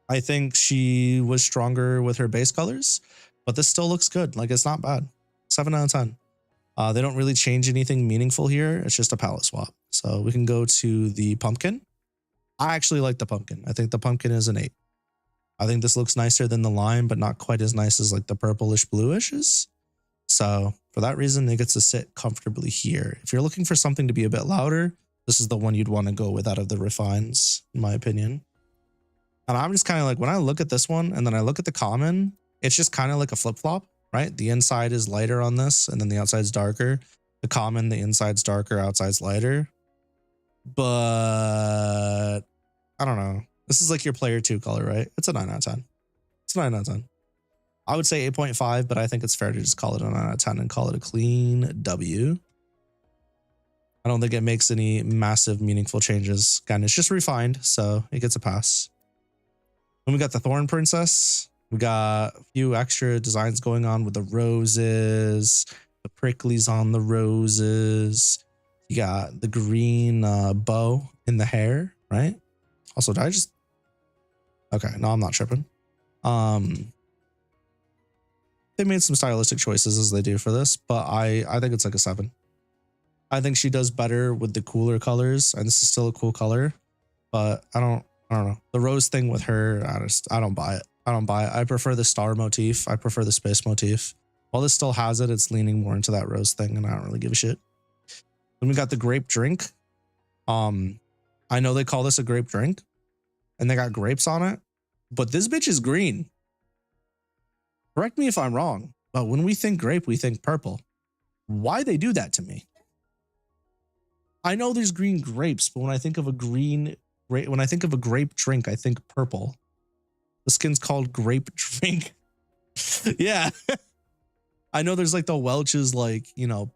I think she was stronger with her base colors, but this still looks good. Like, it's not bad. 7 out of 10. They don't really change anything meaningful here. It's just a palette swap. So we can go to the pumpkin. I actually like the pumpkin. I think the pumpkin is an 8. I think this looks nicer than the lime, but not quite as nice as like the purplish bluish is. So for that reason, it gets to sit comfortably here. If you're looking for something to be a bit louder, this is the one you'd want to go with out of the refines, in my opinion. And I'm just kind of like, when I look at this one and then I look at the common, it's just kind of like a flip-flop, right? The inside is lighter on this and then the outside's darker. The common, the inside's darker, outside's lighter. But I don't know. This is like your player 2 color, right? It's a 9 out of 10. It's a 9 out of 10. I would say 8.5, but I think it's fair to just call it a 9 out of 10 and call it a clean W. I don't think it makes any massive meaningful changes. Again, it's just refined, so it gets a pass. Then we got the Thorn Princess. We got a few extra designs going on with the roses, the pricklies on the roses. You got the green bow in the hair, right? Also, did I just... Okay, no, I'm not tripping. They made some stylistic choices as they do for this, but I think it's like a 7. I think she does better with the cooler colors, and this is still a cool color, but I don't know. The rose thing with her, I don't buy it. I don't buy it. I prefer the star motif. I prefer the space motif. While this still has it, it's leaning more into that rose thing, and I don't really give a shit. Then we got the grape drink. I know they call this a grape drink, and they got grapes on it, but this bitch is green. Correct me if I'm wrong, but when we think grape, we think purple. Why they do that to me? I know there's green grapes, but when I think of a grape drink, I think purple. The skin's called grape drink. Yeah. I know there's like the Welch's, like, you know,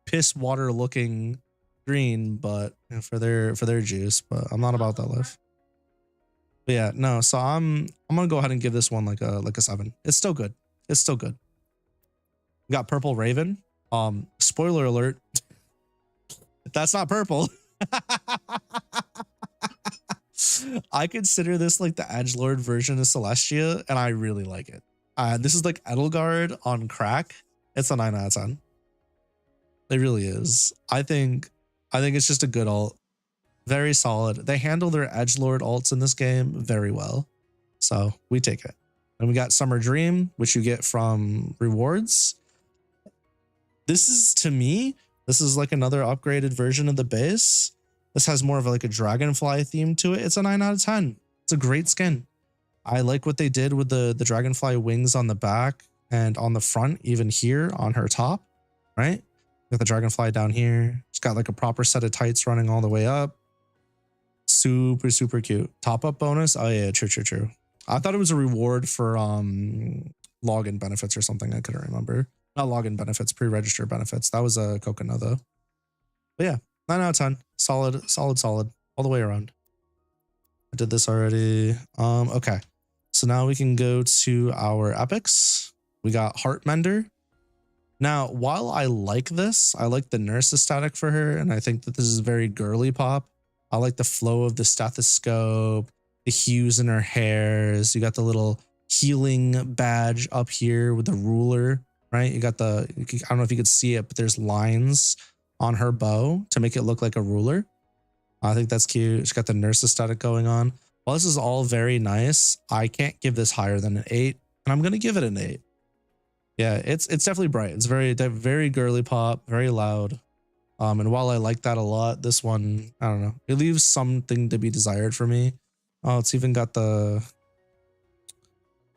piss water looking green, but you know, for their juice, but I'm not about that life. But yeah, no, so I'm gonna go ahead and give this one like a 7. It's still good. It's still good. We got Purple Raven. Spoiler alert. That's not purple. I consider this like the edgelord version of Celestia, and I really like it. This is like Edelgard on crack. It's a 9 out of 10. It really is. I think it's just a good ult. Very solid. They handle their edgelord ults in this game very well. So we take it. And we got Summer Dream, which you get from rewards. This is, to me, this is like another upgraded version of the base. This has more of like a dragonfly theme to it. It's a 9 out of 10. It's a great skin. I like what they did with the dragonfly wings on the back and on the front, even here on her top, right? Got the dragonfly down here. It's got like a proper set of tights running all the way up. Super, super cute. Top up bonus. Oh yeah, true. I thought it was a reward for login benefits or something. I couldn't remember. Not login benefits, pre-register benefits. That was a coconut though. But yeah, 9 out of 10. Solid all the way around. I did this already. Okay. So now we can go to our epics. We got Heartmender. Now, while I like this, I like the nurse aesthetic for her, and I think that this is very girly pop. I like the flow of the stethoscope, the hues in her hairs. You got the little healing badge up here with the ruler, right? You got the, I don't know if you could see it, but there's lines on her bow to make it look like a ruler. I think that's cute. She's got the nurse aesthetic going on. While this is all very nice, I can't give this higher than an 8, and I'm going to give it an 8. Yeah, it's definitely bright. It's very girly pop, very loud. And while I like that a lot, this one, I don't know, it leaves something to be desired for me. Oh, it's even got the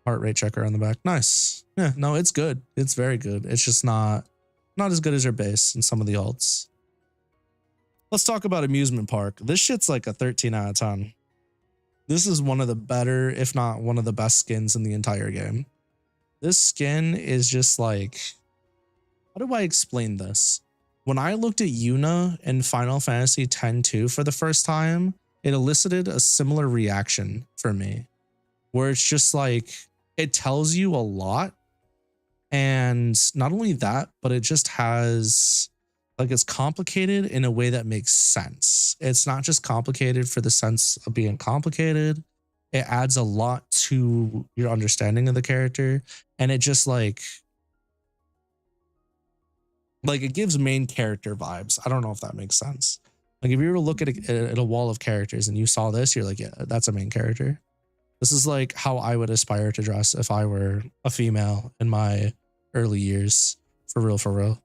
heart rate checker on the back. Nice. Yeah, no, it's good. It's very good. It's just not as good as your base and some of the alts. Let's talk about Amusement Park. This shit's like a 13 out of 10. This is one of the better, if not one of the best skins in the entire game. This skin is just like, how do I explain this? When I looked at Yuna in Final Fantasy X-2 for the first time, it elicited a similar reaction for me, where it's just like, it tells you a lot. And not only that, but it just has, like, it's complicated in a way that makes sense. It's not just complicated for the sense of being complicated. It adds a lot to your understanding of the character. And it just like it gives main character vibes. I don't know if that makes sense. Like if you were to look at a wall of characters and you saw this, you're like, yeah, that's a main character. This is like how I would aspire to dress if I were a female in my early years. For real.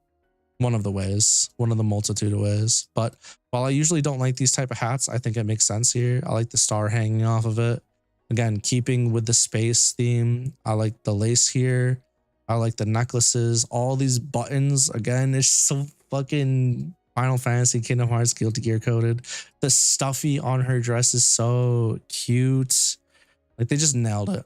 One of the ways, one of the multitude of ways. But while I usually don't like these type of hats, I think it makes sense here. I like the star hanging off of it. Again, keeping with the space theme. I like the lace here. I like the necklaces. All these buttons. Again, it's so fucking Final Fantasy, Kingdom Hearts, Guilty Gear coded. The stuffy on her dress is so cute. Like they just nailed it.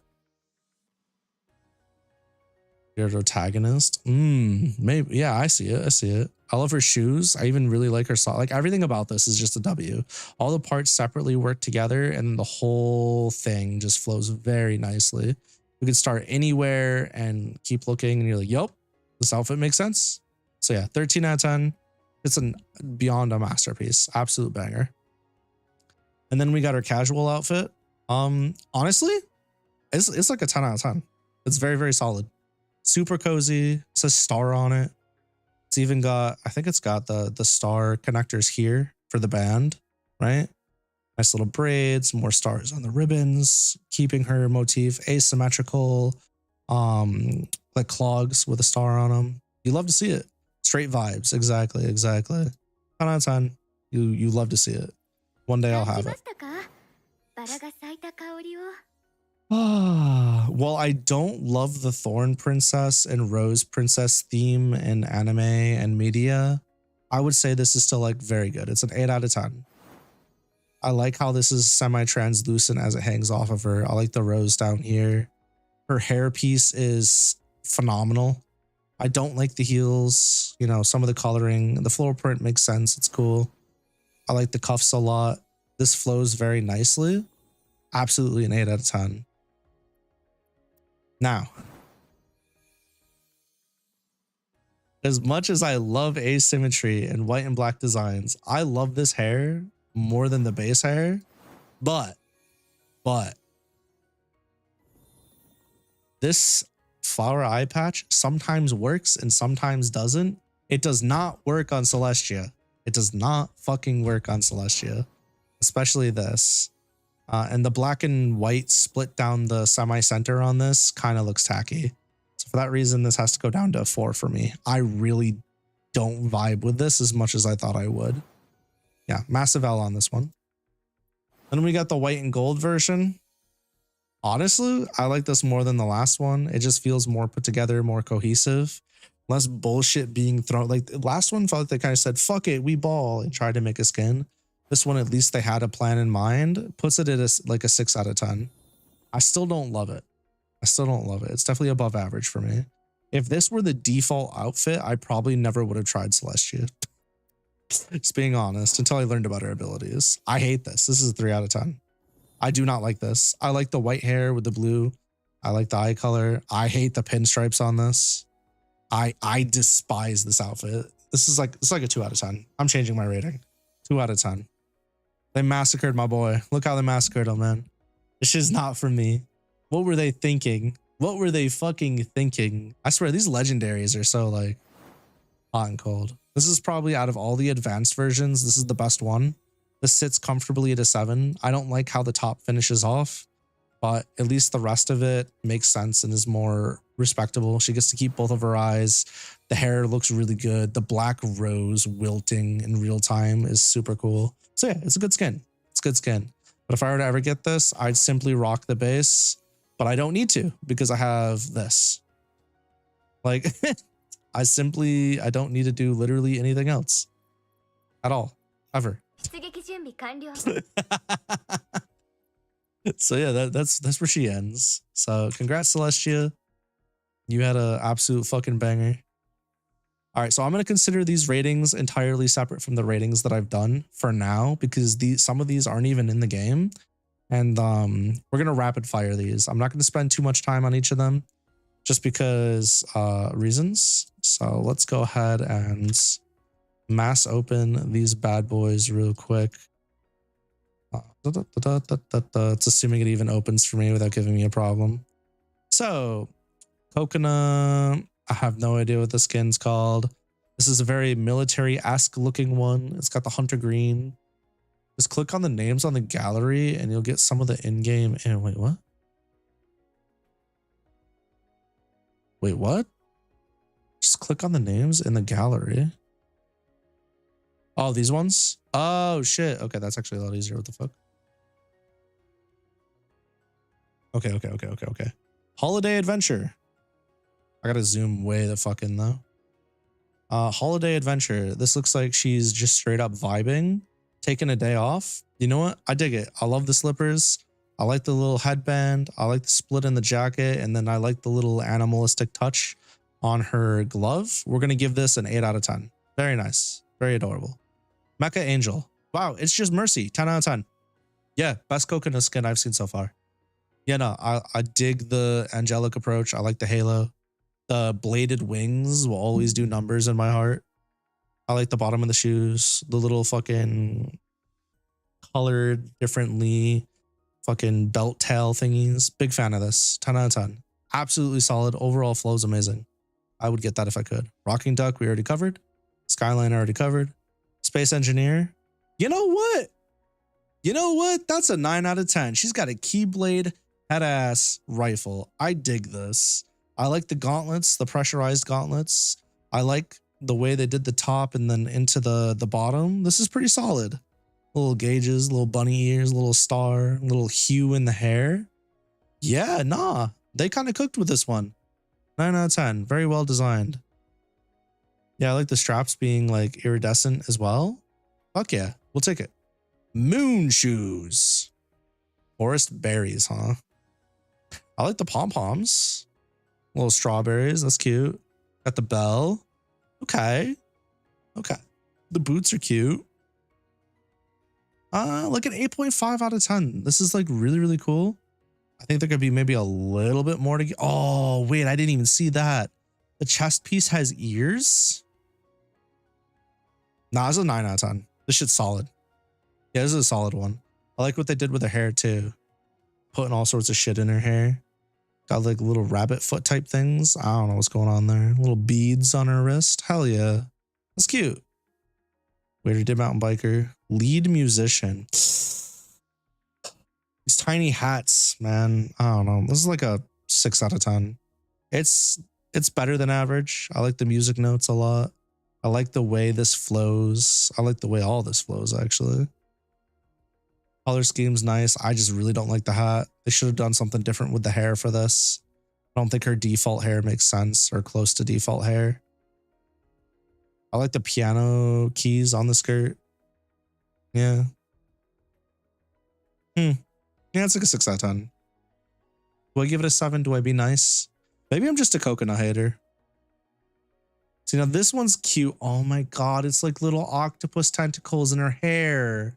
Your protagonist. Maybe. Yeah, I see it. I love her shoes. I even really like her sock. Like everything about this is just a W. All the parts separately work together and the whole thing just flows very nicely. We could start anywhere and keep looking and you're like, yup, this outfit makes sense. So yeah, 13 out of 10. It's beyond a masterpiece. Absolute banger. And then we got our casual outfit. Honestly, it's like a 10 out of 10. It's very, very solid. Super cozy. It says star on it. It's even got, I think it's got the star connectors here for the band, right? Nice little braids, more stars on the ribbons, keeping her motif asymmetrical. like clogs with a star on them. You love to see it. Straight vibes. Exactly. 10 out of 10. You love to see it. One day I'll have it. Well, I don't love the Thorn Princess and Rose Princess theme in anime and media. I would say this is still like very good. It's an 8 out of 10. I like how this is semi-translucent as it hangs off of her. I like the rose down here. Her hair piece is phenomenal. I don't like the heels, you know, some of the coloring. The floral print makes sense. It's cool. I like the cuffs a lot. This flows very nicely. Absolutely an 8 out of 10. Now, as much as I love asymmetry and white and black designs, I love this hair more than the base hair. But this flower eye patch sometimes works and sometimes doesn't. It does not work on Celestia. It does not fucking work on Celestia, especially this. And the black and white split down the semi-center on this kind of looks tacky. So for that reason, this has to go down to a 4 for me. I really don't vibe with this as much as I thought I would. Yeah, massive L on this one. Then we got the white and gold version. Honestly, I like this more than the last one. It just feels more put together, more cohesive. Less bullshit being thrown. Like the last one felt like they kind of said, fuck it, we ball, and tried to make a skin. This one, at least they had a plan in mind. Puts it at like a 6 out of 10. I still don't love it. It's definitely above average for me. If this were the default outfit, I probably never would have tried Celestia. Just being honest, until I learned about her abilities. I hate this. This is a 3 out of 10. I do not like this. I like the white hair with the blue. I like the eye color. I hate the pinstripes on this. I despise this outfit. It's like a 2 out of 10. I'm changing my rating. 2 out of 10. They massacred my boy. Look how they massacred him, man. This shit's not for me. What were they thinking? What were they fucking thinking? I swear, these legendaries are so like hot and cold. This is probably out of all the advanced versions, this is the best one. This sits comfortably at a 7. I don't like how the top finishes off, but at least the rest of it makes sense and is more respectable. She gets to keep both of her eyes. The hair looks really good. The black rose wilting in real time is super cool. So yeah, it's a good skin. It's a good skin. But if I were to ever get this, I'd simply rock the base, but I don't need to because I have this. Like, I don't need to do literally anything else at all, ever. So yeah, that's where she ends. So congrats, Celestia. You had an absolute fucking banger. All right, so I'm going to consider these ratings entirely separate from the ratings that I've done for now, because some of these aren't even in the game. And we're going to rapid fire these. I'm not going to spend too much time on each of them just because reasons. So let's go ahead and mass open these bad boys real quick. It's assuming it even opens for me without giving me a problem. So Coconut, I have no idea what the skin's called. This is a very military-esque looking one. It's got the hunter green. Just click on the names on the gallery and you'll get some of the in-game. Wait, what? Wait, what? Just click on the names in the gallery. Oh, these ones? Oh, shit. Okay, that's actually a lot easier. What the fuck? Okay. Holiday Adventure. I gotta zoom way the fuck in though. Holiday Adventure. This looks like she's just straight up vibing, taking a day off. You know what? I dig it. I love the slippers. I like the little headband. I like the split in the jacket. And then I like the little animalistic touch on her glove. We're gonna give this an 8 out of 10. Very nice. Very adorable. Mecha Angel. Wow, it's just Mercy. 10 out of 10. Yeah, best coconut skin I've seen so far. Yeah, no, I dig the angelic approach. I like the halo. The bladed wings will always do numbers in my heart. I like the bottom of the shoes. The little fucking colored differently fucking belt tail thingies. Big fan of this. 10 out of 10. Absolutely solid. Overall flow is amazing. I would get that if I could. Rocking Duck, we already covered. Skyline already covered. Space Engineer. You know what? You know what? That's a 9 out of 10. She's got a Keyblade head-ass rifle. I dig this. I like the gauntlets, the pressurized gauntlets. I like the way they did the top and then into the bottom. This is pretty solid. Little gauges, little bunny ears, little star, little hue in the hair. Yeah, nah, they kind of cooked with this one. 9 out of 10. Very well designed. Yeah, I like the straps being like iridescent as well. Fuck yeah, we'll take it. Moon shoes. Forest berries, huh? I like the pom-poms. Little strawberries, that's cute. Got the bell. Okay. Okay. The boots are cute. Like an 8.5 out of 10. This is like really, really cool. I think there could be maybe a little bit more to get. Oh, wait, I didn't even see that. The chest piece has ears. Nah, this is a 9 out of 10. This shit's solid. Yeah, this is a solid one. I like what they did with her hair too. Putting all sorts of shit in her hair. Got like little rabbit foot type things. I don't know what's going on there. Little beads on her wrist. Hell yeah. That's cute. Waiter did mountain biker. Lead musician. These tiny hats, man. I don't know. This is like a 6 out of 10. It's better than average. I like the music notes a lot. I like the way this flows. I like the way all this flows, actually. Color scheme's nice. I just really don't like the hat. They should have done something different with the hair for this. I don't think her default hair makes sense or close to default hair. I like the piano keys on the skirt. Yeah. Yeah, it's like a 6 out of 10. Do I give it a 7? Do I be nice? Maybe I'm just a coconut hater. See, now this one's cute. Oh my God, it's like little octopus tentacles in her hair.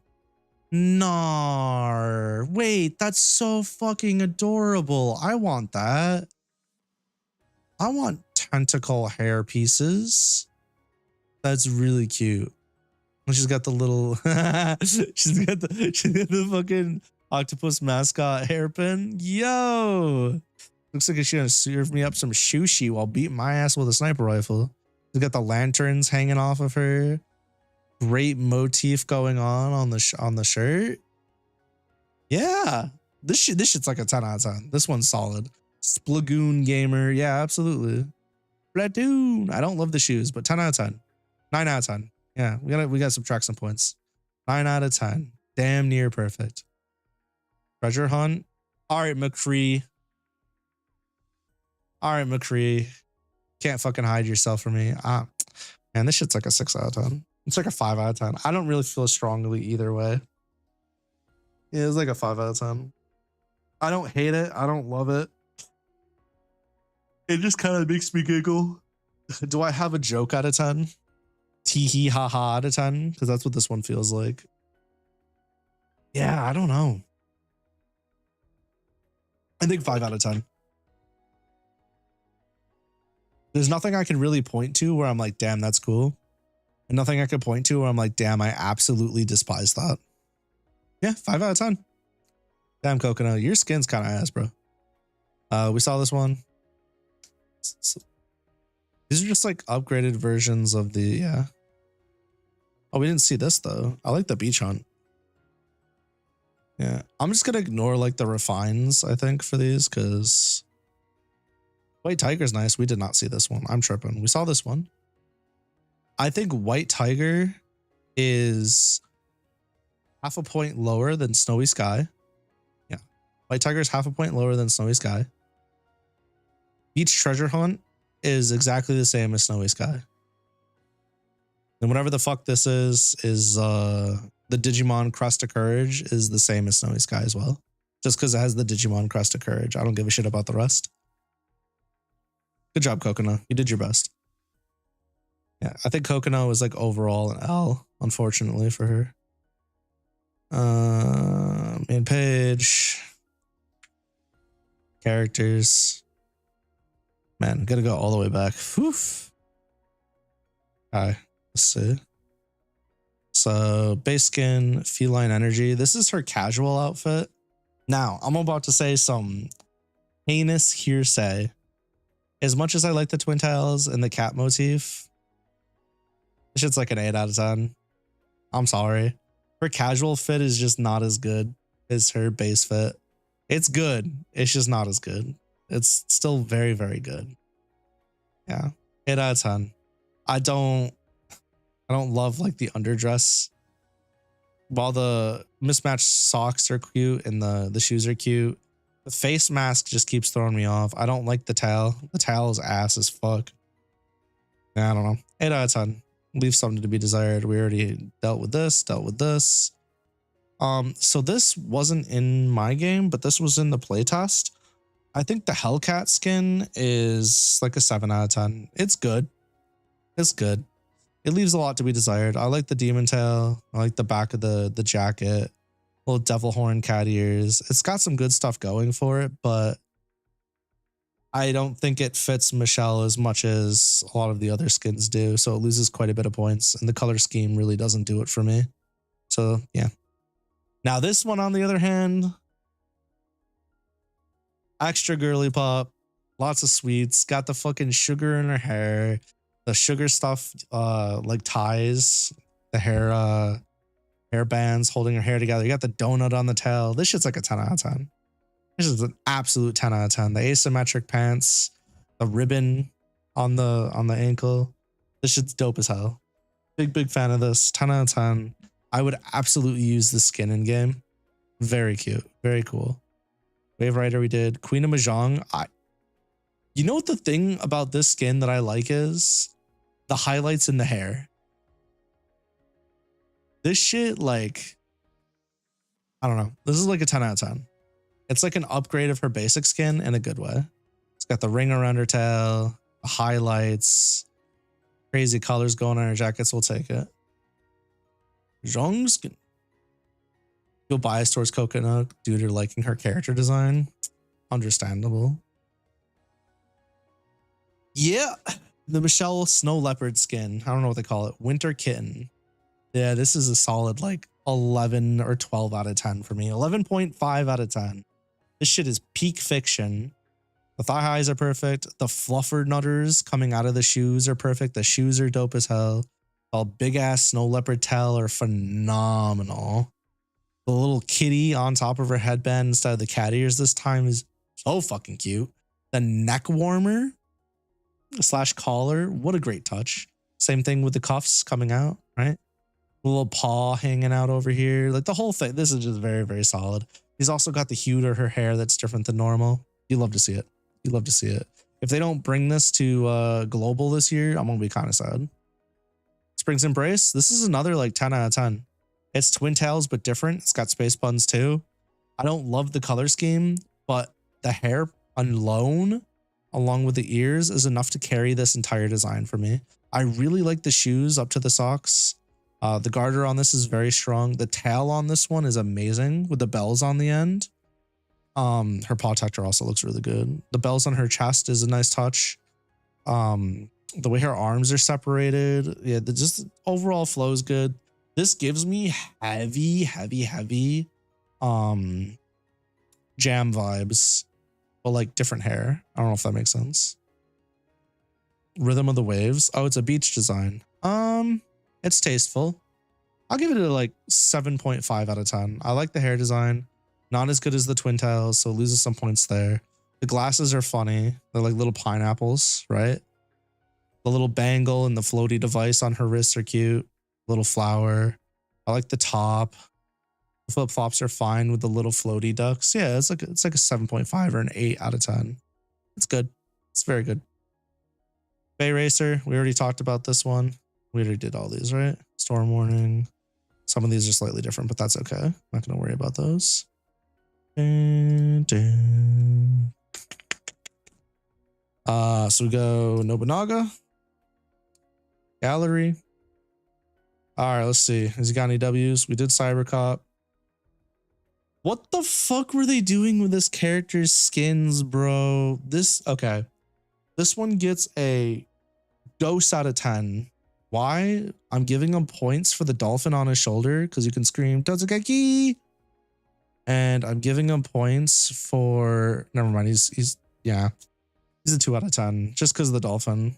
Nar. Wait, that's so fucking adorable. I want that. I want tentacle hair pieces. That's really cute. She's got the little she's got the fucking octopus mascot hairpin. Yo. Looks like she's gonna serve me up some sushi while beating my ass with a sniper rifle. She's got the lanterns hanging off of her. Great motif going on the shirt. Yeah, this shit's like a 10 out of 10. This one's solid. Splagoon gamer, yeah, absolutely. Splatoon. I don't love the shoes, but 10 out of 10. 9 out of 10. Yeah, we got to subtract some points. 9 out of 10. Damn near perfect. Treasure hunt. All right, McCree. All right, McCree. Can't fucking hide yourself from me. Man, this shit's like a 6 out of 10. It's like a 5 out of 10. I don't really feel strongly either way. Yeah, it's like a 5 out of 10. I don't hate it. I don't love it. It just kind of makes me giggle. Do I have a joke out of 10? Tee hee ha ha out of 10? Because that's what this one feels like. Yeah, I don't know. I think 5 out of 10. There's nothing I can really point to where I'm like, damn, that's cool. And nothing I could point to where I'm like, damn, I absolutely despise that. Yeah, 5 out of 10. Damn, Coconut, your skin's kind of ass, bro. We saw this one. These are just like upgraded versions of the, yeah. Oh, we didn't see this though. I like the beach hunt. Yeah, I'm just gonna ignore like the refines, I think, for these, because White Tiger's nice. We did not see this one. I'm tripping. We saw this one. I think White Tiger is half a point lower than Snowy Sky. Yeah. White Tiger is half a point lower than Snowy Sky. Beach Treasure Hunt is exactly the same as Snowy Sky. And whatever the fuck this is the Digimon Crest of Courage is the same as Snowy Sky as well. Just because it has the Digimon Crest of Courage. I don't give a shit about the rest. Good job, Coconut. You did your best. Yeah, I think Coconut was like overall an L, unfortunately for her. Main page. Characters. Man, gotta go all the way back. Oof. Alright, let's see. So, base skin, feline energy. This is her casual outfit. Now, I'm about to say some heinous hearsay. As much as I like the twin tails and the cat motif, this shit's like an 8 out of 10. I'm sorry. Her casual fit is just not as good as her base fit. It's good. It's just not as good. It's still very, very good. Yeah, 8 out of 10. I don't love like the underdress. While the mismatched socks are cute and the shoes are cute, the face mask just keeps throwing me off. I don't like the tail. The tail is ass as fuck. Yeah, I don't know. 8 out of 10. Leaves something to be desired. We already dealt with this, So this wasn't in my game, but this was in the playtest. I think the Hellcat skin is like a 7 out of 10. It's good. It's good. It leaves a lot to be desired. I like the demon tail. I like the back of the jacket. Little devil horn cat ears. It's got some good stuff going for it, but I don't think it fits Michelle as much as a lot of the other skins do. So it loses quite a bit of points, and the color scheme really doesn't do it for me. So yeah. Now this one, on the other hand, extra girly pop, lots of sweets, got the fucking sugar in her hair, the sugar stuff, like ties, the hair bands holding her hair together. You got the donut on the tail. This shit's like a 10 out of 10. This is an absolute 10 out of 10. The asymmetric pants, the ribbon on the ankle. This shit's dope as hell. Big fan of this. 10 out of 10. I would absolutely use the skin in game. Very cute. Very cool. Wave Rider we did. Queen of Mahjong. You know what the thing about this skin that I like is? The highlights in the hair. This shit, like, I don't know. This is like a 10 out of 10. It's like an upgrade of her basic skin in a good way. It's got the ring around her tail, the highlights, crazy colors going on her jackets. We'll take it. Zhong's skin. Feel biased towards Coconut due to liking her character design. Understandable. Yeah. The Michelle Snow Leopard skin. I don't know what they call it. Winter Kitten. Yeah, this is a solid like 11 or 12 out of 10 for me. 11.5 out of 10. This shit is peak fiction. The thigh highs are perfect. The fluffer nutters coming out of the shoes are perfect. The shoes are dope as hell. The big ass snow leopard tail are phenomenal. The little kitty on top of her headband instead of the cat ears this time is so fucking cute. The neck warmer / collar. What a great touch. Same thing with the cuffs coming out, right? A little paw hanging out over here. Like the whole thing. This is just very, very solid. He's also got the hue to her hair that's different than normal. You love to see it. You love to see it. If they don't bring this to global this year, I'm going to be kind of sad. Spring's Embrace. This is another like 10 out of 10. It's twin tails, but different. It's got space buns too. I don't love the color scheme, but the hair alone, along with the ears, is enough to carry this entire design for me. I really like the shoes up to the socks. The garter on this is very strong. The tail on this one is amazing with the bells on the end. Her paw protector also looks really good. The bells on her chest is a nice touch. The way her arms are separated, yeah, just overall flow is good. This gives me heavy jam vibes, but like different hair. I don't know if that makes sense. Rhythm of the Waves. Oh, it's a beach design. It's tasteful. I'll give it a like 7.5 out of 10. I like the hair design. Not as good as the twin tails, so it loses some points there. The glasses are funny. They're like little pineapples, right? The little bangle and the floaty device on her wrists are cute. Little flower. I like the top. The flip flops are fine with the little floaty ducks. Yeah, it's like a 7.5 or an 8 out of 10. It's good. It's very good. Bay Racer. We already talked about this one. We already did all these, right? Storm Warning. Some of these are slightly different, but that's okay. I'm not going to worry about those. So we go Nobunaga. Gallery. All right, let's see. Has he got any W's? We did Cybercop. What the fuck were they doing with this character's skins, bro? Okay. This one gets a dose out of 10. Why? I'm giving him points for the dolphin on his shoulder because you can scream Tozugeki. And I'm giving him points for, never mind. He's a 2 out of 10 just because of the dolphin.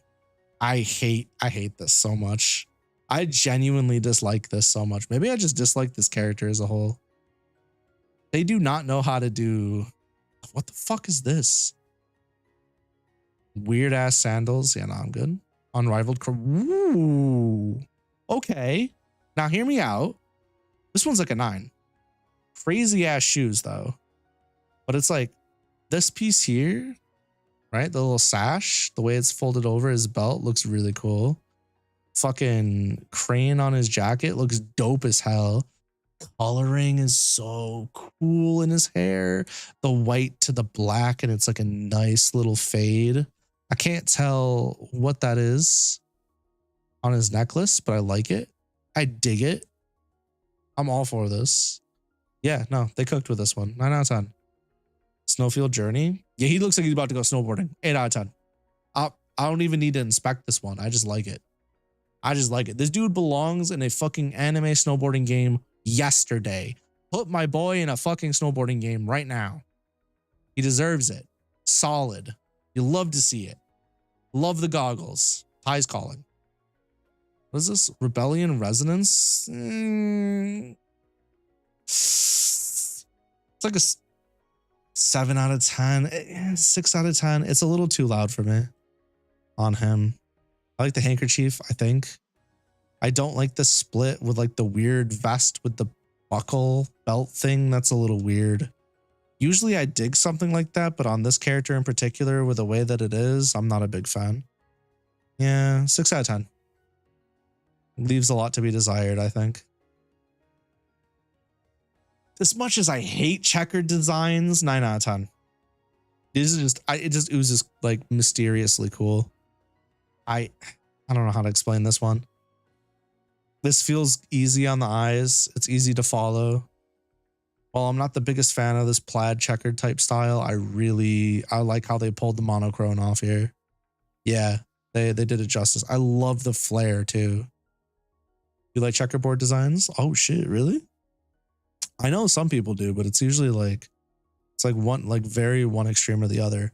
I hate this so much. I genuinely dislike this so much. Maybe I just dislike this character as a whole. They do not know how to do. What the fuck is this? Weird ass sandals. Yeah, no, I'm good. Unrivaled. Ooh. Okay. Now hear me out. This one's like a 9. Crazy ass shoes though. But it's like this piece here, right? The little sash, the way it's folded over his belt looks really cool. Fucking crane on his jacket looks dope as hell. Coloring is so cool in his hair. The white to the black, and it's like a nice little fade. I can't tell what that is on his necklace, but I like it. I dig it. I'm all for this. Yeah, no, they cooked with this one. 9 out of 10. Snowfield Journey. Yeah, he looks like he's about to go snowboarding. 8 out of 10. I don't even need to inspect this one. I just like it. I just like it. This dude belongs in a fucking anime snowboarding game yesterday. Put my boy in a fucking snowboarding game right now. He deserves it. Solid. You love to see it. Love the goggles. Ty's calling. What is this? Rebellion Resonance? It's like a 7 out of 10. 6 out of 10. It's a little too loud for me on him. I like the handkerchief, I think. I don't like the split with like the weird vest with the buckle belt thing. That's a little weird. Usually I dig something like that, but on this character in particular, with the way that it is, I'm not a big fan. Yeah, 6 out of 10. Leaves a lot to be desired, I think. As much as I hate checkered designs, 9 out of 10. This is just, it just oozes like mysteriously cool. I don't know how to explain this one. This feels easy on the eyes. It's easy to follow. While I'm not the biggest fan of this plaid checkered type style, I like how they pulled the monochrome off here. Yeah, they did it justice. I love the flare too. You like checkerboard designs? Oh shit, really? I know some people do, but it's usually like, it's like very one extreme or the other.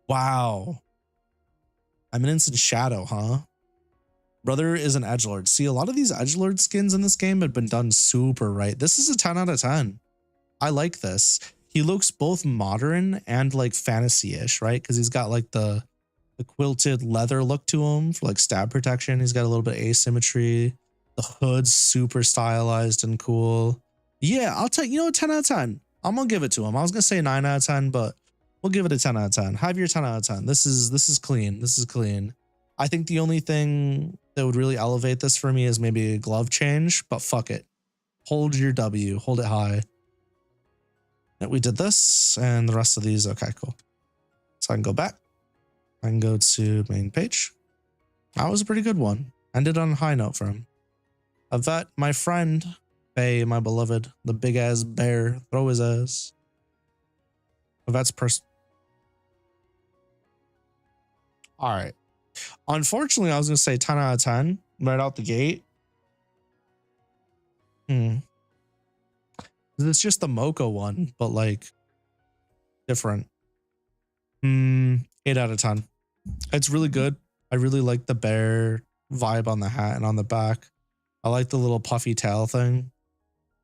Wow. I'm an instant shadow, huh? Brother is an edgelord. See, a lot of these edgelord skins in this game have been done super right. This is a 10 out of 10. I like this. He looks both modern and like fantasy-ish, right? Because he's got like the quilted leather look to him for like stab protection. He's got a little bit of asymmetry. The hood's super stylized and cool. Yeah, I'll take, 10 out of 10. I'm gonna give it to him. I was gonna say 9 out of 10, but we'll give it a 10 out of 10. Have your 10 out of 10. This is clean. This is clean. I think the only thing that would really elevate this for me is maybe a glove change, but fuck it. Hold your W. Hold it high. And we did this and the rest of these. Okay, cool. So I can go back. I can go to main page. That was a pretty good one. Ended on a high note for him. Yvette, my friend. Bay, my beloved. The big ass bear. Throw his ass. Yvette's person. All right. Unfortunately, I was going to say 10 out of 10 right out the gate. It's just the Mocha one, but like different. 8 out of 10. It's really good. I really like the bear vibe on the hat and on the back. I like the little puffy tail thing.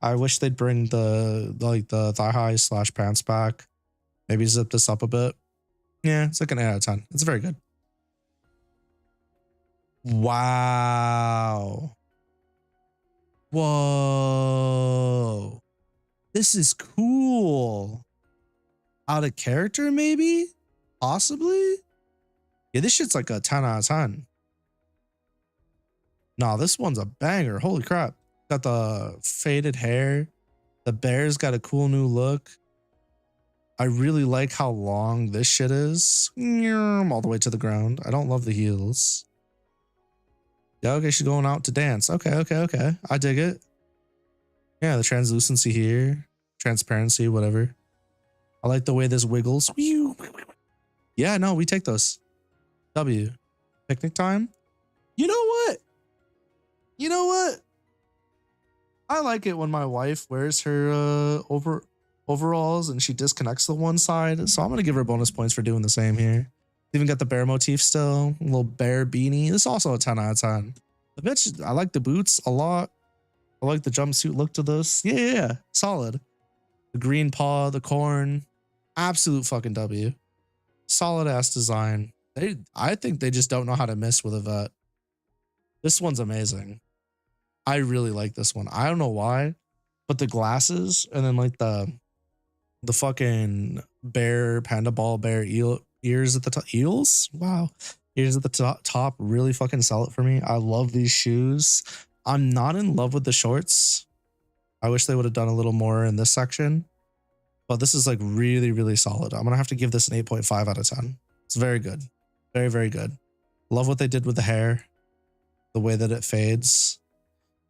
I wish they'd bring the thigh high / pants back. Maybe zip this up a bit. Yeah, it's like an 8 out of 10. It's very good. Wow. Whoa. This is cool. Out of character, maybe? Possibly? Yeah, this shit's like a 10 out of 10. Nah, this one's a banger. Holy crap. Got the faded hair. The bear's got a cool new look. I really like how long this shit is. All the way to the ground. I don't love the heels. Yeah, okay, she's going out to dance. Okay. I dig it. Yeah, the translucency here. Transparency, whatever. I like the way this wiggles. Yeah, no, we take those. W. Picnic time. You know what? I like it when my wife wears her overalls and she disconnects the one side. So I'm going to give her bonus points for doing the same here. Even got the bear motif still. A little bear beanie. This is also a 10 out of 10. The bitch, I like the boots a lot. I like the jumpsuit look to this. Yeah. Solid. The green paw, the corn. Absolute fucking W. Solid ass design. I think they just don't know how to miss with a vet. This one's amazing. I really like this one. I don't know why, but the glasses and then like the fucking bear, panda ball bear ears at the top. Eels? Wow. Ears at the top really fucking sell it for me. I love these shoes. I'm not in love with the shorts. I wish they would have done a little more in this section, but this is like really, really solid. I'm going to have to give this an 8.5 out of 10. It's very good. Very, very good. Love what they did with the hair, the way that it fades,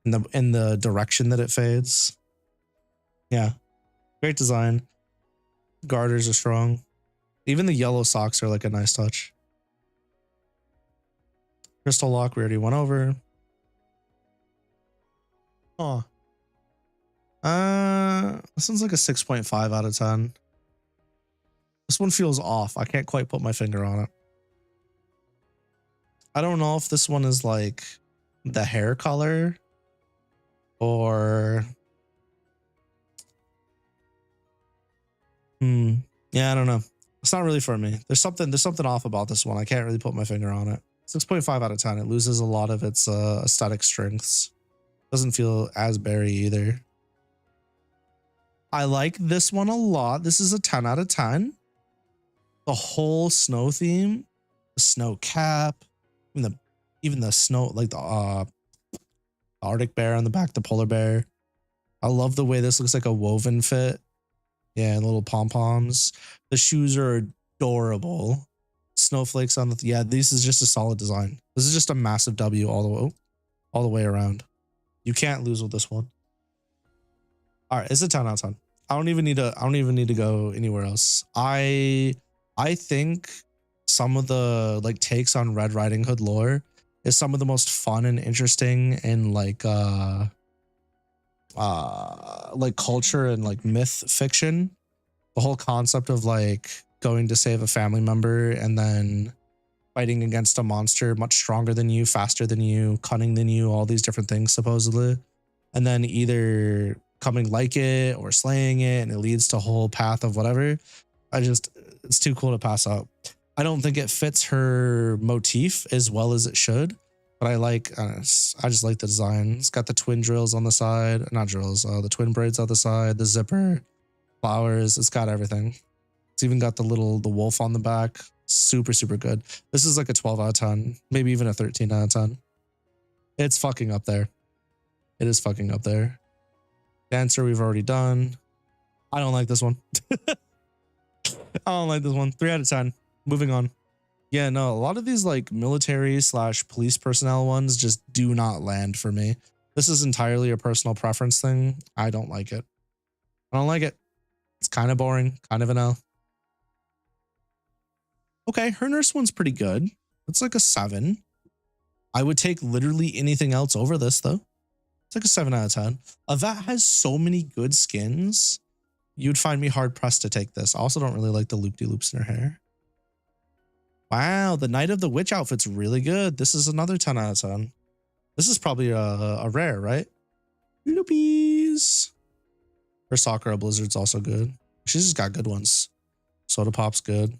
in the direction that it fades. Yeah. Great design. Garters are strong. Even the yellow socks are like a nice touch. Crystal lock we already went over. Oh. This one's like a 6.5 out of 10. This one feels off. I can't quite put my finger on it. I don't know if this one is like the hair color or yeah, I don't know. It's not really for me. There's something off about this one. I can't really put my finger on it. 6.5 out of 10. It loses a lot of its aesthetic strengths. Doesn't feel as berry either. I like this one a lot. This is a 10 out of 10. The whole snow theme, the snow cap, even the snow, like the Arctic bear on the back, the polar bear. I love the way this looks like a woven fit. Yeah, and little pom-poms. The shoes are adorable. Snowflakes on the, yeah, this is just a solid design. This is just a massive W all the way around. You can't lose with this one. All right, it's a 10 out of 10. I don't even need to go anywhere else. I think some of the like takes on Red Riding Hood lore is some of the most fun and interesting and like culture and like myth fiction. The whole concept of like going to save a family member and then fighting against a monster much stronger than you, faster than you, cunning than you, all these different things supposedly, and then either coming like it or slaying it, and it leads to a whole path of whatever. It's too cool to pass up. I don't think it fits her motif as well as it should, but I just like the design. It's got the twin drills on the side, not drills, the twin braids on the side, the zipper, flowers. It's got everything. It's even got the wolf on the back. Super, super good. This is like a 12 out of 10, maybe even a 13 out of 10. It's fucking up there. It is fucking up there. Dancer we've already done. I don't like this one. I don't like this one. 3 out of 10. Moving on. Yeah, no, a lot of these like military / police personnel ones just do not land for me. This is entirely a personal preference thing. I don't like it. I don't like it. It's kind of boring, kind of an L. Okay, her nurse one's pretty good. It's like a 7. I would take literally anything else over this though. It's like a 7 out of 10. That has so many good skins. You'd find me hard pressed to take this. I also don't really like the loop-de-loops in her hair. Wow, the Night of the Witch outfit's really good. This is another 10 out of 10. This is probably a rare, right? Loopies. Her Sakura Blizzard's also good. She's just got good ones. Soda Pop's good.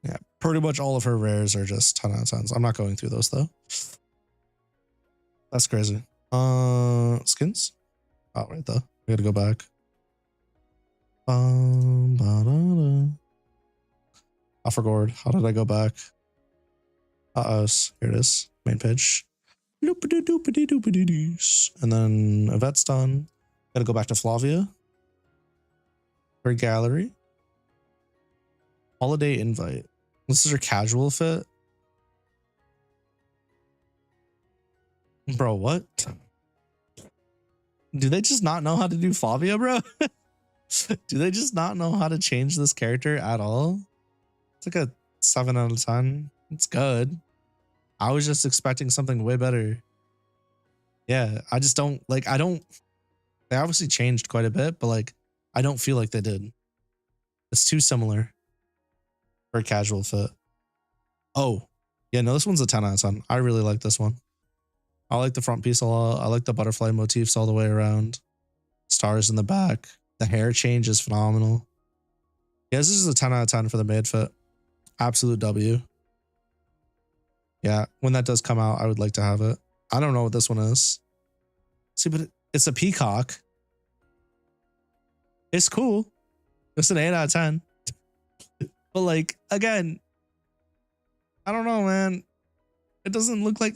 Yeah, pretty much all of her rares are just 10 out of 10s. I'm not going through those though. That's crazy. Skins? Oh, right though. We gotta go back. I forgot. How did I go back? Here it is. Main page. And then Yvette's done. Gotta go back to Flavia. Her gallery. Holiday invite. This is her casual fit. Bro, what? Do they just not know how to do Flavia, bro? Do they just not know how to change this character at all? It's like a 7 out of 10. It's good. I was just expecting something way better. Yeah, I just don't like, they obviously changed quite a bit, but like, I don't feel like they did. It's too similar for a casual fit. Oh, yeah, no, this one's a 10 out of 10. I really like this one. I like the front piece a lot. I like the butterfly motifs all the way around. Stars in the back. The hair change is phenomenal. Yeah, this is a 10 out of 10 for the maid fit. Absolute W. Yeah, when that does come out, I would like to have it. I don't know what this one is. See, but it's a peacock. It's cool. It's an 8 out of 10. But like, again, I don't know, man. It doesn't look like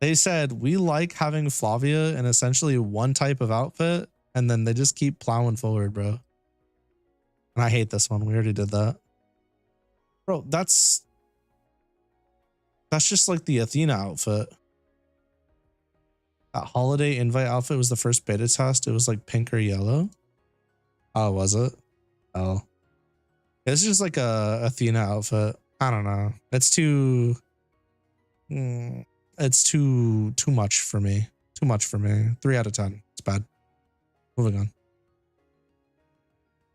they said we like having Flavia in essentially one type of outfit, and then they just keep plowing forward, bro. And I hate this one. We already did that. Bro, that's just like the Athena outfit. That holiday invite outfit was the first beta test. It was like pink or yellow. Oh, was it? Oh. It's just like a Athena outfit. I don't know. It's too much for me. Too much for me. 3 out of 10. It's bad. Moving on.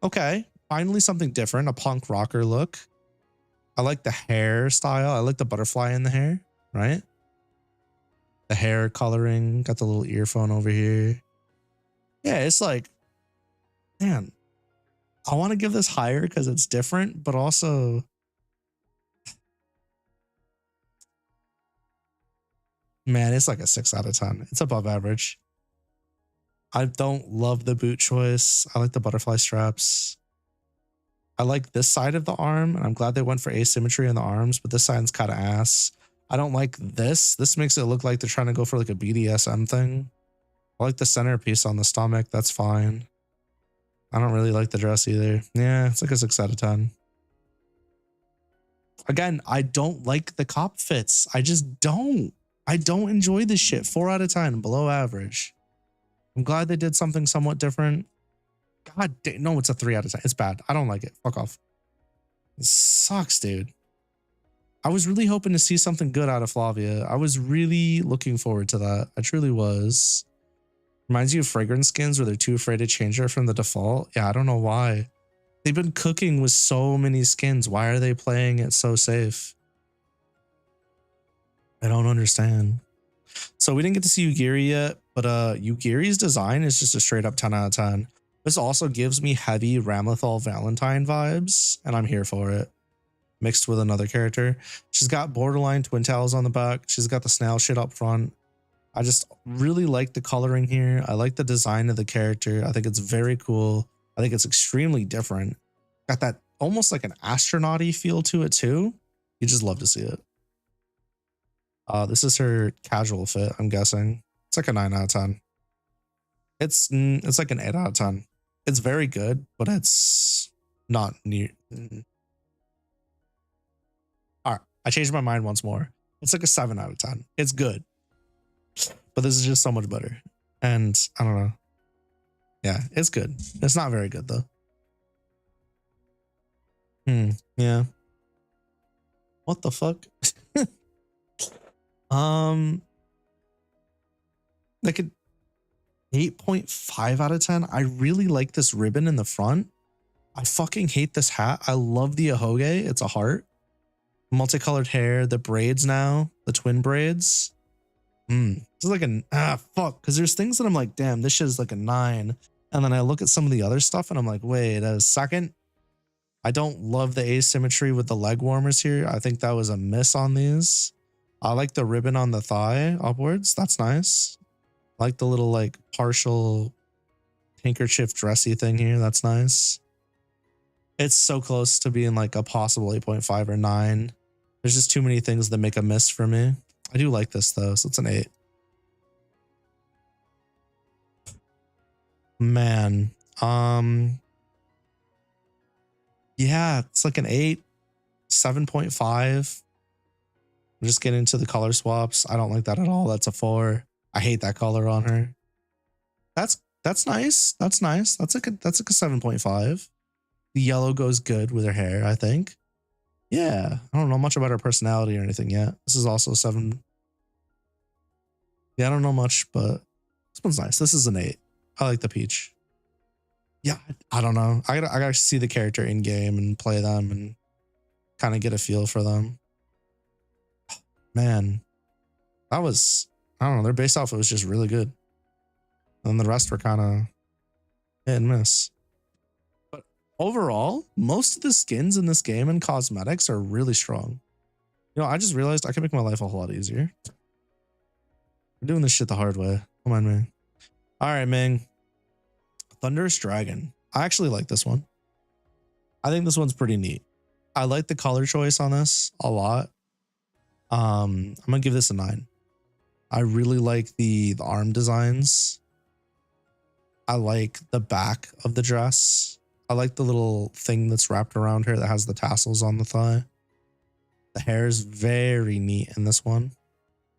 Okay. Finally something different. A punk rocker look. I like the hairstyle. I like the butterfly in the hair, right? The hair coloring. Got the little earphone over here. Yeah, it's like, man, I want to give this higher because it's different, but also man, it's like a 6 out of 10. It's above average. I don't love the boot choice. I like the butterfly straps. I like this side of the arm, and I'm glad they went for asymmetry in the arms, but this side's kind of ass. I don't like this. This makes it look like they're trying to go for like a BDSM thing. I like the centerpiece on the stomach. That's fine. I don't really like the dress either. Yeah, it's like a 6 out of 10. Again, I don't like the cop fits. I just don't. I don't enjoy this shit. 4 out of 10, below average. I'm glad they did something somewhat different. God damn, no, it's a 3 out of 10. It's bad. I don't like it. Fuck off. It sucks, dude. I was really hoping to see something good out of Flavia. I was really looking forward to that. I truly was. Reminds you of fragrance skins where they're too afraid to change it from the default. Yeah, I don't know why. They've been cooking with so many skins. Why are they playing it so safe? I don't understand. So we didn't get to see Yugiri yet, but Yugiri's design is just a straight up 10 out of 10. This also gives me heavy Ramlethal Valentine vibes, and I'm here for it. Mixed with another character. She's got borderline twin tails on the back. She's got the snail shit up front. I just really like the coloring here. I like the design of the character. I think it's very cool. I think it's extremely different. Got that almost like an astronaut-y feel to it too. You just love to see it. This is her casual fit, I'm guessing. It's like a 9 out of 10. It's like an 8 out of 10. It's very good, but it's not near. All right, I changed my mind once more. It's like a 7 out of 10. It's good, but this is just so much better. And I don't know. Yeah, it's good. It's not very good though. Yeah. What the fuck? Like an 8.5 out of 10. I really like this ribbon in the front. I fucking hate this hat. I love the ahoge. It's a heart. Multicolored hair, the braids now, the twin braids. This is like fuck. Because there's things that I'm like, damn, this shit is like a 9. And then I look at some of the other stuff and I'm like, wait a second. I don't love the asymmetry with the leg warmers here. I think that was a miss on these. I like the ribbon on the thigh upwards. That's nice. I like the little like partial handkerchief dressy thing here. That's nice. It's so close to being like a possible 8.5 or 9. There's just too many things that make a miss for me. I do like this though, so it's an 8. Man, yeah, it's like an 8, 7.5. I'm just getting into the color swaps. I don't like that at all. That's a 4. I hate that color on her. That's nice. That's nice. That's like a 7.5. The yellow goes good with her hair, I think. Yeah, I don't know much about her personality or anything yet. This is also 7. Yeah, I don't know much, but this one's nice. This is an 8. I like the peach. Yeah, I don't know. I gotta see the character in game and play them and kind of get a feel for them. Man, that was, I don't know, their base outfit was just really good. And the rest were kind of hit and miss. But overall, most of the skins in this game and cosmetics are really strong. You know, I just realized I can make my life a whole lot easier. We're doing this shit the hard way. Come on, man. All right, Ming. Thunderous Dragon. I actually like this one. I think this one's pretty neat. I like the color choice on this a lot. I'm gonna give this a 9. I really like the arm designs. I like the back of the dress. I like the little thing that's wrapped around her that has the tassels on the thigh. The hair is very neat in this one.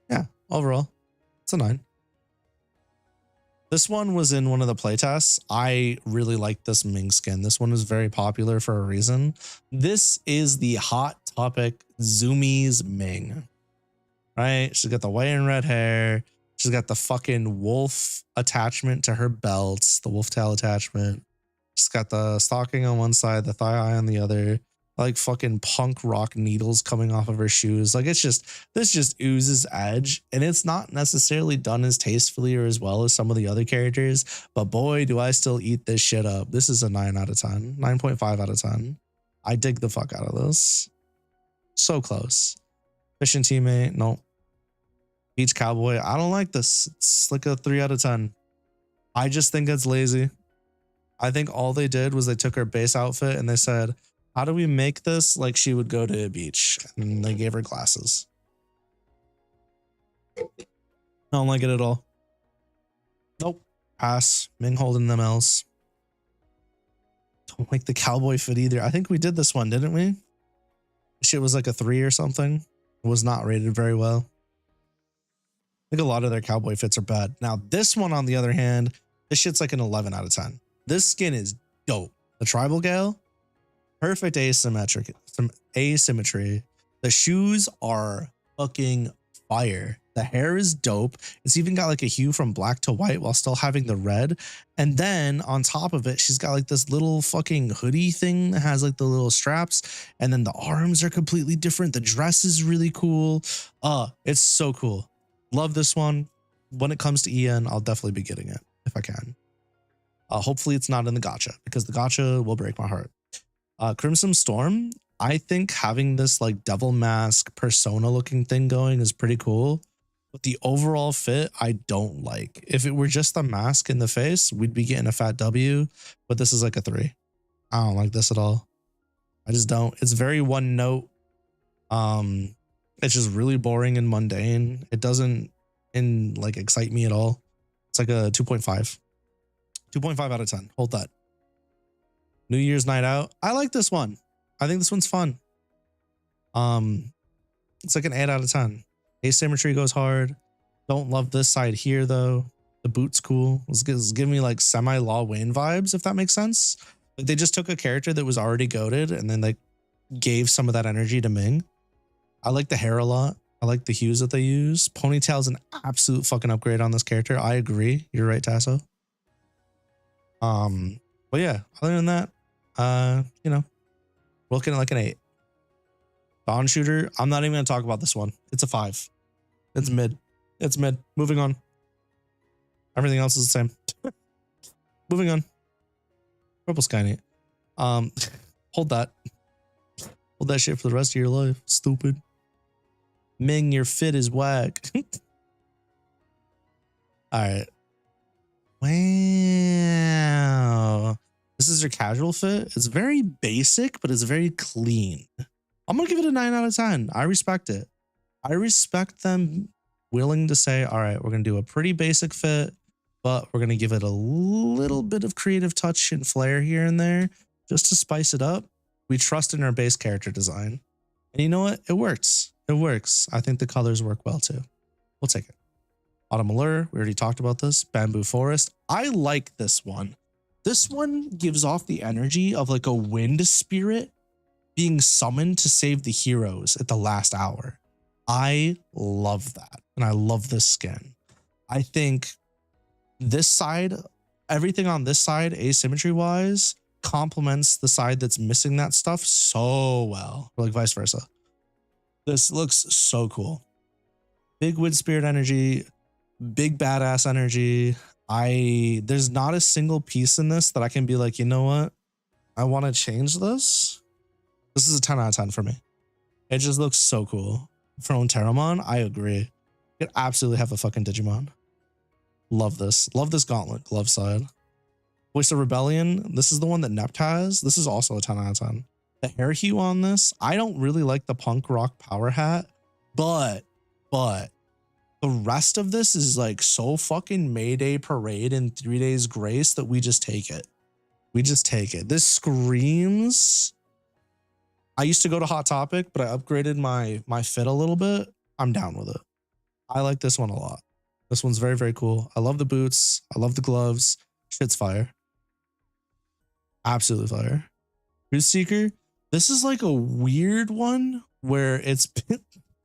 Yeah, overall, it's a 9. This one was in one of the playtests. I really like this Ming skin. This one is very popular for a reason. This is the hot topic Zoomies Ming, right? She's got the white and red hair. She's got the fucking wolf attachment to her belts, the wolf tail attachment. She's got the stocking on one side, the thigh eye on the other, like fucking punk rock needles coming off of her shoes. Like it's just, this just oozes edge, and it's not necessarily done as tastefully or as well as some of the other characters, but boy, do I still eat this shit up. This is a 9 out of 10, 9.5 out of 10. I dig the fuck out of this. So close. Fishing teammate, nope. Beach cowboy, I don't like this. It's like a 3 out of 10. I just think it's lazy. I think all they did was they took her base outfit and they said, how do we make this like she would go to a beach? And they gave her glasses. I don't like it at all. Nope. Pass. Ming holding them L's. Don't like the cowboy fit either. I think we did this one, didn't we? Shit was like a 3 or something. It was not rated very well. I think a lot of their cowboy fits are bad. Now, this one, on the other hand, this shit's like an 11 out of 10. This skin is dope. The tribal gal, perfect asymmetry. The shoes are fucking fire. The hair is dope. It's even got like a hue from black to white while still having the red. And then on top of it, she's got like this little fucking hoodie thing that has like the little straps. And then the arms are completely different. The dress is really cool. It's so cool. Love this one. When it comes to EN, I'll definitely be getting it if I can. Hopefully it's not in the gacha, because the gacha will break my heart. Crimson Storm, I think having this like devil mask persona looking thing going is pretty cool, but the overall fit I don't like. If it were just the mask in the face, we'd be getting a fat W, but this is like a 3. I don't like this at all. I just don't. It's very one note. It's just really boring and mundane. It doesn't like excite me at all. It's like a 2.5. 2.5 out of 10. Hold that. New Year's Night Out. I like this one. I think this one's fun. It's like an 8 out of 10. Asymmetry goes hard. Don't love this side here though. The boot's cool. It's giving me like semi-Law Wayne vibes, if that makes sense. Like they just took a character that was already goated and then like gave some of that energy to Ming. I like the hair a lot. I like the hues that they use. Ponytail's an absolute fucking upgrade on this character. I agree. You're right, Tasso. But yeah, other than that, you know, we're looking at like an 8. Dawn Shooter, I'm not even gonna talk about this one. It's a 5. It's mid. It's mid. Moving on. Everything else is the same. Moving on. Purple Skynet. Hold that. Hold that shit for the rest of your life. Stupid. Ming, your fit is whack. All right. Wow. This is your casual fit. It's very basic, but it's very clean. I'm going to give it a 9 out of 10. I respect it. I respect them willing to say, all right, we're going to do a pretty basic fit, but we're going to give it a little bit of creative touch and flair here and there just to spice it up. We trust in our base character design. And you know what? It works. It works. I think the colors work well too. We'll take it. Autumn Allure, we already talked about this. Bamboo Forest. I like this one. This one gives off the energy of like a wind spirit being summoned to save the heroes at the last hour. I love that. And I love this skin. I think this side, everything on this side, asymmetry wise, complements the side that's missing that stuff so well, or like vice versa. This looks so cool. Big wind spirit energy, big badass energy. There's not a single piece in this that I can be like, you know what? I want to change this. This is a 10 out of 10 for me. It just looks so cool. From Terramon, I agree. You could absolutely have a fucking Digimon. Love this. Love this gauntlet glove side. Voice of Rebellion. This is the one that Nept has. This is also a 10 out of 10. The hair hue on this, I don't really like the punk rock power hat, but the rest of this is like so fucking Mayday Parade and 3 Days Grace that we just take it. We just take it. This screams. I used to go to Hot Topic, but I upgraded my fit a little bit. I'm down with it. I like this one a lot. This one's very, very cool. I love the boots. I love the gloves. Shit's fire. Absolutely fire. Truth Seeker. This is like a weird one where it's,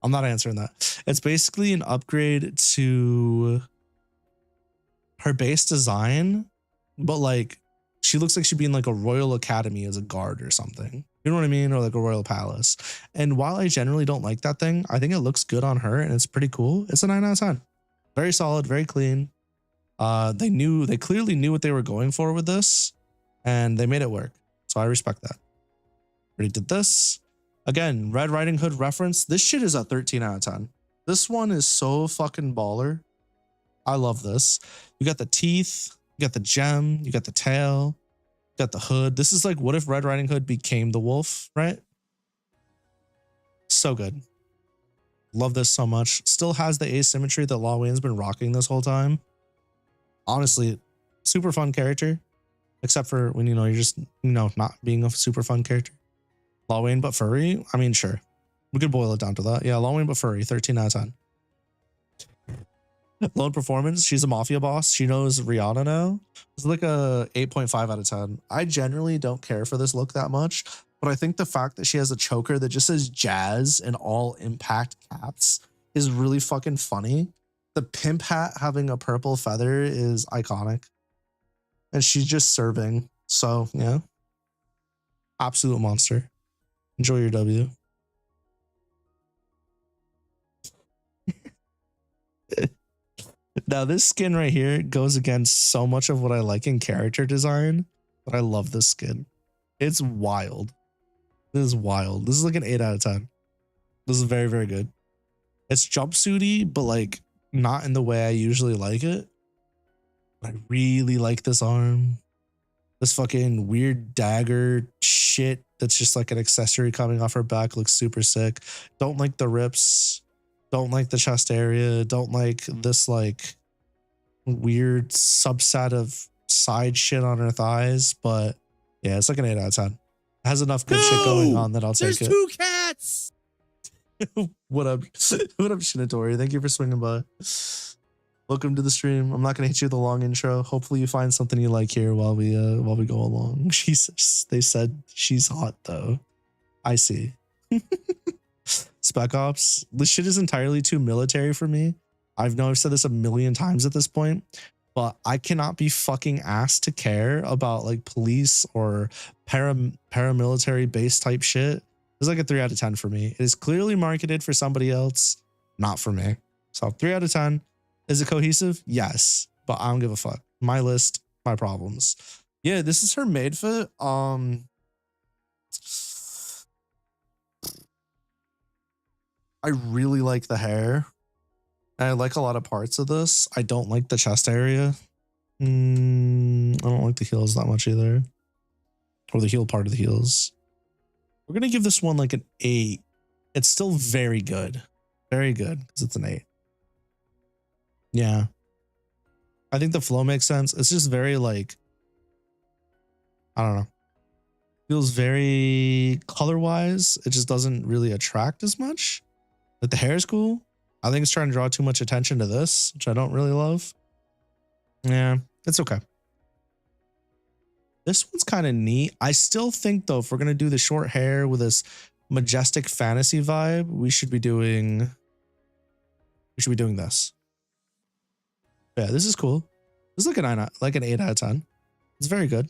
I'm not answering that. It's basically an upgrade to her base design, but like she looks like she'd be in like a Royal Academy as a guard or something. You know what I mean? Or like a Royal Palace. And while I generally don't like that thing, I think it looks good on her and it's pretty cool. It's a 9 out of 10. Very solid, very clean. They clearly knew what they were going for with this and they made it work. So I respect that. Already did this. Again, Red Riding Hood reference. This shit is a 13 out of 10. This one is so fucking baller. I love this. You got the teeth, you got the gem, you got the tail, you got the hood. This is like, what if Red Riding Hood became the wolf, right? So good. Love this so much. Still has the asymmetry that Law Wayne's been rocking this whole time. Honestly, super fun character. Except for when, you know, you're just, you know, not being a super fun character. Law Wayne but furry? I mean, sure. We could boil it down to that. Yeah, Law Wayne but furry, 13 out of 10. Lone Performance, she's a mafia boss. She knows Rihanna now. It's like a 8.5 out of 10. I generally don't care for this look that much, but I think the fact that she has a choker that just says jazz in all impact caps is really fucking funny. The pimp hat having a purple feather is iconic. And she's just serving. So, yeah. Absolute monster. Enjoy your W. Now, this skin right here goes against so much of what I like in character design, but I love this skin. It's wild. This is wild. This is like an 8 out of 10. This is very, very good. It's jumpsuity, but like not in the way I usually like it. I really like this arm. This fucking weird dagger shit that's just like an accessory coming off her back looks super sick. Don't like the rips. Don't like the chest area. Don't like this like weird subset of side shit on her thighs. But yeah, it's like an 8 out of 10. It has enough good shit going on that I'll take it. There's 2 cats. What up? What up, Shinatori? Thank you for swinging by. Welcome to the stream. I'm not gonna hit you with a long intro. Hopefully you find something you like here while we go along. They said she's hot though. I see. Spec Ops. This shit is entirely too military for me. I've said this a million times at this point, but I cannot be fucking asked to care about like police or paramilitary base type shit. It's like a 3 out of 10 for me. It is clearly marketed for somebody else, not for me. So 3 out of 10. Is it cohesive? Yes, but I don't give a fuck. My list, my problems. Yeah, this is her maid fit. I really like the hair. And I like a lot of parts of this. I don't like the chest area. I don't like the heels that much either. Or the heel part of the heels. We're going to give this one like an 8. It's still very good. Very good because it's an 8. Yeah. I think the flow makes sense. It's just very like, I don't know. Feels very color wise. It just doesn't really attract as much. But the hair is cool. I think it's trying to draw too much attention to this, which I don't really love. Yeah, it's okay. This one's kind of neat. I still think though, if we're going to do the short hair with this majestic fantasy vibe, we should be doing this. Yeah, this is cool. This is like an 8 out of 10. It's very good.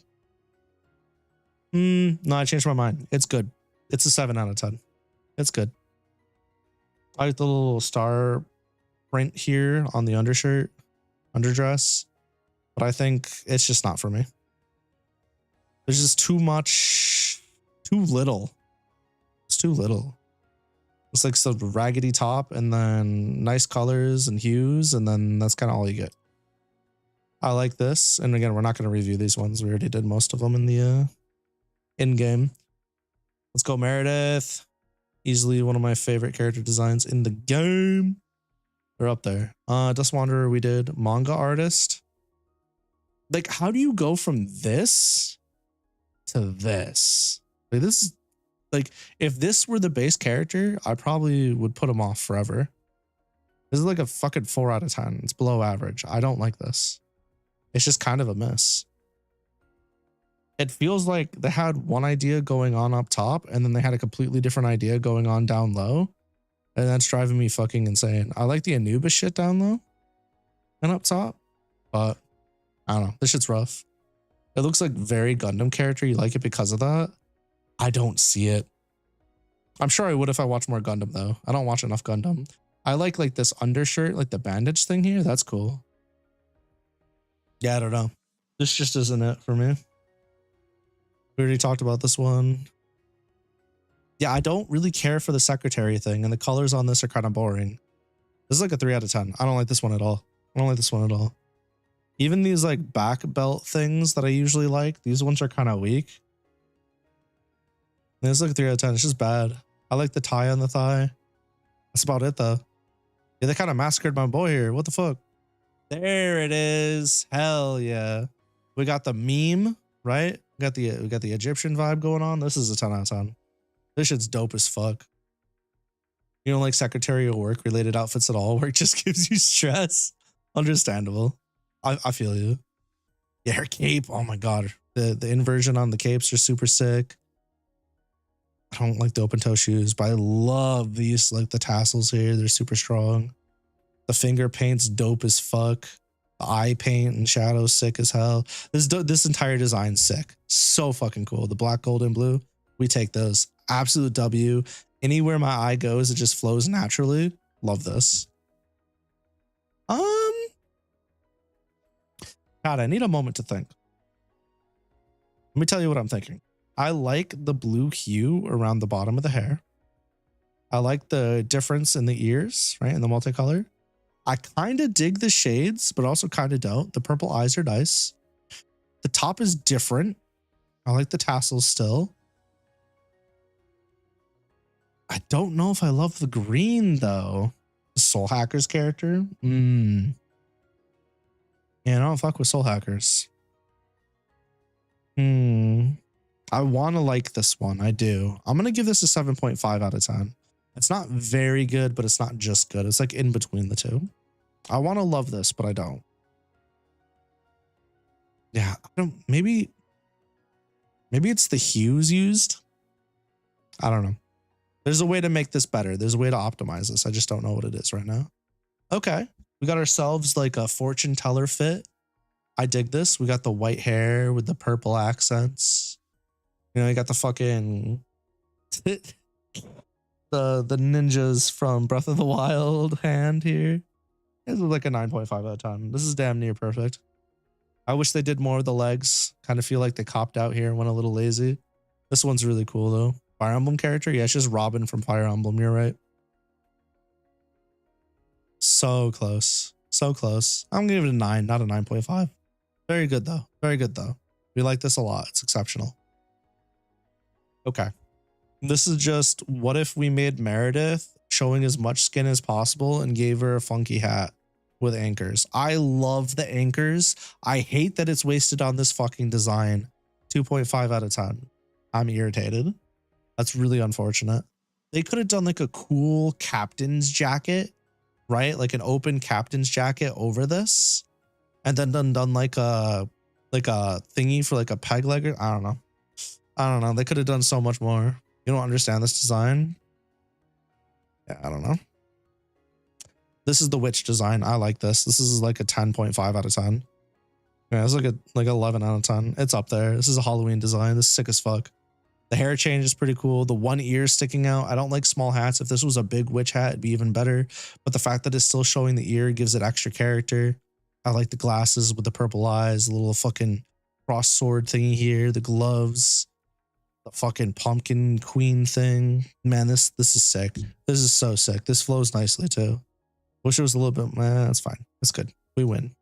No, I changed my mind. It's good. It's a 7 out of 10. It's good. I like the little star print here on the underdress, but I think it's just not for me. There's just too much, too little. It's too little. It's like some raggedy top and then nice colors and hues, and then that's kind of all you get. I like this. And again, we're not going to review these ones. We already did most of them in the in-game. Let's go Meredith. Easily one of my favorite character designs in the game. They're up there. Dust Wanderer we did. Manga artist. Like, how do you go from this to this? Like, this is like, if this were the base character, I probably would put him off forever. This is like a fucking 4 out of 10. It's below average. I don't like this. It's just kind of a miss. It feels like they had one idea going on up top and then they had a completely different idea going on down low. And that's driving me fucking insane. I like the Anubis shit down low and up top, but I don't know. This shit's rough. It looks like very Gundam character. You like it because of that? I don't see it. I'm sure I would if I watched more Gundam though. I don't watch enough Gundam. I like this undershirt, like the bandage thing here. That's cool. Yeah, I don't know. This just isn't it for me. We already talked about this one. Yeah, I don't really care for the secretary thing, and the colors on this are kind of boring. This is like a 3 out of 10. I don't like this one at all. I don't like this one at all. Even these like back belt things that I usually like, these ones are kind of weak. This is like a 3 out of 10. It's just bad. I like the tie on the thigh. That's about it though. Yeah, they kind of massacred my boy here. What the fuck? There it is. Hell yeah. We got the meme, right? We got the Egyptian vibe going on. This is a 10 out of 10. This shit's dope as fuck. You don't like secretarial work related outfits at all, where it just gives you stress. Understandable. I feel you. Yeah, her cape. Oh my god. The inversion on the capes are super sick. I don't like the open toe shoes, but I love these, like the tassels here. They're super strong. The finger paint's dope as fuck. The eye paint and shadows sick as hell. This entire design's sick. So fucking cool. The black, gold, and blue. We take those. Absolute W. Anywhere my eye goes, it just flows naturally. Love this. God, I need a moment to think. Let me tell you what I'm thinking. I like the blue hue around the bottom of the hair. I like the difference in the ears, right? In the multicolor. I kind of dig the shades, but also kind of don't. The purple eyes are nice. The top is different. I like the tassels still. I don't know if I love the green though. The Soul Hackers character. Yeah, I don't fuck with Soul Hackers. I want to like this one. I do. I'm going to give this a 7.5 out of 10. It's not very good, but it's not just good. It's like in between the two. I want to love this, but I don't. Yeah, I don't. Maybe it's the hues used. I don't know. There's a way to make this better. There's a way to optimize this. I just don't know what it is right now. Okay. We got ourselves like a fortune teller fit. I dig this. We got the white hair with the purple accents. You know, you got the fucking the ninjas from Breath of the Wild hand here. This is like a 9.5 out of 10. This is damn near perfect. I wish they did more of the legs. Kind of feel like they copped out here and went a little lazy. This one's really cool though. Fire Emblem character? Yeah, it's just Robin from Fire Emblem. You're right. So close. So close. I'm gonna give it a 9, not a 9.5. Very good though. Very good though. We like this a lot. It's exceptional. Okay. This is just, what if we made Meredith showing as much skin as possible and gave her a funky hat with anchors? I love the anchors. I hate that it's wasted on this fucking design. 2.5 out of 10. I'm irritated. That's really unfortunate. They could have done like a cool captain's jacket, right? Like an open captain's jacket over this, and then done like a thingy for like a peg leg. I don't know. I don't know. They could have done so much more. You don't understand this design. Yeah, I don't know. This is the witch design. I like this. This is like a 10.5 out of 10. Yeah, it's like 11 out of 10. It's up there. This is a Halloween design. This is sick as fuck. The hair change is pretty cool. The one ear sticking out. I don't like small hats. If this was a big witch hat, it'd be even better. But the fact that it's still showing the ear gives it extra character. I like the glasses with the purple eyes, the little fucking cross sword thingy here, the gloves, the fucking pumpkin queen thing. Man, this is sick. This is so sick. This flows nicely too. Wish it was a little bit, that's fine. It's good. We win.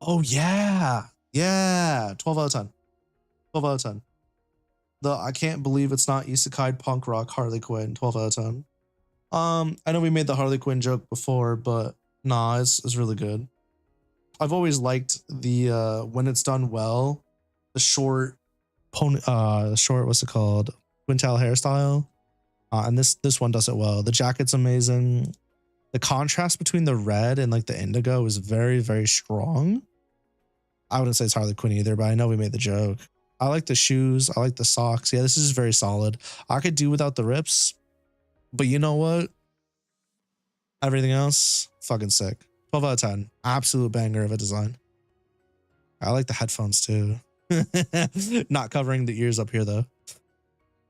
Oh yeah. Yeah. 12 out of 10. 12 out of 10. I can't believe it's not isekai punk rock Harley Quinn. 12 out of 10. I know we made the Harley Quinn joke before, but nah, it's really good. I've always liked the when it's done well, the short pony, what's it called? Quintel hairstyle. And this one does it well. The jacket's amazing. The contrast between the red and like the indigo is very, very strong. I wouldn't say it's Harley Quinn either, but I know we made the joke. I like the shoes. I like the socks. Yeah, this is very solid. I could do without the rips, but you know what? Everything else, fucking sick. 12 out of 10. Absolute banger of a design. I like the headphones too. Not covering the ears up here though.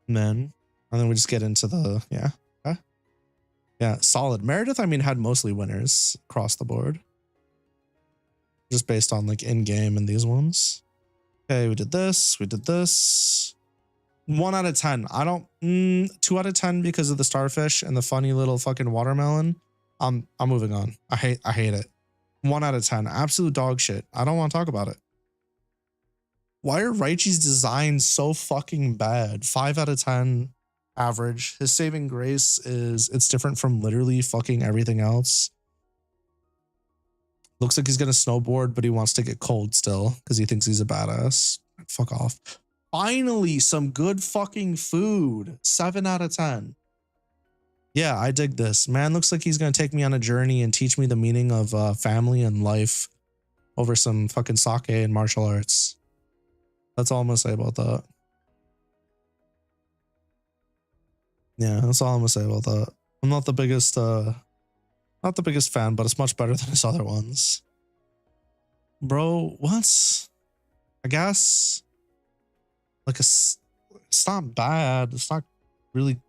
Man. And then we just get into the, yeah. Okay. Yeah, solid. Meredith, I mean, had mostly winners across the board. Just based on like in-game and these ones. Okay, we did this. We did this. 1 out of 10. I don't, 2 out of 10 because of the starfish and the funny little fucking watermelon. I'm moving on. I hate it. 1 out of 10. Absolute dog shit. I don't want to talk about it. Why are Raichi's designs so fucking bad? 5 out of 10 average. His saving grace is it's different from literally fucking everything else. Looks like he's gonna snowboard, but he wants to get cold still because he thinks he's a badass. Fuck off. Finally, some good fucking food. 7 out of 10. Yeah, I dig this. Man looks like he's gonna take me on a journey and teach me the meaning of family and life over some fucking sake and martial arts. That's all I'm gonna say about that. Yeah, that's all I'm gonna say about that. I'm not the biggest fan, but it's much better than his other ones. Bro, what's, I guess, like it's not bad. It's not really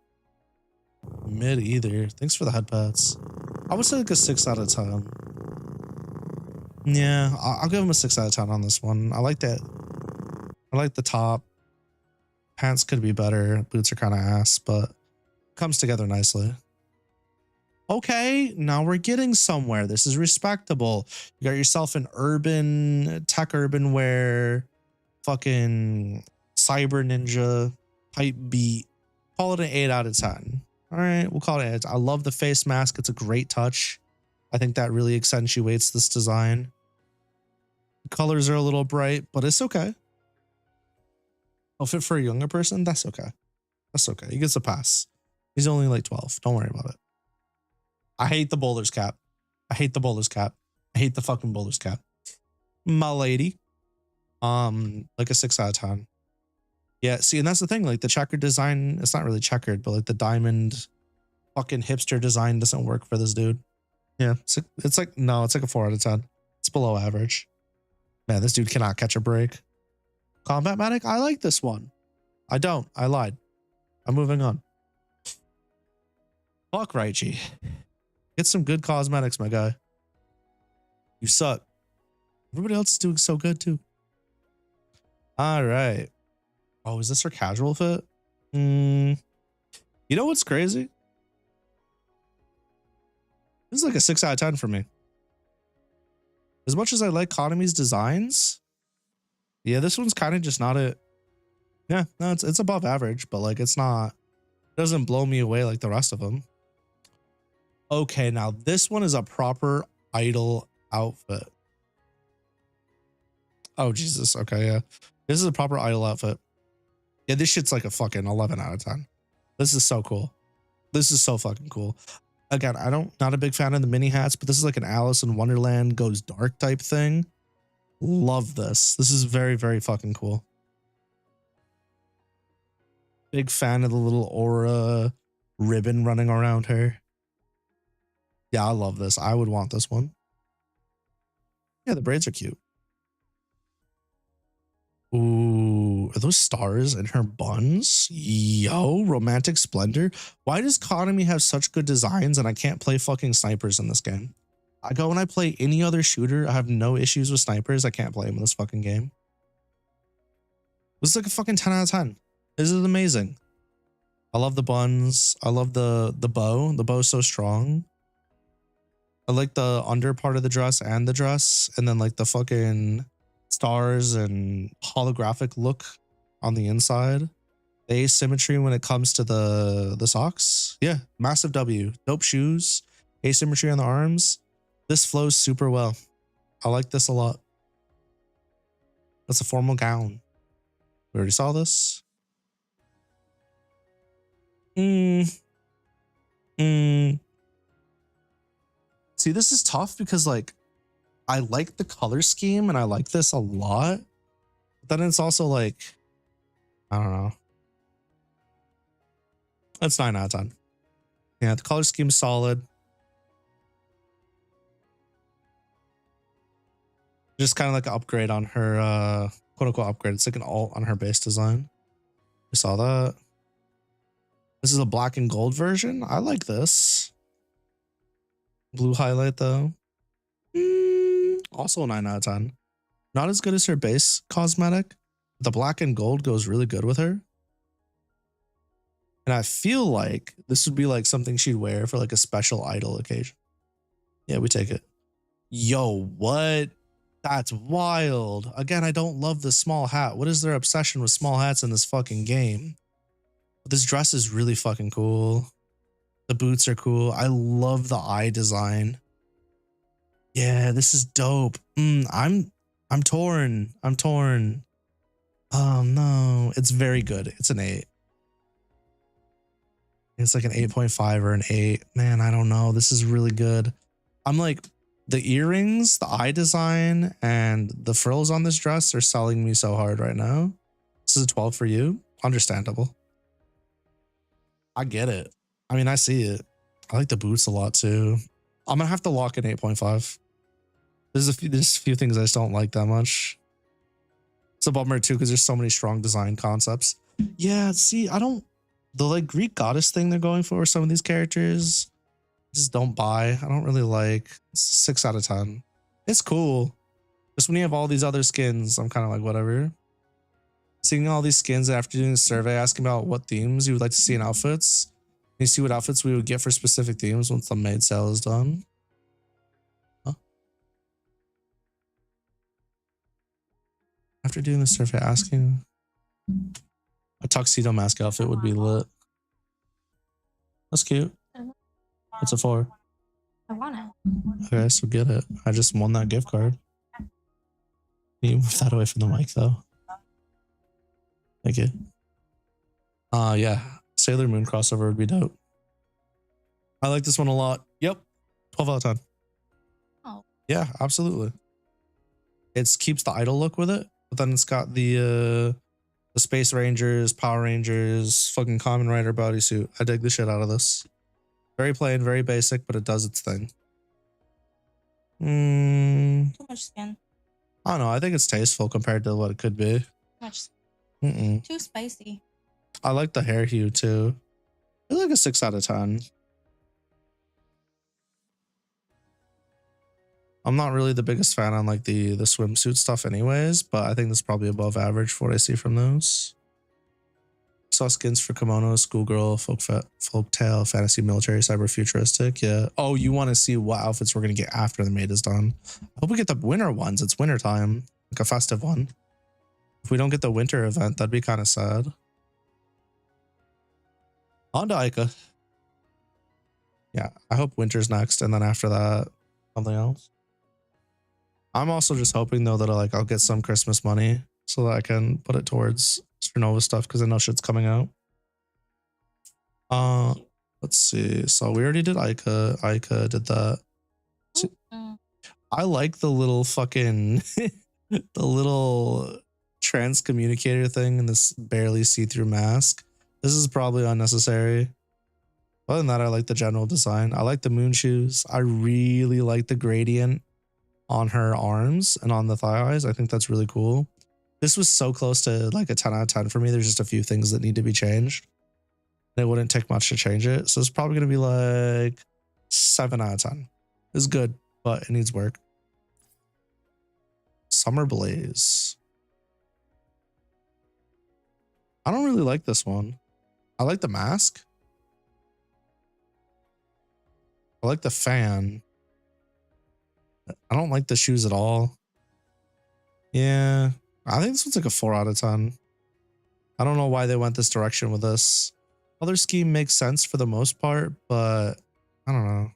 mid either. Thanks for the head pats. I would say like a 6 out of 10. Yeah, I'll give him a 6 out of 10 on this one. I like that. I like the top. Pants could be better. Boots are kind of ass, but comes together nicely. Okay, now we're getting somewhere. This is respectable. You got yourself an urban, tech urban wear, fucking cyber ninja type beat. Call it an 8 out of 10. All right, we'll call it 8. I love the face mask. It's a great touch. I think that really accentuates this design. The colors are a little bright, but it's okay. Outfit for a younger person? That's okay. That's okay. He gets a pass. He's only like 12. Don't worry about it. I hate the bowler's cap. I hate the bowler's cap. I hate the fucking bowler's cap. My lady. Like a 6 out of 10. Yeah, see, and that's the thing. Like the checkered design, it's not really checkered, but like the diamond fucking hipster design doesn't work for this dude. Yeah, it's like, no, it's like a 4 out of 10. It's below average. Man, this dude cannot catch a break. Combat Medic, I like this one. I don't. I lied. I'm moving on. Fuck Raichi. Get some good cosmetics, my guy. You suck. Everybody else is doing so good too. All right. Oh, is this her casual fit? You know what's crazy? This is like a 6 out of 10 for me. As much as I like Konami's designs, yeah, this one's kind of just not it. Yeah, no, it's above average, but like it's not, it doesn't blow me away like the rest of them. Okay, now this one is a proper idol outfit. Oh, Jesus. Okay, yeah. This is a proper idol outfit. Yeah, this shit's like a fucking 11 out of 10. This is so cool. This is so fucking cool. Again, not a big fan of the mini hats, but this is like an Alice in Wonderland goes dark type thing. Love this. This is very, very fucking cool. Big fan of the little aura ribbon running around her. Yeah, I love this. I would want this one. Yeah, the braids are cute. Ooh, are those stars in her buns? Yo, romantic splendor. Why does Konami have such good designs and I can't play fucking snipers in this game? I go when I play any other shooter, I have no issues with snipers. I can't play them in this fucking game. This is like a fucking 10 out of 10. This is amazing. I love the buns. I love the bow. The bow is so strong. I like the under part of the dress and the dress, and then like the fucking stars and holographic look on the inside. The asymmetry when it comes to the socks. Yeah, massive W. Dope shoes. Asymmetry on the arms. This flows super well. I like this a lot. That's a formal gown. We already saw this. See, this is tough because like I like the color scheme and I like this a lot. But then it's also like, I don't know. That's 9 out of 10. Yeah, the color scheme is solid. Just kind of like an upgrade on her, quote unquote upgrade. It's like an alt on her base design. We saw that. This is a black and gold version. I like this. Blue highlight though. Also a 9 out of 10. Not as good as her base cosmetic. The black and gold goes really good with her. And I feel like this would be like something she'd wear for like a special idol occasion. Yeah, we take it. Yo, what? That's wild. Again, I don't love the small hat. What is their obsession with small hats in this fucking game? But this dress is really fucking cool. The boots are cool. I love the eye design. Yeah, this is dope. I'm torn. I'm torn. Oh no, it's very good. It's an 8. It's like an 8.5 or an 8. Man, I don't know. This is really good. I'm like, the earrings, the eye design, and the frills on this dress are selling me so hard right now. This is a 12 for you. Understandable. I get it. I mean, I see it. I like the boots a lot too. I'm gonna have to lock in 8.5. There's a few things I just don't like that much. It's a bummer too because there's so many strong design concepts. Yeah, see, the like Greek goddess thing they're going for some of these characters, just don't buy. I don't really like. It's 6 out of 10. It's cool. Just when you have all these other skins, I'm kind of like, whatever. Seeing all these skins after doing a survey, asking about what themes you would like to see in outfits. You see what outfits we would get for specific themes once the maid sale is done. Huh? After doing the survey, asking a tuxedo mask outfit would be lit. That's cute. What's it for? I want it. Okay, so get it. I just won that gift card. Can you move that away from the mic though? Thank you. Yeah. Sailor Moon crossover would be dope. I like this one a lot. Yep. 12 out of 10. Oh. Yeah, absolutely. It keeps the idol look with it, but then it's got the Space Rangers, Power Rangers, fucking Kamen Rider bodysuit. I dig the shit out of this. Very plain, very basic, but it does its thing. Too much skin. I don't know. I think it's tasteful compared to what it could be. Much. Too spicy. I like the hair hue too. It's like a 6 out of 10. I'm not really the biggest fan on like the swimsuit stuff anyways, but I think that's probably above average for what I see from those. Saw skins for kimono, schoolgirl, folktale, fantasy, military, cyber, futuristic. Yeah. Oh, you want to see what outfits we're gonna get after the maid is done? I hope we get the winter ones. It's winter time, like a festive one. If we don't get the winter event, that'd be kind of sad. On to Aika. Yeah, I hope winter's next, and then after that, something else. I'm also just hoping though that I'll get some Christmas money so that I can put it towards STRINOVA stuff because I know shit's coming out. Let's see. So we already did Aika. Aika did that. See, I like the little fucking the little trans communicator thing in this barely see-through mask. This is probably unnecessary. Other than that, I like the general design. I like the moon shoes. I really like the gradient on her arms and on the thighs. I think that's really cool. This was so close to like a 10 out of 10 for me. There's just a few things that need to be changed. It wouldn't take much to change it. So it's probably going to be like 7 out of 10. It's good, but it needs work. Summer Blaze. I don't really like this one. I like the mask. I like the fan. I don't like the shoes at all. Yeah, I think this one's like a 4 out of 10. I don't know why they went this direction with this. Color scheme makes sense for the most part, but I don't know.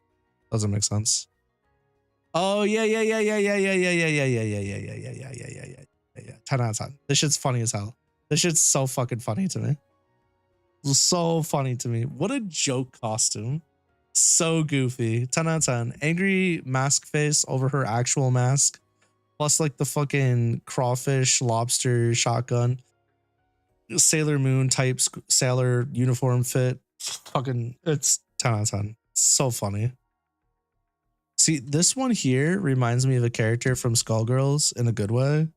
Doesn't make sense. Oh yeah. 10 out of 10. This shit's funny as hell. This shit's so fucking funny to me. So funny to me. What a joke costume. So goofy. 10 out of 10. Angry mask face over her actual mask. Plus like the fucking crawfish, lobster, shotgun. Sailor Moon type sailor uniform fit. Fucking, it's 10 out of 10. So funny. See, this one here reminds me of a character from Skullgirls in a good way.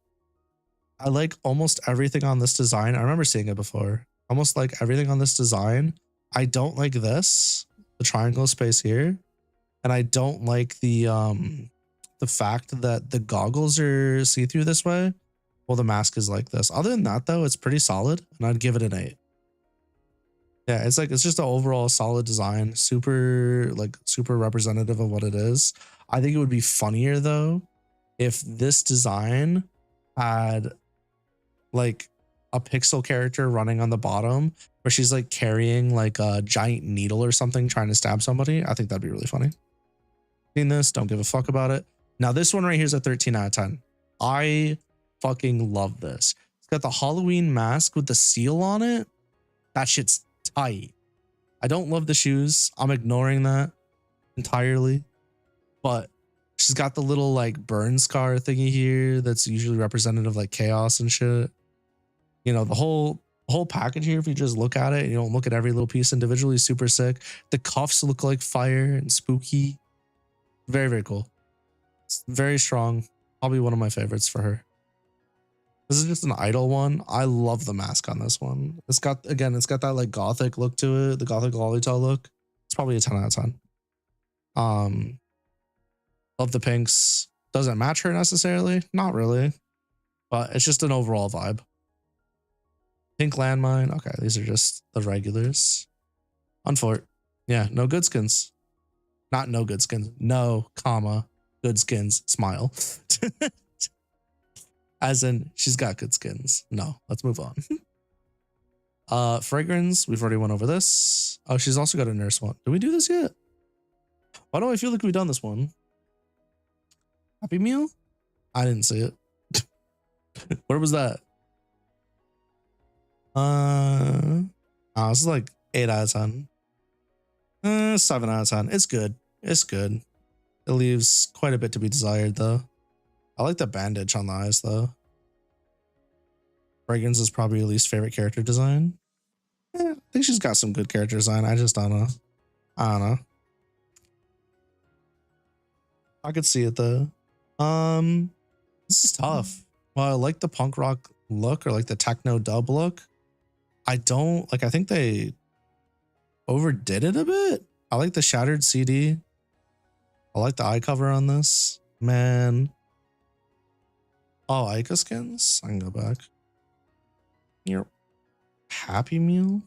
I like almost everything on this design. I remember seeing it before. Almost like everything on this design. I don't like this, the triangle space here. And I don't like the fact that the goggles are see-through this way. Well, the mask is like this. Other than that, though, it's pretty solid, and I'd give it an 8. Yeah, it's just an overall solid design, super representative of what it is. I think it would be funnier though if this design had like a pixel character running on the bottom where she's like carrying like a giant needle or something trying to stab somebody. I think that'd be really funny. Seen this, don't give a fuck about it. Now this one right here is a 13 out of 10. I fucking love this. It's got the Halloween mask with the seal on it. That shit's tight. I don't love the shoes. I'm ignoring that entirely. But she's got the little like burn scar thingy here that's usually representative of like chaos and shit. You know, the whole package here, if you just look at it, you don't look at every little piece individually, is super sick. The cuffs look like fire and spooky. Very, very cool. It's very strong. Probably one of my favorites for her. This is just an idle one. I love the mask on this one. It's got that like gothic look to it, the gothic lolita look. It's probably a 10 out of 10. Love the pinks. Doesn't match her necessarily, not really, but it's just an overall vibe. Pink landmine. Okay, these are just the regulars. Unfort. Yeah, no good skins. Not no good skins. No, comma, good skins. Smile. As in, she's got good skins. No, let's move on. Fragrance. We've already went over this. Oh, she's also got a nurse one. Did we do this yet? Why do I feel like we've done this one? Happy Meal? I didn't see it. Where was that? Oh, this is like 8 out of 10. 7 out of 10. It's good. It's good. It leaves quite a bit to be desired though. I like the bandage on the eyes though. Fragrance is probably your least favorite character design. I think she's got some good character design. I just don't know. I don't know. I could see it though. This is tough. Well, I like the punk rock look or like the techno dub look. I don't like, I think they overdid it a bit. I like the shattered CD. I like the eye cover on this. Man. Oh, Ica skins? I can go back. Your Happy Meal?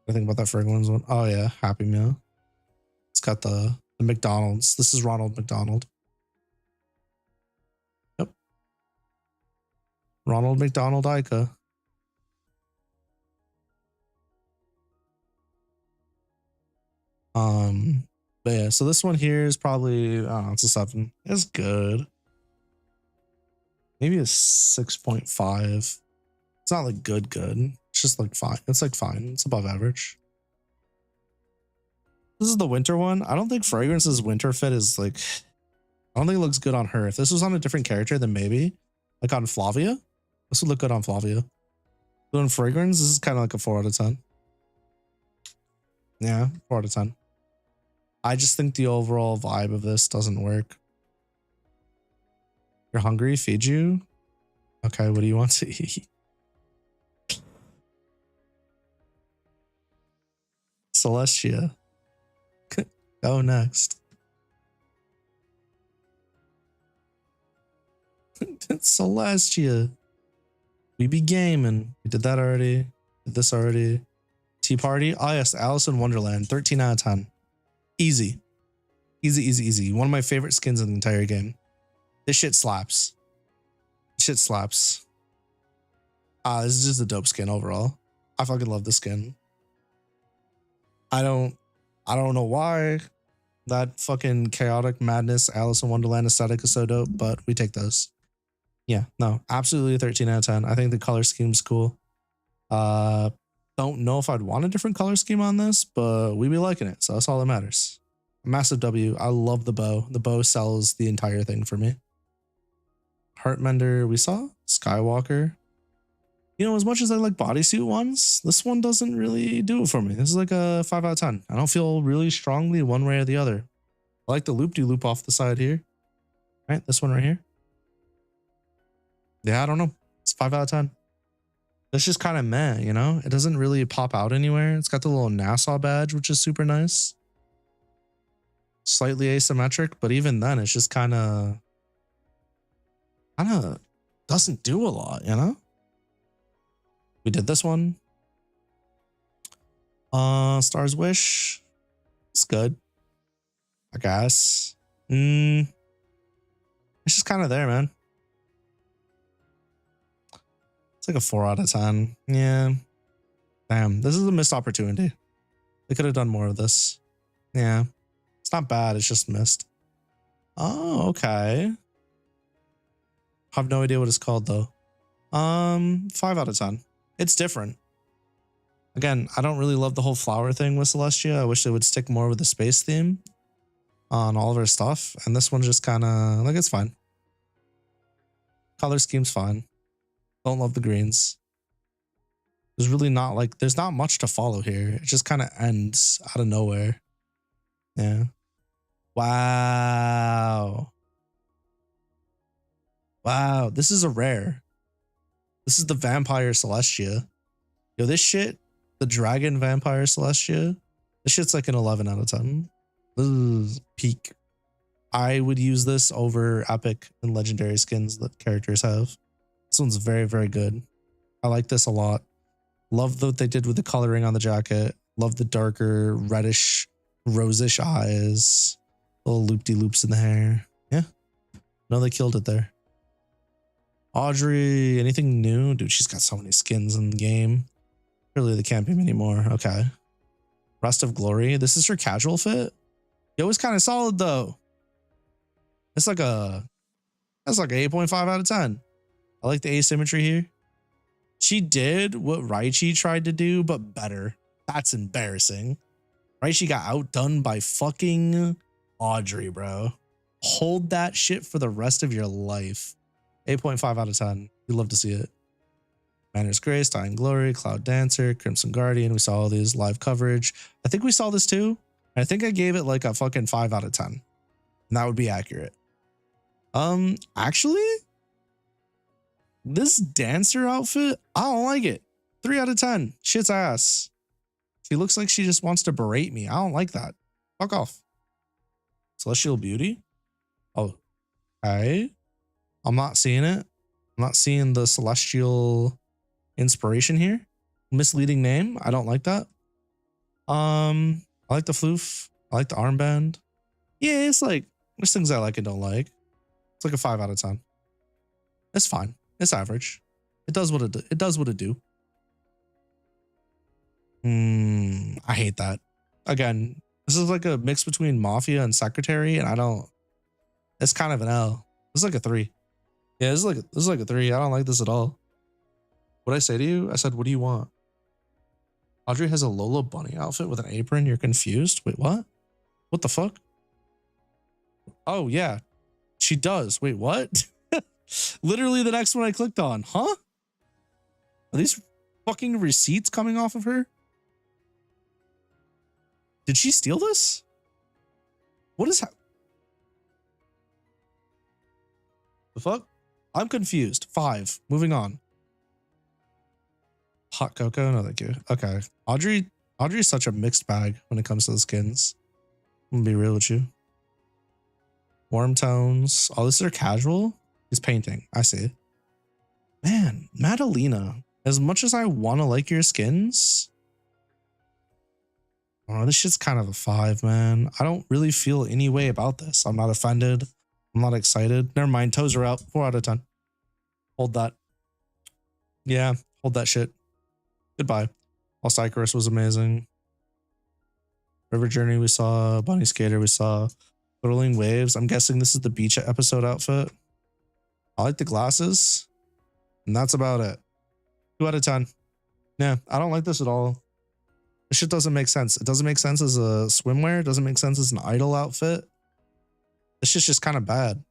I think about that fragrance one. Oh yeah, Happy Meal. It's got the McDonald's. This is Ronald McDonald. Yep. Ronald McDonald Ica. But yeah, so this one here is probably, I don't know, it's a 7. It's good. Maybe a 6.5. It's not like good. It's just like fine. It's like fine. It's above average. This is the winter one. I don't think Fragrance's winter fit is like, I don't think it looks good on her. If this was on a different character, then maybe. Like on Flavia. This would look good on Flavia. But on Fragrance, this is kind of like a 4 out of 10. Yeah, 4 out of 10. I just think the overall vibe of this doesn't work. You're hungry? Feed you? Okay, what do you want to eat? Celestia. Go next. Celestia. We be gaming. We did that already. Did this already. Tea Party. Oh yes, Alice in Wonderland. 13 out of 10. Easy. Easy, easy, easy. One of my favorite skins in the entire game. This shit slaps. Shit slaps. This is just a dope skin overall. I fucking love this skin. I don't know why that fucking chaotic madness Alice in Wonderland aesthetic is so dope, but we take those. Yeah, no, absolutely a 13 out of 10. I think the color scheme's cool. Don't know if I'd want a different color scheme on this, but we be liking it, so that's all that matters. Massive W. I love the bow. The bow sells the entire thing for me. Heartmender, we saw. Skywalker. You know, as much as I like bodysuit ones, this one doesn't really do it for me. This is like a 5 out of 10. I don't feel really strongly one way or the other. I like the loop-de-loop off the side here. Right, this one right here. Yeah, I don't know. It's 5 out of 10. It's just kind of meh, you know? It doesn't really pop out anywhere. It's got the little Nassau badge, which is super nice. Slightly asymmetric, but even then, it's just kind of doesn't do a lot, you know? We did this one. Star's Wish. It's good, I guess. It's just kind of there, man. It's like a 4 out of 10. Yeah. Damn, this is a missed opportunity. They could have done more of this. Yeah. It's not bad, it's just missed. Oh, okay. I have no idea what it's called though. 5 out of 10. It's different. Again, I don't really love the whole flower thing with Celestia. I wish they would stick more with the space theme on all of her stuff. And this one's just kind of like, it's fine. Color scheme's fine. Don't love the greens. There's really not like, there's not much to follow here. It just kind of ends out of nowhere. Yeah. Wow. Wow. This is a rare. This is the Vampire Celestia. Yo, this shit, the Dragon Vampire Celestia, this shit's like an 11 out of 10. Ugh, peak. I would use this over epic and legendary skins that characters have. This one's very, very good. I like this a lot. Love what they did with the coloring on the jacket. Love the darker reddish, rosish eyes. Little loop-de-loops in the hair. Yeah. No, they killed it there. Audrey, anything new? Dude, she's got so many skins in the game. Surely they can't be many more. Okay. Rest of Glory. This is her casual fit. It was kind of solid though. It's like a, that's like an 8.5 out of 10. I like the asymmetry here. She did what Raichi tried to do, but better. That's embarrassing. Raichi got outdone by fucking Audrey, bro. Hold that shit for the rest of your life. 8.5 out of 10. We love to see it. Manners Grace, Dying Glory, Cloud Dancer, Crimson Guardian. We saw all these live coverage. I think we saw this too. I think I gave it like a fucking 5 out of 10. And that would be accurate. Actually, this dancer outfit, I don't like it. 3 out of 10. Shit's ass. She looks like she just wants to berate me. I don't like that. Fuck off. Celestial Beauty? Oh, okay. I'm not seeing it. I'm not seeing the celestial inspiration here. Misleading name. I don't like that. I like the floof. I like the armband. Yeah, it's like, there's things I like and don't like. It's like a 5 out of 10. It's fine. It's average. It does what it does what it do. I hate that. Again, this is like a mix between Mafia and Secretary, and I don't. It's kind of an L. This is like a 3. Yeah, this is like a 3. I don't like this at all. What'd I say to you? I said, what do you want? Audrey has a Lola Bunny outfit with an apron. You're confused? Wait, what? What the fuck? Oh, yeah. She does. Wait, what? Literally the next one I clicked on. Huh? Are these fucking receipts coming off of her? Did she steal this? What is that? The fuck? I'm confused. 5. Moving on. Hot cocoa? No, thank you. Okay. Audrey's such a mixed bag when it comes to the skins. I'm gonna be real with you. Warm tones. Oh, this is her casual? He's painting. I see. Man, Madalena, as much as I want to like your skins, oh, this shit's kind of a 5, man. I don't really feel any way about this. I'm not offended. I'm not excited. Never mind. Toes are out. 4 out of 10. Hold that. Yeah, hold that shit. Goodbye. Lost Icarus was amazing. River Journey we saw. Bunny Skater we saw. Whirling Waves. I'm guessing this is the beach episode outfit. I like the glasses. And that's about it. 2 out of 10. Yeah, I don't like this at all. This shit doesn't make sense. It doesn't make sense as a swimwear. It doesn't make sense as an idol outfit. This shit's just kind of bad.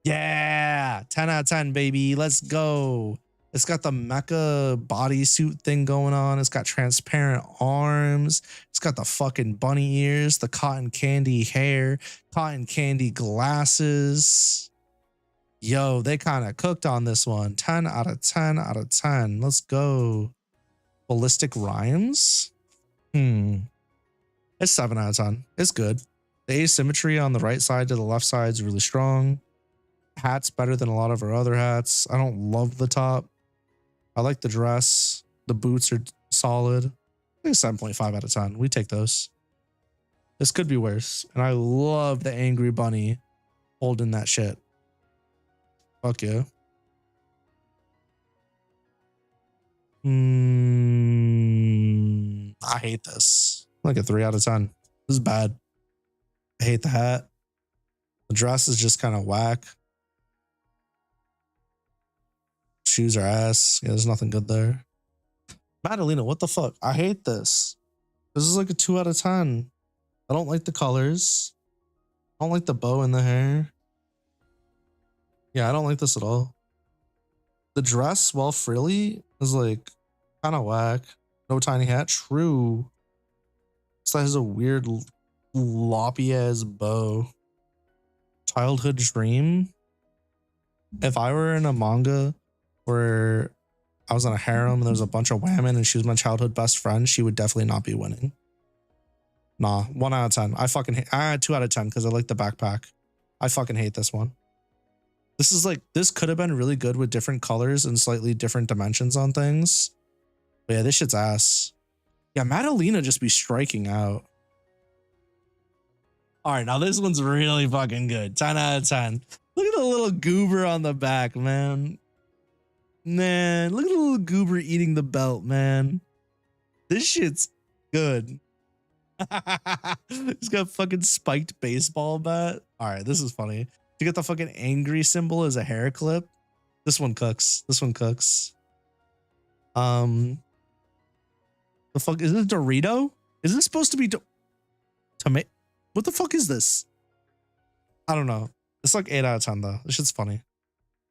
Yeah, 10 out of 10, baby. Let's go. It's got the mecha bodysuit thing going on. It's got transparent arms. It's got the fucking bunny ears, the cotton candy hair, cotton candy glasses. Yo, they kind of cooked on this one. 10 out of 10 out of 10. Let's go. Ballistic Rhymes. It's 7 out of 10. It's good. The asymmetry on the right side to the left side is really strong. Hat's better than a lot of our other hats. I don't love the top. I like the dress. The boots are solid. I think 7.5 out of 10. We take those. This could be worse. And I love the angry bunny holding that shit. Fuck yeah. I hate this. Like a 3 out of 10. This is bad. I hate the hat. The dress is just kind of whack. Shoes are ass. Yeah, there's nothing good there. Madalena, what the fuck? I hate this. This is like a 2 out of 10. I don't like the colors. I don't like the bow in the hair. Yeah, I don't like this at all. The dress, while frilly, is like kind of whack. No tiny hat. True. This has a weird loppy ass bow. Childhood dream. If I were in a manga where I was in a harem and there was a bunch of women and she was my childhood best friend, she would definitely not be winning. Nah, 1 out of 10. I fucking hate. I had 2 out of 10 because I like the backpack. I fucking hate this one. This is like, this could have been really good with different colors and slightly different dimensions on things. But yeah, this shit's ass. Yeah, Madalena just be striking out. All right, now this one's really fucking good. 10 out of 10. Look at the little goober on the back, man. Man, look at the little goober eating the belt, man. This shit's good. He's got a fucking spiked baseball bat. All right, this is funny. You get the fucking angry symbol as a hair clip. This one cooks. This one cooks. The fuck is this? Dorito? Is this supposed to be tomato? What the fuck is this? I don't know. It's like 8 out of 10 though. This shit's funny.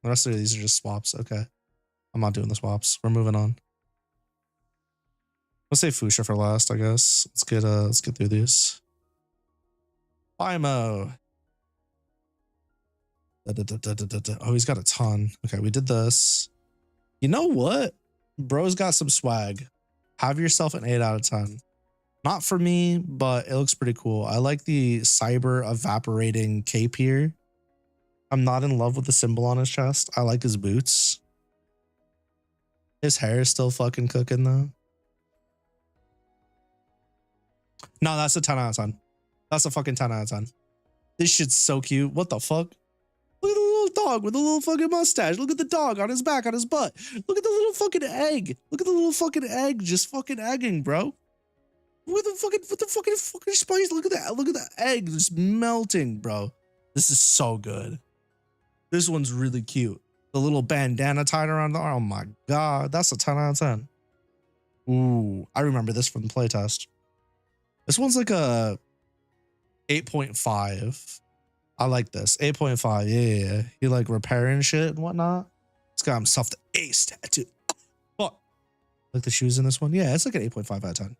The rest of these are just swaps. Okay. I'm not doing the swaps. We're moving on. Let's say Fuchsia for last, I guess. Let's get through these. Bimo. Oh, he's got a ton. Okay, we did this. You know what? Bro's got some swag. Have yourself an 8 out of 10. Not for me, but it looks pretty cool. I like the cyber evaporating cape here. I'm not in love with the symbol on his chest. I like his boots. His hair is still fucking cooking though. No, that's a 10 out of 10. That's a fucking 10 out of 10. This shit's so cute. What the fuck? Look at the little dog with the little fucking mustache. Look at the dog on his back, on his butt. Look at the little fucking egg. Look at the little fucking egg just fucking egging, bro. What the fucking spice? Look at that. Look at the egg just melting, bro. This is so good. This one's really cute. The little bandana tied around the arm. Oh my God. That's a 10 out of 10. Ooh, I remember this from the playtest. This one's like a 8.5. I like this. 8.5. Yeah. He like repairing shit and whatnot. He's got himself the ace tattoo. Fuck. Like the shoes in this one. Yeah, it's like an 8.5 out of 10.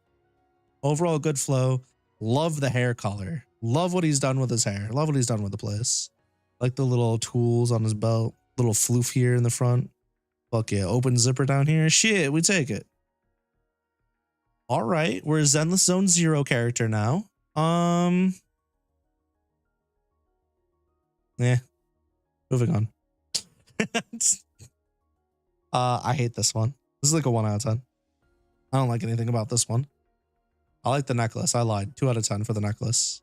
Overall, good flow. Love the hair color. Love what he's done with his hair. Love what he's done with the place. Like the little tools on his belt. Little floof here in the front. Fuck yeah. Open zipper down here. Shit, we take it. All right. We're a Zenless Zone 0 character now. Yeah. Moving on. I hate this one. This is like a 1 out of 10. I don't like anything about this one. I like the necklace. I lied. 2 out of 10 for the necklace.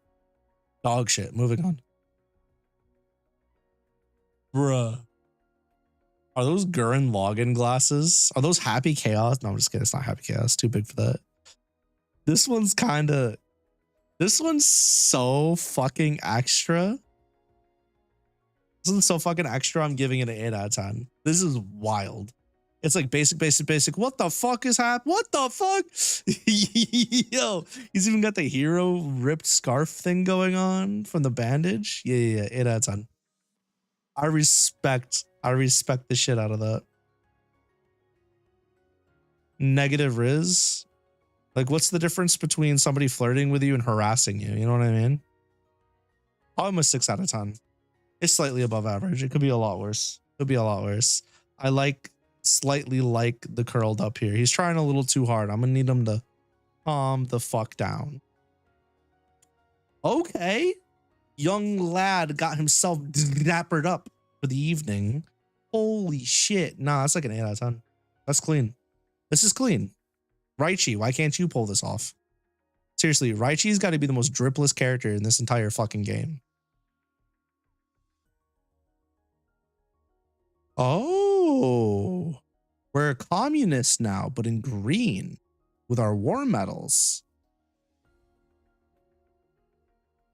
Dog shit. Moving on. Bruh. Are those Gurren Lagann glasses? Are those Happy Chaos? No, I'm just kidding. It's not Happy Chaos. Too big for that. This one's kind of... This one's so fucking extra. This one's so fucking extra. I'm giving it an 8 out of 10. This is wild. It's like basic, basic, basic. What the fuck is happening? What the fuck? Yo, he's even got the hero ripped scarf thing going on from the bandage. Yeah. 8 out of 10. I respect the shit out of that. Negative Riz. Like, what's the difference between somebody flirting with you and harassing you? You know what I mean? I'm a 6 out of 10. It's slightly above average. It could be a lot worse. Could be a lot worse. I slightly like the curled up here. He's trying a little too hard. I'm gonna need him to calm the fuck down. Okay. Young lad got himself dappered up for the evening. Holy shit. Nah, that's like an 8 out of 10. That's clean. This is clean. Raichi, why can't you pull this off? Seriously, Raichi's got to be the most dripless character in this entire fucking game. Oh, we're a communist now, but in green with our war medals.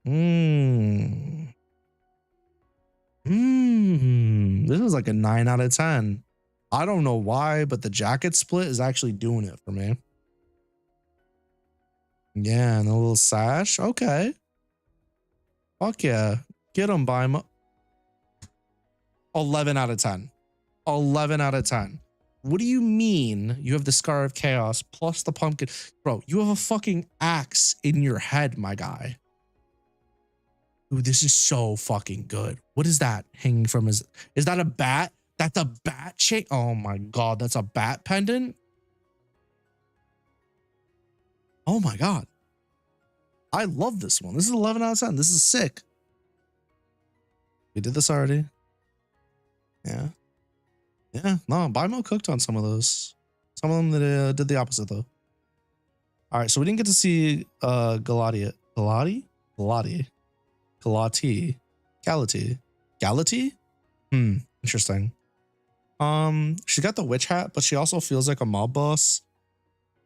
This is like a 9 out of 10. I don't know why, but the jacket split is actually doing it for me. Yeah, and a little sash. Okay. Fuck yeah. Get him, Bima. 11 out of 10. 11 out of 10. What do you mean you have the Scar of Chaos plus the pumpkin? Bro, you have a fucking axe in your head, my guy. Ooh, this is so fucking good. What is that hanging from his... Is that a bat? That's a bat chain? Oh my god, that's a bat pendant? Oh my god. I love this one. This is 11 out of 10. This is sick. We did this already. Yeah. Yeah, no, Bimo cooked on some of those. Some of them that did the opposite though. All right, so we didn't get to see Galati. Interesting. She got the witch hat, but she also feels like a mob boss.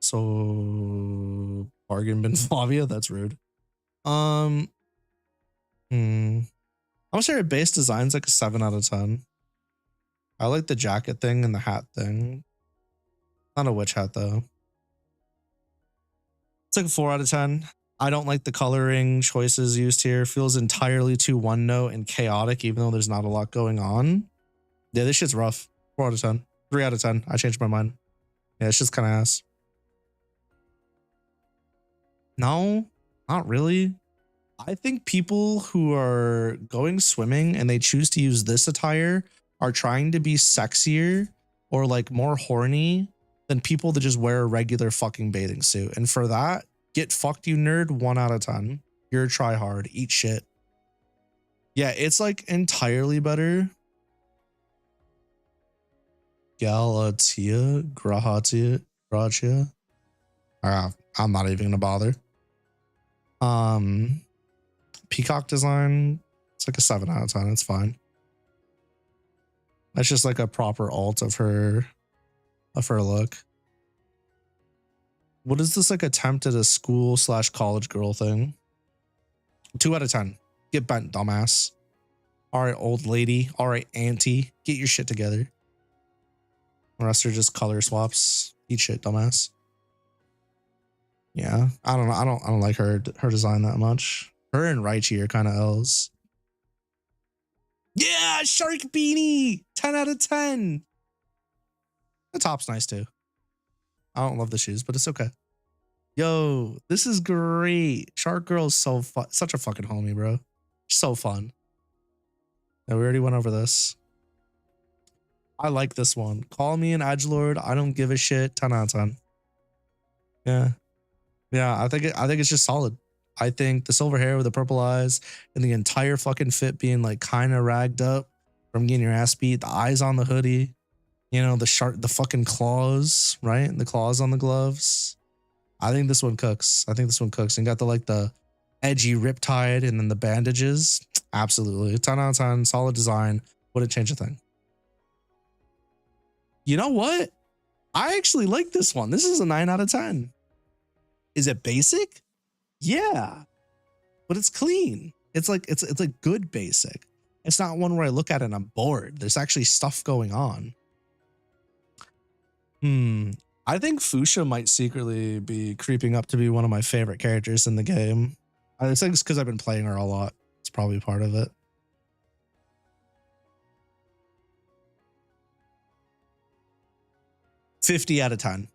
So bargain bin Flavia, that's rude. I'm gonna say her base design's like a 7 out of 10. I like the jacket thing and the hat thing. Not a witch hat though. It's like a 4 out of 10. I don't like the coloring choices used here. Feels entirely too one note and chaotic, even though there's not a lot going on. Yeah, this shit's rough. 4 out of 10. 3 out of 10. I changed my mind. Yeah, it's just kind of ass. No, not really. I think people who are going swimming and they choose to use this attire are trying to be sexier or like more horny than people that just wear a regular fucking bathing suit. And for that, get fucked, you nerd. 1 out of 10. You're a tryhard. Eat shit. Yeah, it's like entirely better. Galatia, Gratia. I'm not even gonna bother. Peacock design, it's like a 7 out of 10. It's fine. That's just like a proper alt of her look. What is this like attempt at a school/college girl thing? 2 out of 10. Get bent, dumbass. All right, old lady. All right, auntie. Get your shit together. The rest are just color swaps. Eat shit, dumbass. Yeah, I don't know. I don't like her design that much. Her and Raichi are kind of L's. Yeah, shark beanie. 10 out of 10. The top's nice too. I don't love the shoes, but it's okay. Yo, this is great. Shark Girl is so fun. Such a fucking homie, bro. So fun. Yeah, we already went over this. I like this one. Call me an edgelord. I don't give a shit. 10 out of 10. Yeah. Yeah, I think it's just solid. I think the silver hair with the purple eyes and the entire fucking fit being like kind of ragged up from getting your ass beat. The eyes on the hoodie, you know, the fucking claws, right? The claws on the gloves. I think this one cooks. I think this one cooks. And got the edgy riptide and then the bandages. Absolutely. 10 out of 10. Solid design. Wouldn't change a thing. You know what? I actually like this one. This is a 9 out of 10. Is it basic? Yeah. But it's clean. It's like good basic. It's not one where I look at it and I'm bored. There's actually stuff going on. I think Fuchsia might secretly be creeping up to be one of my favorite characters in the game. I think it's because I've been playing her a lot. It's probably part of it. $50 out of 10.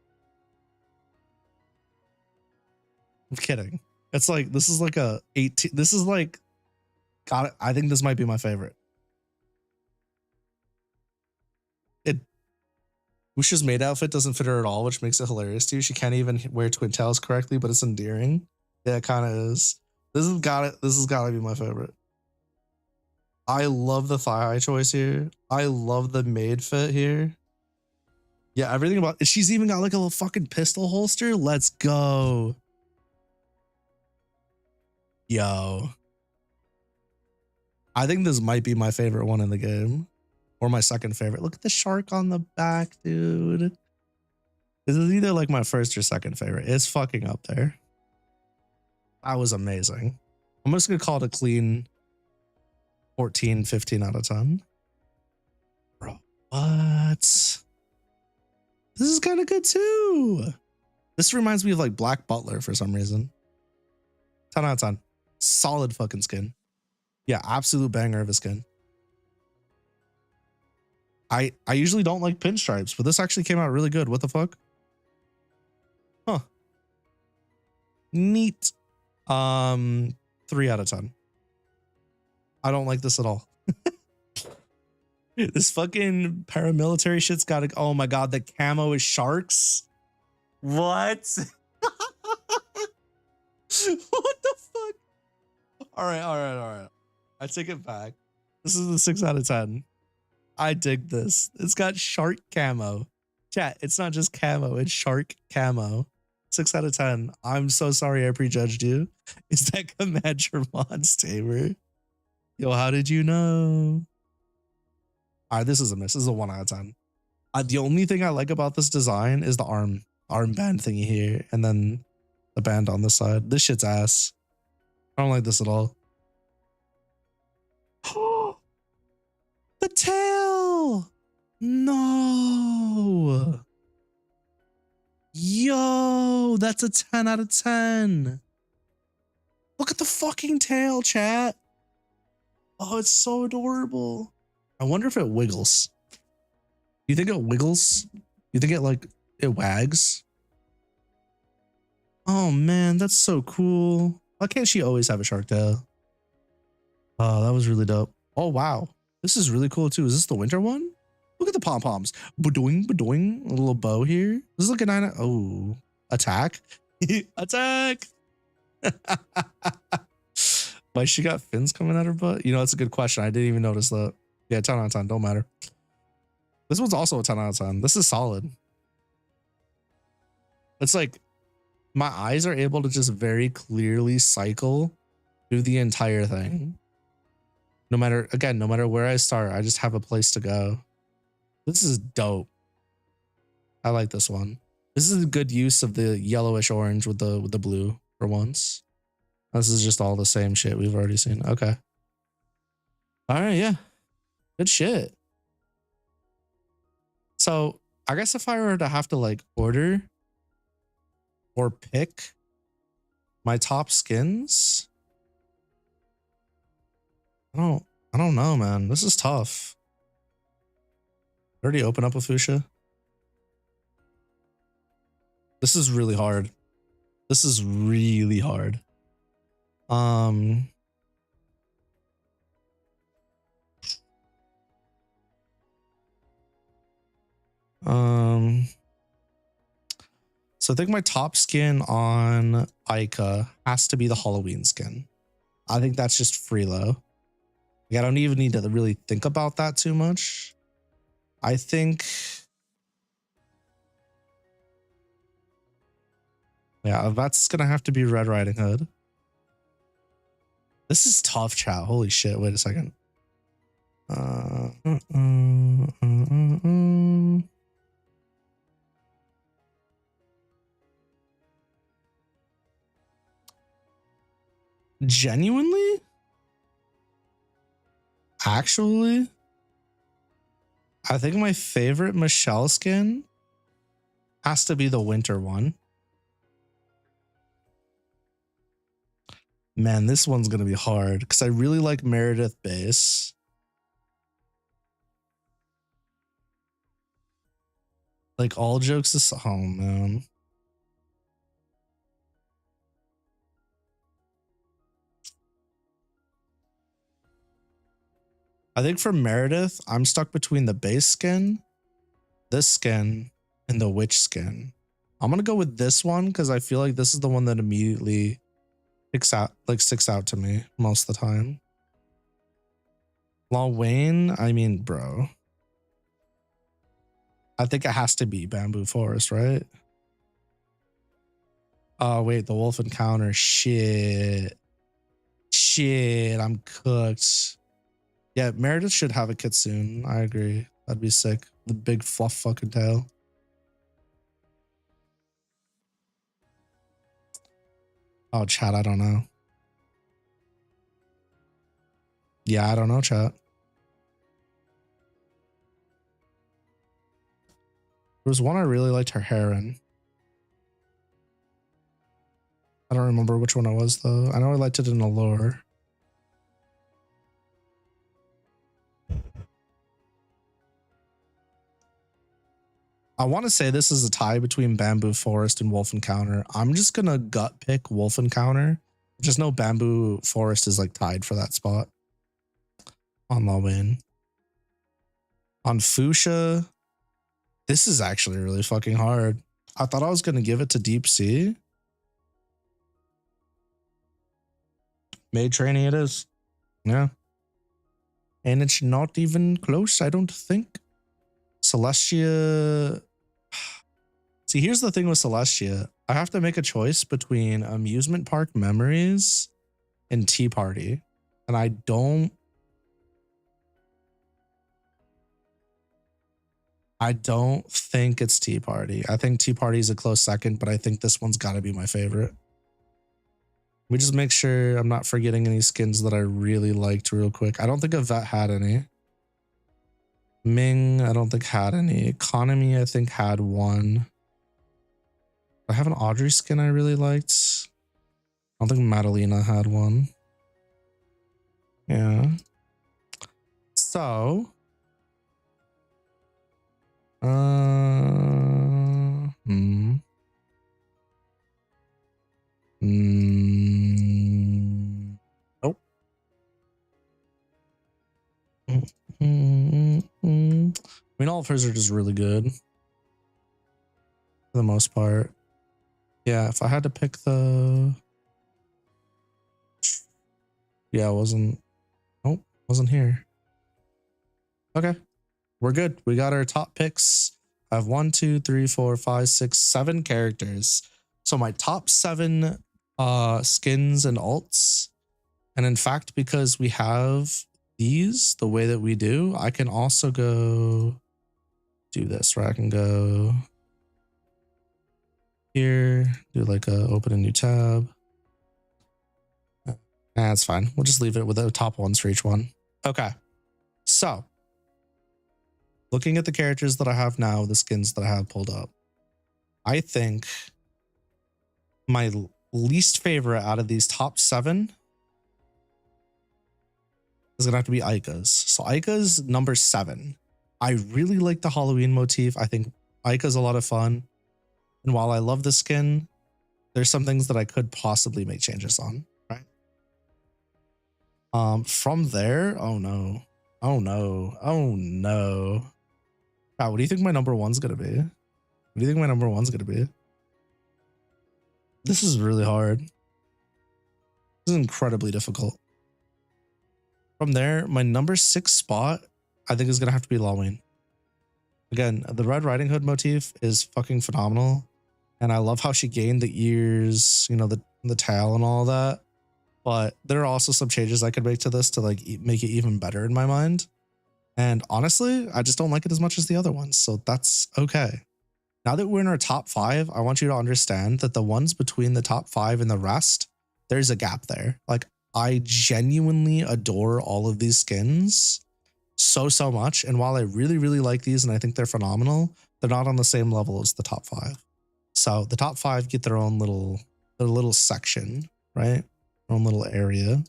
I'm kidding. It's like, this is like a 18. This is like, God, I think this might be my favorite. Fuchsia's maid outfit doesn't fit her at all, which makes it hilarious too. She can't even wear twin tails correctly, but it's endearing. Yeah, it kind of is. This has got to be my favorite. I love the thigh high choice here. I love the maid fit here. Yeah, everything about it. She's even got like a little fucking pistol holster. Let's go. Yo. I think this might be my favorite one in the game. Or my second favorite. Look at the shark on the back, dude. This is either like my first or second favorite. It's fucking up there. That was amazing. I'm just gonna call it a clean 14, 15 out of 10. Bro, what? This is kind of good too. This reminds me of like Black Butler for some reason. 10 out of 10. Solid fucking skin. Yeah, absolute banger of a skin. I usually don't like pinstripes, but this actually came out really good. What the fuck? Huh. Neat. 3 out of 10. I don't like this at all. This fucking paramilitary shit's got to, oh my God, the camo is sharks. What? What the fuck? All right. I take it back. This is a 6 out of 10. I dig this. It's got shark camo. Chat, it's not just camo, it's shark camo. 6 out of 10. I'm so sorry I prejudged you. Is that Commander Monstamer? Yo, how did you know? All right, this is a miss. This is a 1 out of 10. The only thing I like about this design is the armband thingy here, and then the band on this side. This shit's ass. I don't like this at all. The tail! No! Yo, that's a 10 out of 10. Look at the fucking tail, chat. Oh, it's so adorable. I wonder if it wiggles. You think it wiggles? You think it wags? Oh man, that's so cool. Why can't she always have a shark tail? Oh, that was really dope. Oh wow. This is really cool too. Is this the winter one? Look at the pom-poms. Badoing, badoing. A little bow here. This is like a 9. Oh, attack. Attack. Why she got fins coming out her butt? You know, that's a good question. I didn't even notice that. Yeah, 10 out of 10. Don't matter. This one's also a 10 out of 10. This is solid. It's like my eyes are able to just very clearly cycle through the entire thing. No matter where I start, I just have a place to go. This is dope. I like this one. This is a good use of the yellowish orange with the blue for once. This is just all the same shit we've already seen. Okay. All right, yeah. Good shit. So I guess if I were to have to like order or pick my top skins, I don't know, man. This is tough. Already open up a fuchsia. This is really hard. This is really hard. So I think my top skin on Ica has to be the Halloween skin. I think that's just freelo. Like, I don't even need to really think about that too much. I think, yeah, that's gonna have to be Red Riding Hood. This is tough, chat. Holy shit! Wait a second. Genuinely? Actually? I think my favorite Michelle skin has to be the winter one. Man, this one's going to be hard because I really like Meredith base. Like, all jokes aside, oh man. I think for Meredith, I'm stuck between the base skin, this skin, and the witch skin. I'm going to go with this one because I feel like this is the one that immediately sticks out to me most of the time. Lil Wayne, I mean, bro. I think it has to be Bamboo Forest, right? Oh, wait, the Wolf Encounter. Shit, I'm cooked. Yeah, Meredith should have a kit soon. I agree. That'd be sick. The big fluff fucking tail. Oh, chat, I don't know. Yeah, I don't know, chat. There was one I really liked her hair in. I don't remember which one it was, though. I know I liked it in Allure. I want to say this is a tie between Bamboo Forest and Wolf Encounter. I'm just going to gut pick Wolf Encounter. Just know Bamboo Forest is like tied for that spot. On Lawin. On Fuchsia, this is actually really fucking hard. I thought I was going to give it to Deep Sea. Maid Training it is. Yeah. And it's not even close, I don't think. Celestia. See, here's the thing with Celestia. I have to make a choice between Amusement Park Memories and Tea Party. And I don't think it's Tea Party. I think Tea Party is a close second, but I think this one's got to be my favorite. Let me just make sure I'm not forgetting any skins that I really liked real quick. I don't think Yvette had any. Ming, I don't think had any. Economy, I think had one. I have an Audrey skin I really liked. I don't think Madalena had one. Yeah. So. Nope. I mean, all of hers are just really good. For the most part. Yeah, if I had to pick the... Yeah, it wasn't... Nope, wasn't here. Okay, we're good. We got our top picks. I have 1, 2, 3, 4, 5, 6, 7 characters. So my top 7 skins and alts. And in fact, because we have these the way that we do, I can also go do this, where I can go here, do like open a new tab. That's fine. We'll just leave it with the top ones for each one. Okay. So looking at the characters that I have now, the skins that I have pulled up, I think my least favorite out of these top 7 is gonna have to be Aika's. So Aika's number 7. I really like the Halloween motif. I think Aika's a lot of fun. And while I love the skin, there's some things that I could possibly make changes on, right? From there, oh no. Oh no. Oh no. Wow, what do you think my number 1's gonna be? What do you think my number 1's gonna be? This is really hard. This is incredibly difficult. From there, my number 6 spot, I think is going to have to be Lawwayne. Again, the Red Riding Hood motif is fucking phenomenal. And I love how she gained the ears, you know, the tail and all that. But there are also some changes I could make to this to like make it even better in my mind. And honestly, I just don't like it as much as the other ones. So that's okay. Now that we're in our top 5, I want you to understand that the ones between the top 5 and the rest, there's a gap there. Like, I genuinely adore all of these skins so much. And while I really, really like these and I think they're phenomenal, they're not on the same level as the top 5. So the top 5 get their own little section, right? Their own little area.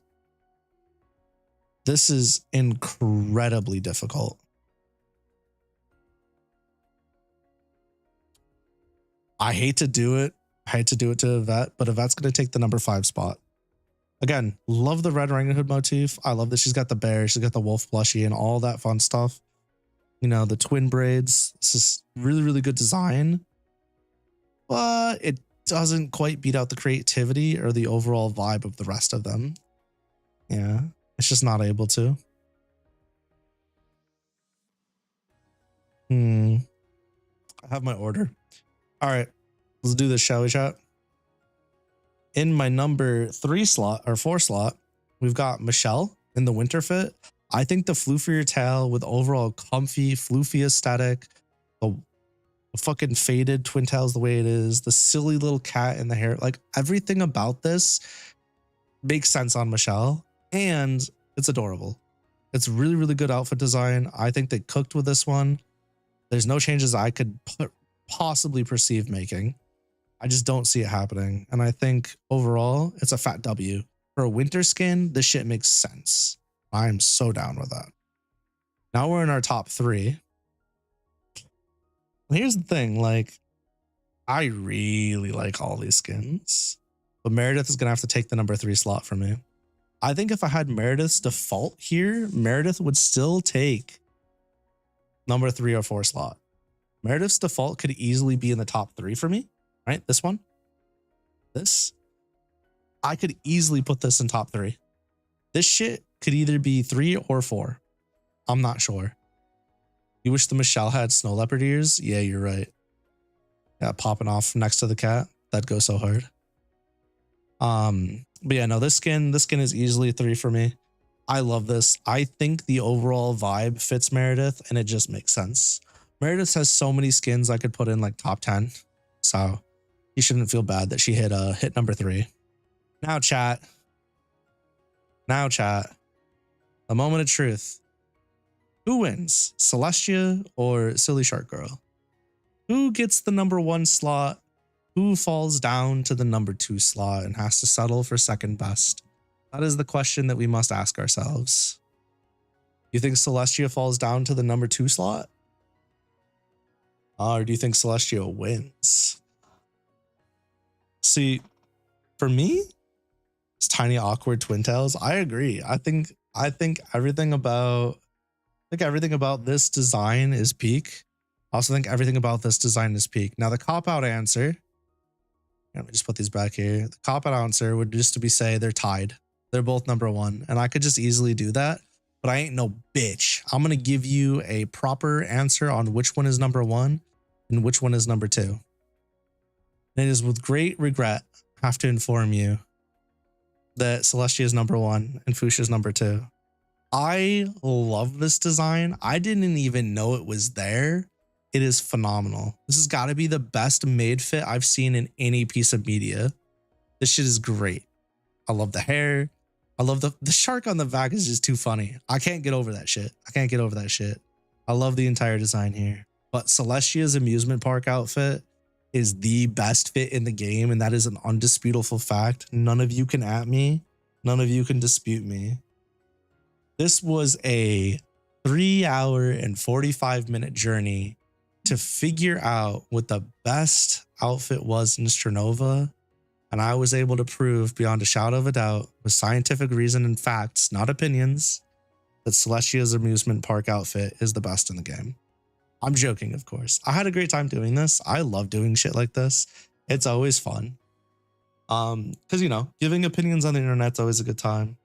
This is incredibly difficult. I hate to do it. I hate to do it to Yvette, but Yvette's going to take the number 5 spot. Again, love the Red Riding Hood motif. I love that she's got the bear, she's got the wolf plushie and all that fun stuff. You know, the twin braids. This is really, really good design. But it doesn't quite beat out the creativity or the overall vibe of the rest of them. Yeah, it's just not able to. I have my order. All right, let's do this, shall we, chat? In my number 3 slot or 4 slot, we've got Michelle in the winter fit. I think the floofier tail with overall comfy, floofy aesthetic, the fucking faded twin tails the way it is, the silly little cat in the hair, like everything about this makes sense on Michelle and it's adorable. It's really, really good outfit design. I think they cooked with this one. There's no changes I could possibly perceive making. I just don't see it happening. And I think overall, it's a fat W. For a winter skin, this shit makes sense. I'm so down with that. Now we're in our top 3. Here's the thing, like, I really like all these skins, but Meredith is going to have to take the number 3 slot from me. I think if I had Meredith's default here, Meredith would still take number 3 or 4 slot. Meredith's default could easily be in the top 3 for me. Right? This one, this, I could easily put this in top 3. This shit could either be 3 or 4. I'm not sure. You wish the Michelle had snow leopard ears? Yeah, you're right. Yeah, popping off next to the cat. That'd go so hard. But yeah, no, this skin is easily a 3 for me. I love this. I think the overall vibe fits Meredith and it just makes sense. Meredith has so many skins I could put in like top 10. So you shouldn't feel bad that she hit number 3. Now chat. A moment of truth. Who wins? Celestia or Silly Shark Girl? Who gets the number 1 slot? Who falls down to the number 2 slot and has to settle for second best? That is the question that we must ask ourselves. You think Celestia falls down to the number 2 slot? Or do you think Celestia wins? See, for me, it's tiny awkward twin tails. I agree. I think everything about this design is peak. I also think everything about this design is peak. Now the cop-out answer, let me just put these back here. The cop-out answer would just to be say they're tied. They're both number 1. And I could just easily do that, but I ain't no bitch. I'm going to give you a proper answer on which one is number 1 and which one is number 2. And it is with great regret I have to inform you that Celestia is number 1 and Fuchsia is number 2. I love this design. I didn't even know it was there. It is phenomenal. This has got to be the best made fit I've seen in any piece of media. This shit is great. I love the hair. I love the shark on the back is just too funny. I can't get over that shit. I love the entire design here. But Celestia's amusement park outfit is the best fit in the game, and that is an undisputable fact. None of you can at me. None of you can dispute me. This was a 3-hour and 45-minute journey to figure out what the best outfit was in STRINOVA, and I was able to prove beyond a shadow of a doubt, with scientific reason and facts, not opinions, that Celestia's amusement park outfit is the best in the game. I'm joking, of course. I had a great time doing this. I love doing shit like this. It's always fun. Because, you know, giving opinions on the internet's always a good time.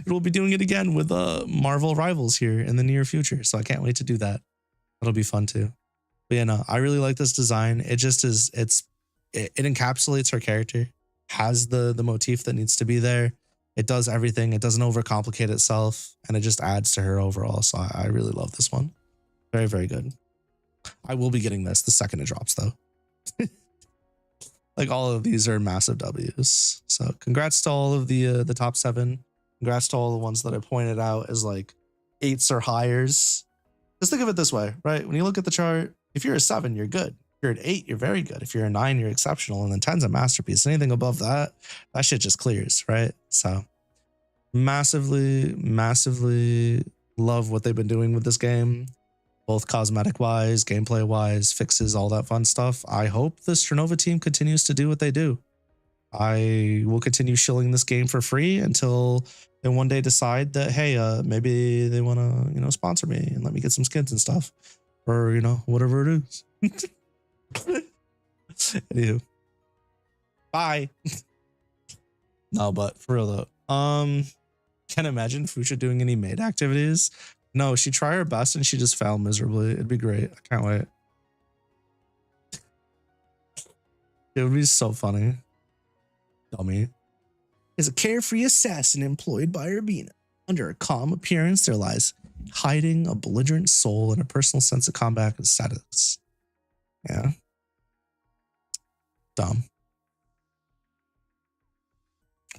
We'll be doing it again with Marvel Rivals here in the near future. So I can't wait to do that. That'll be fun too. But yeah, no, I really like this design. It just is, it encapsulates her character, has the motif that needs to be there. It does everything. It doesn't overcomplicate itself, and it just adds to her overall. So I really love this one. Very, very good. I will be getting this the second it drops though. Like all of these are massive W's. So congrats to all of the top 7. Congrats to all the ones that I pointed out as like 8s or highers. Just think of it this way, right? When you look at the chart, if you're a 7, you're good. If you're at 8, you're very good. If you're a 9, you're exceptional. And then 10's a masterpiece. Anything above that, that shit just clears, right? So massively, massively love what they've been doing with this game, both cosmetic wise, gameplay wise, fixes, all that fun stuff. I hope the STRINOVA team continues to do what they do. I will continue shilling this game for free until they one day decide that, hey, maybe they want to, you know, sponsor me and let me get some skins and stuff, or, you know, whatever it is. Anywho, bye. No, but for real though, can't imagine Fuchsia doing any maid activities. No, she tried her best and she just failed miserably. It'd be great. I can't wait. It would be so funny. Dummy. Is a carefree assassin employed by Urbina. Under a calm appearance, there lies hiding a belligerent soul and a personal sense of combat and status. Yeah. Dumb.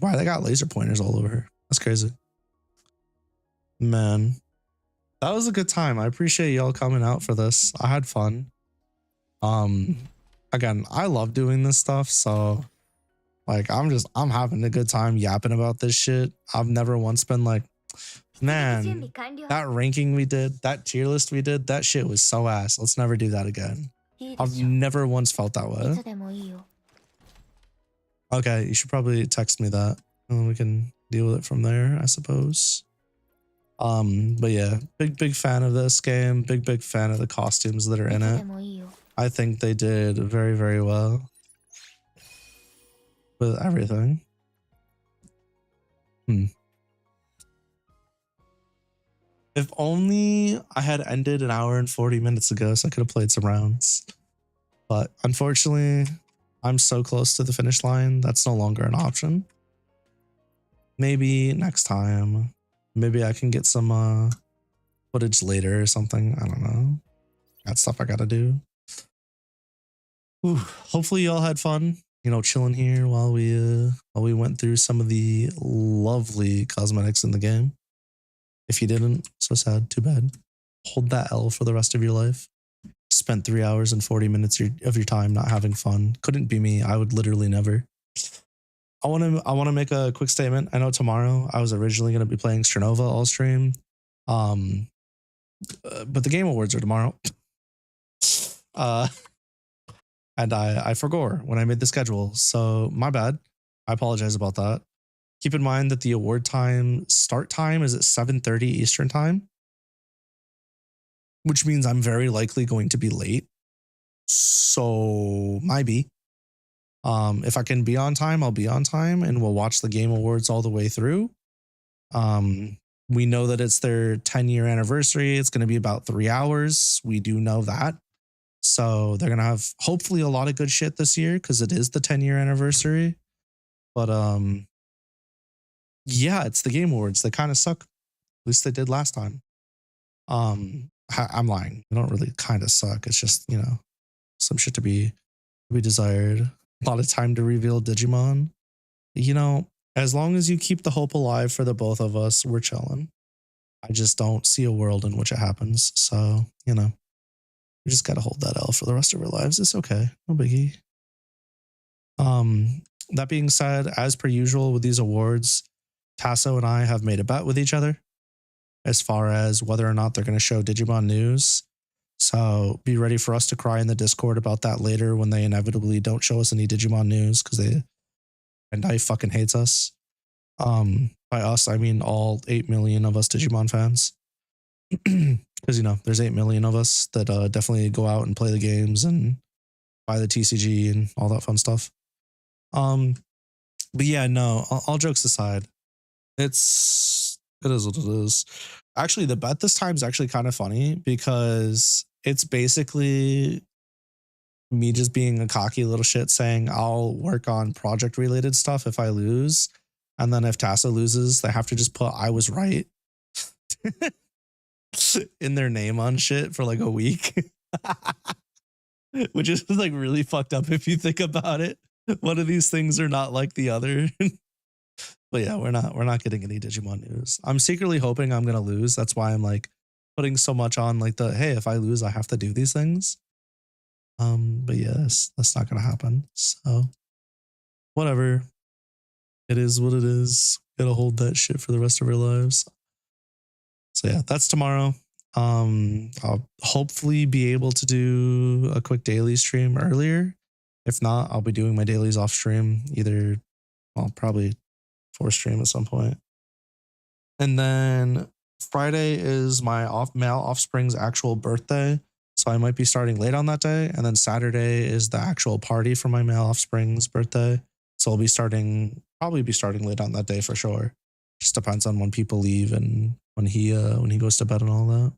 Wow, they got laser pointers all over her. That's crazy. Man. That was a good time. I appreciate y'all coming out for this. I had fun. Again, I love doing this stuff, so like I'm having a good time yapping about this shit. I've never once been like, man, that ranking we did, that tier list we did, that shit was so ass. Let's never do that again. I've never once felt that way. Okay, you should probably text me that and we can deal with it from there, I suppose. But yeah, big fan of this game. Big fan of the costumes that are in it. I think they did very, very well with everything. If only I had ended an hour and 40 minutes ago so I could have played some rounds. But unfortunately, I'm so close to the finish line, that's no longer an option. Maybe next time. Maybe I can get some footage later or something. I don't know. Got stuff I gotta do. Ooh, hopefully y'all had fun, you know, chilling here while we went through some of the lovely cosmetics in the game. If you didn't, so sad, too bad. Hold that L for the rest of your life. Spent 3 hours and 40 minutes of your time not having fun. Couldn't be me. I would literally never. I want to make a quick statement. I know tomorrow I was originally going to be playing STRINOVA all stream. But the Game Awards are tomorrow. And I forgot when I made the schedule. So my bad. I apologize about that. Keep in mind that the award time start time is at 7:30 Eastern time, which means I'm very likely going to be late. So might be. If I can be on time, I'll be on time and we'll watch the Game Awards all the way through. We know that it's their 10-year anniversary. It's going to be about 3 hours. We do know that. So they're going to have hopefully a lot of good shit this year because it is the 10-year anniversary. But yeah, it's the Game Awards. They kind of suck. At least they did last time. I'm lying. They don't really kind of suck. It's just, you know, some shit to be desired. A lot of time to reveal Digimon. You know, as long as you keep the hope alive for the both of us, we're chilling. I just don't see a world in which it happens. So, you know, we just got to hold that L for the rest of our lives. It's okay. No biggie. That being said, as per usual with these awards, Tasso and I have made a bet with each other as far as whether or not they're going to show Digimon news. So be ready for us to cry in the Discord about that later when they inevitably don't show us any Digimon news because Bandai fucking hates us. By us, I mean all 8 million of us Digimon fans. Because, you know, there's 8 million of us that definitely go out and play the games and buy the TCG and all that fun stuff. But yeah, no, all jokes aside, It is what it is. Actually, the bet this time is actually kind of funny because it's basically me just being a cocky little shit saying I'll work on project related stuff if I lose. And then if Tassa loses, they have to just put I was right in their name on shit for like a week. Which is like really fucked up if you think about it. One of these things are not like the other. But yeah, we're not getting any Digimon news. I'm secretly hoping I'm gonna lose. That's why I'm like putting so much on like the hey, if I lose, I have to do these things. But yes, that's not gonna happen. So whatever. It is what it is. Gotta hold that shit for the rest of our lives. So yeah, that's tomorrow. I'll hopefully be able to do a quick daily stream earlier. If not, I'll be doing my dailies off stream, either, well, probably for stream at some point. And then Friday is my male offspring's actual birthday. So I might be starting late on that day. And then Saturday is the actual party for my male offspring's birthday. So I'll be probably be starting late on that day for sure. Just depends on when people leave and when he goes to bed and all that.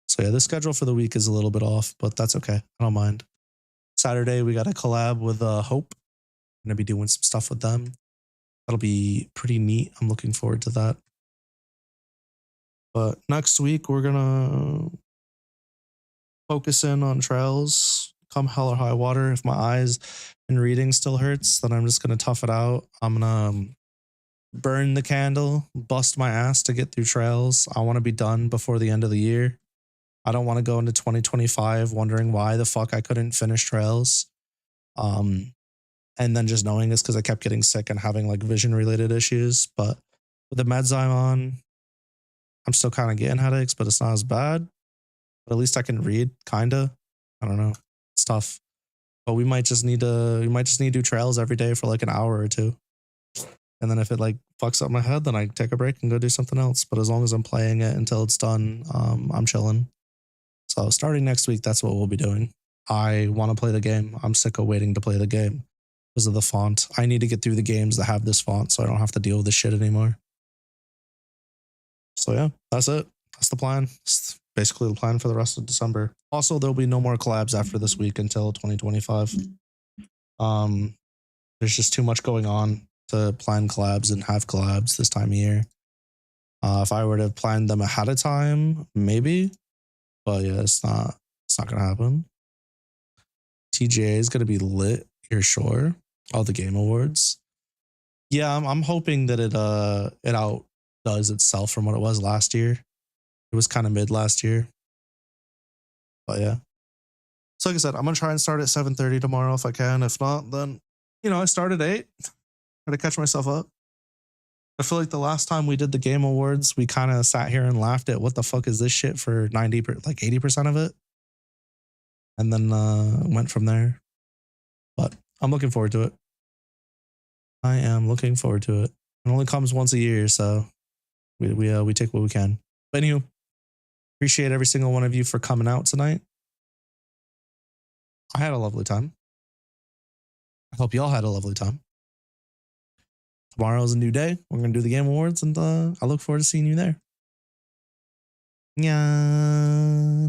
So yeah, the schedule for the week is a little bit off, but that's okay. I don't mind. Saturday, we got a collab with Hope. I'm going to be doing some stuff with them. That'll be pretty neat. I'm looking forward to that. But next week, we're going to focus in on trails. Come hell or high water. If my eyes and reading still hurts, then I'm just going to tough it out. I'm going to burn the candle, bust my ass to get through trails. I want to be done before the end of the year. I don't want to go into 2025 wondering why the fuck I couldn't finish trails. And then just knowing it's because I kept getting sick and having like vision related issues. But with the meds I'm on, I'm still kind of getting headaches, but it's not as bad. But at least I can read, kinda. I don't know. It's tough. But we might just need to do trails every day for like an hour or two. And then if it like fucks up my head, then I take a break and go do something else. But as long as I'm playing it until it's done, I'm chilling. So starting next week, that's what we'll be doing. I want to play the game. I'm sick of waiting to play the game because of the font. I need to get through the games that have this font so I don't have to deal with this shit anymore. So yeah, that's it. That's the plan. It's basically the plan for the rest of December. Also, there'll be no more collabs after this week until 2025. There's just too much going on to plan collabs and have collabs this time of year. If I were to plan them ahead of time, maybe. But yeah, it's not gonna happen. TGA is gonna be lit, you're sure. All the Game Awards. Yeah, I'm hoping that it outdoes itself from what it was last year. It was kind of mid last year. But yeah. So like I said, I'm gonna try and start at 7:30 tomorrow if I can. If not, then I start at 8. Try to catch myself up. I feel like the last time we did the Game Awards, we kind of sat here and laughed at what the fuck is this shit for 80% of it. And then went from there. But I'm looking forward to it. I am looking forward to it. It only comes once a year, so we take what we can. But anywho, appreciate every single one of you for coming out tonight. I had a lovely time. I hope y'all had a lovely time. Tomorrow's a new day. We're going to do the Game Awards, and I look forward to seeing you there. Yeah.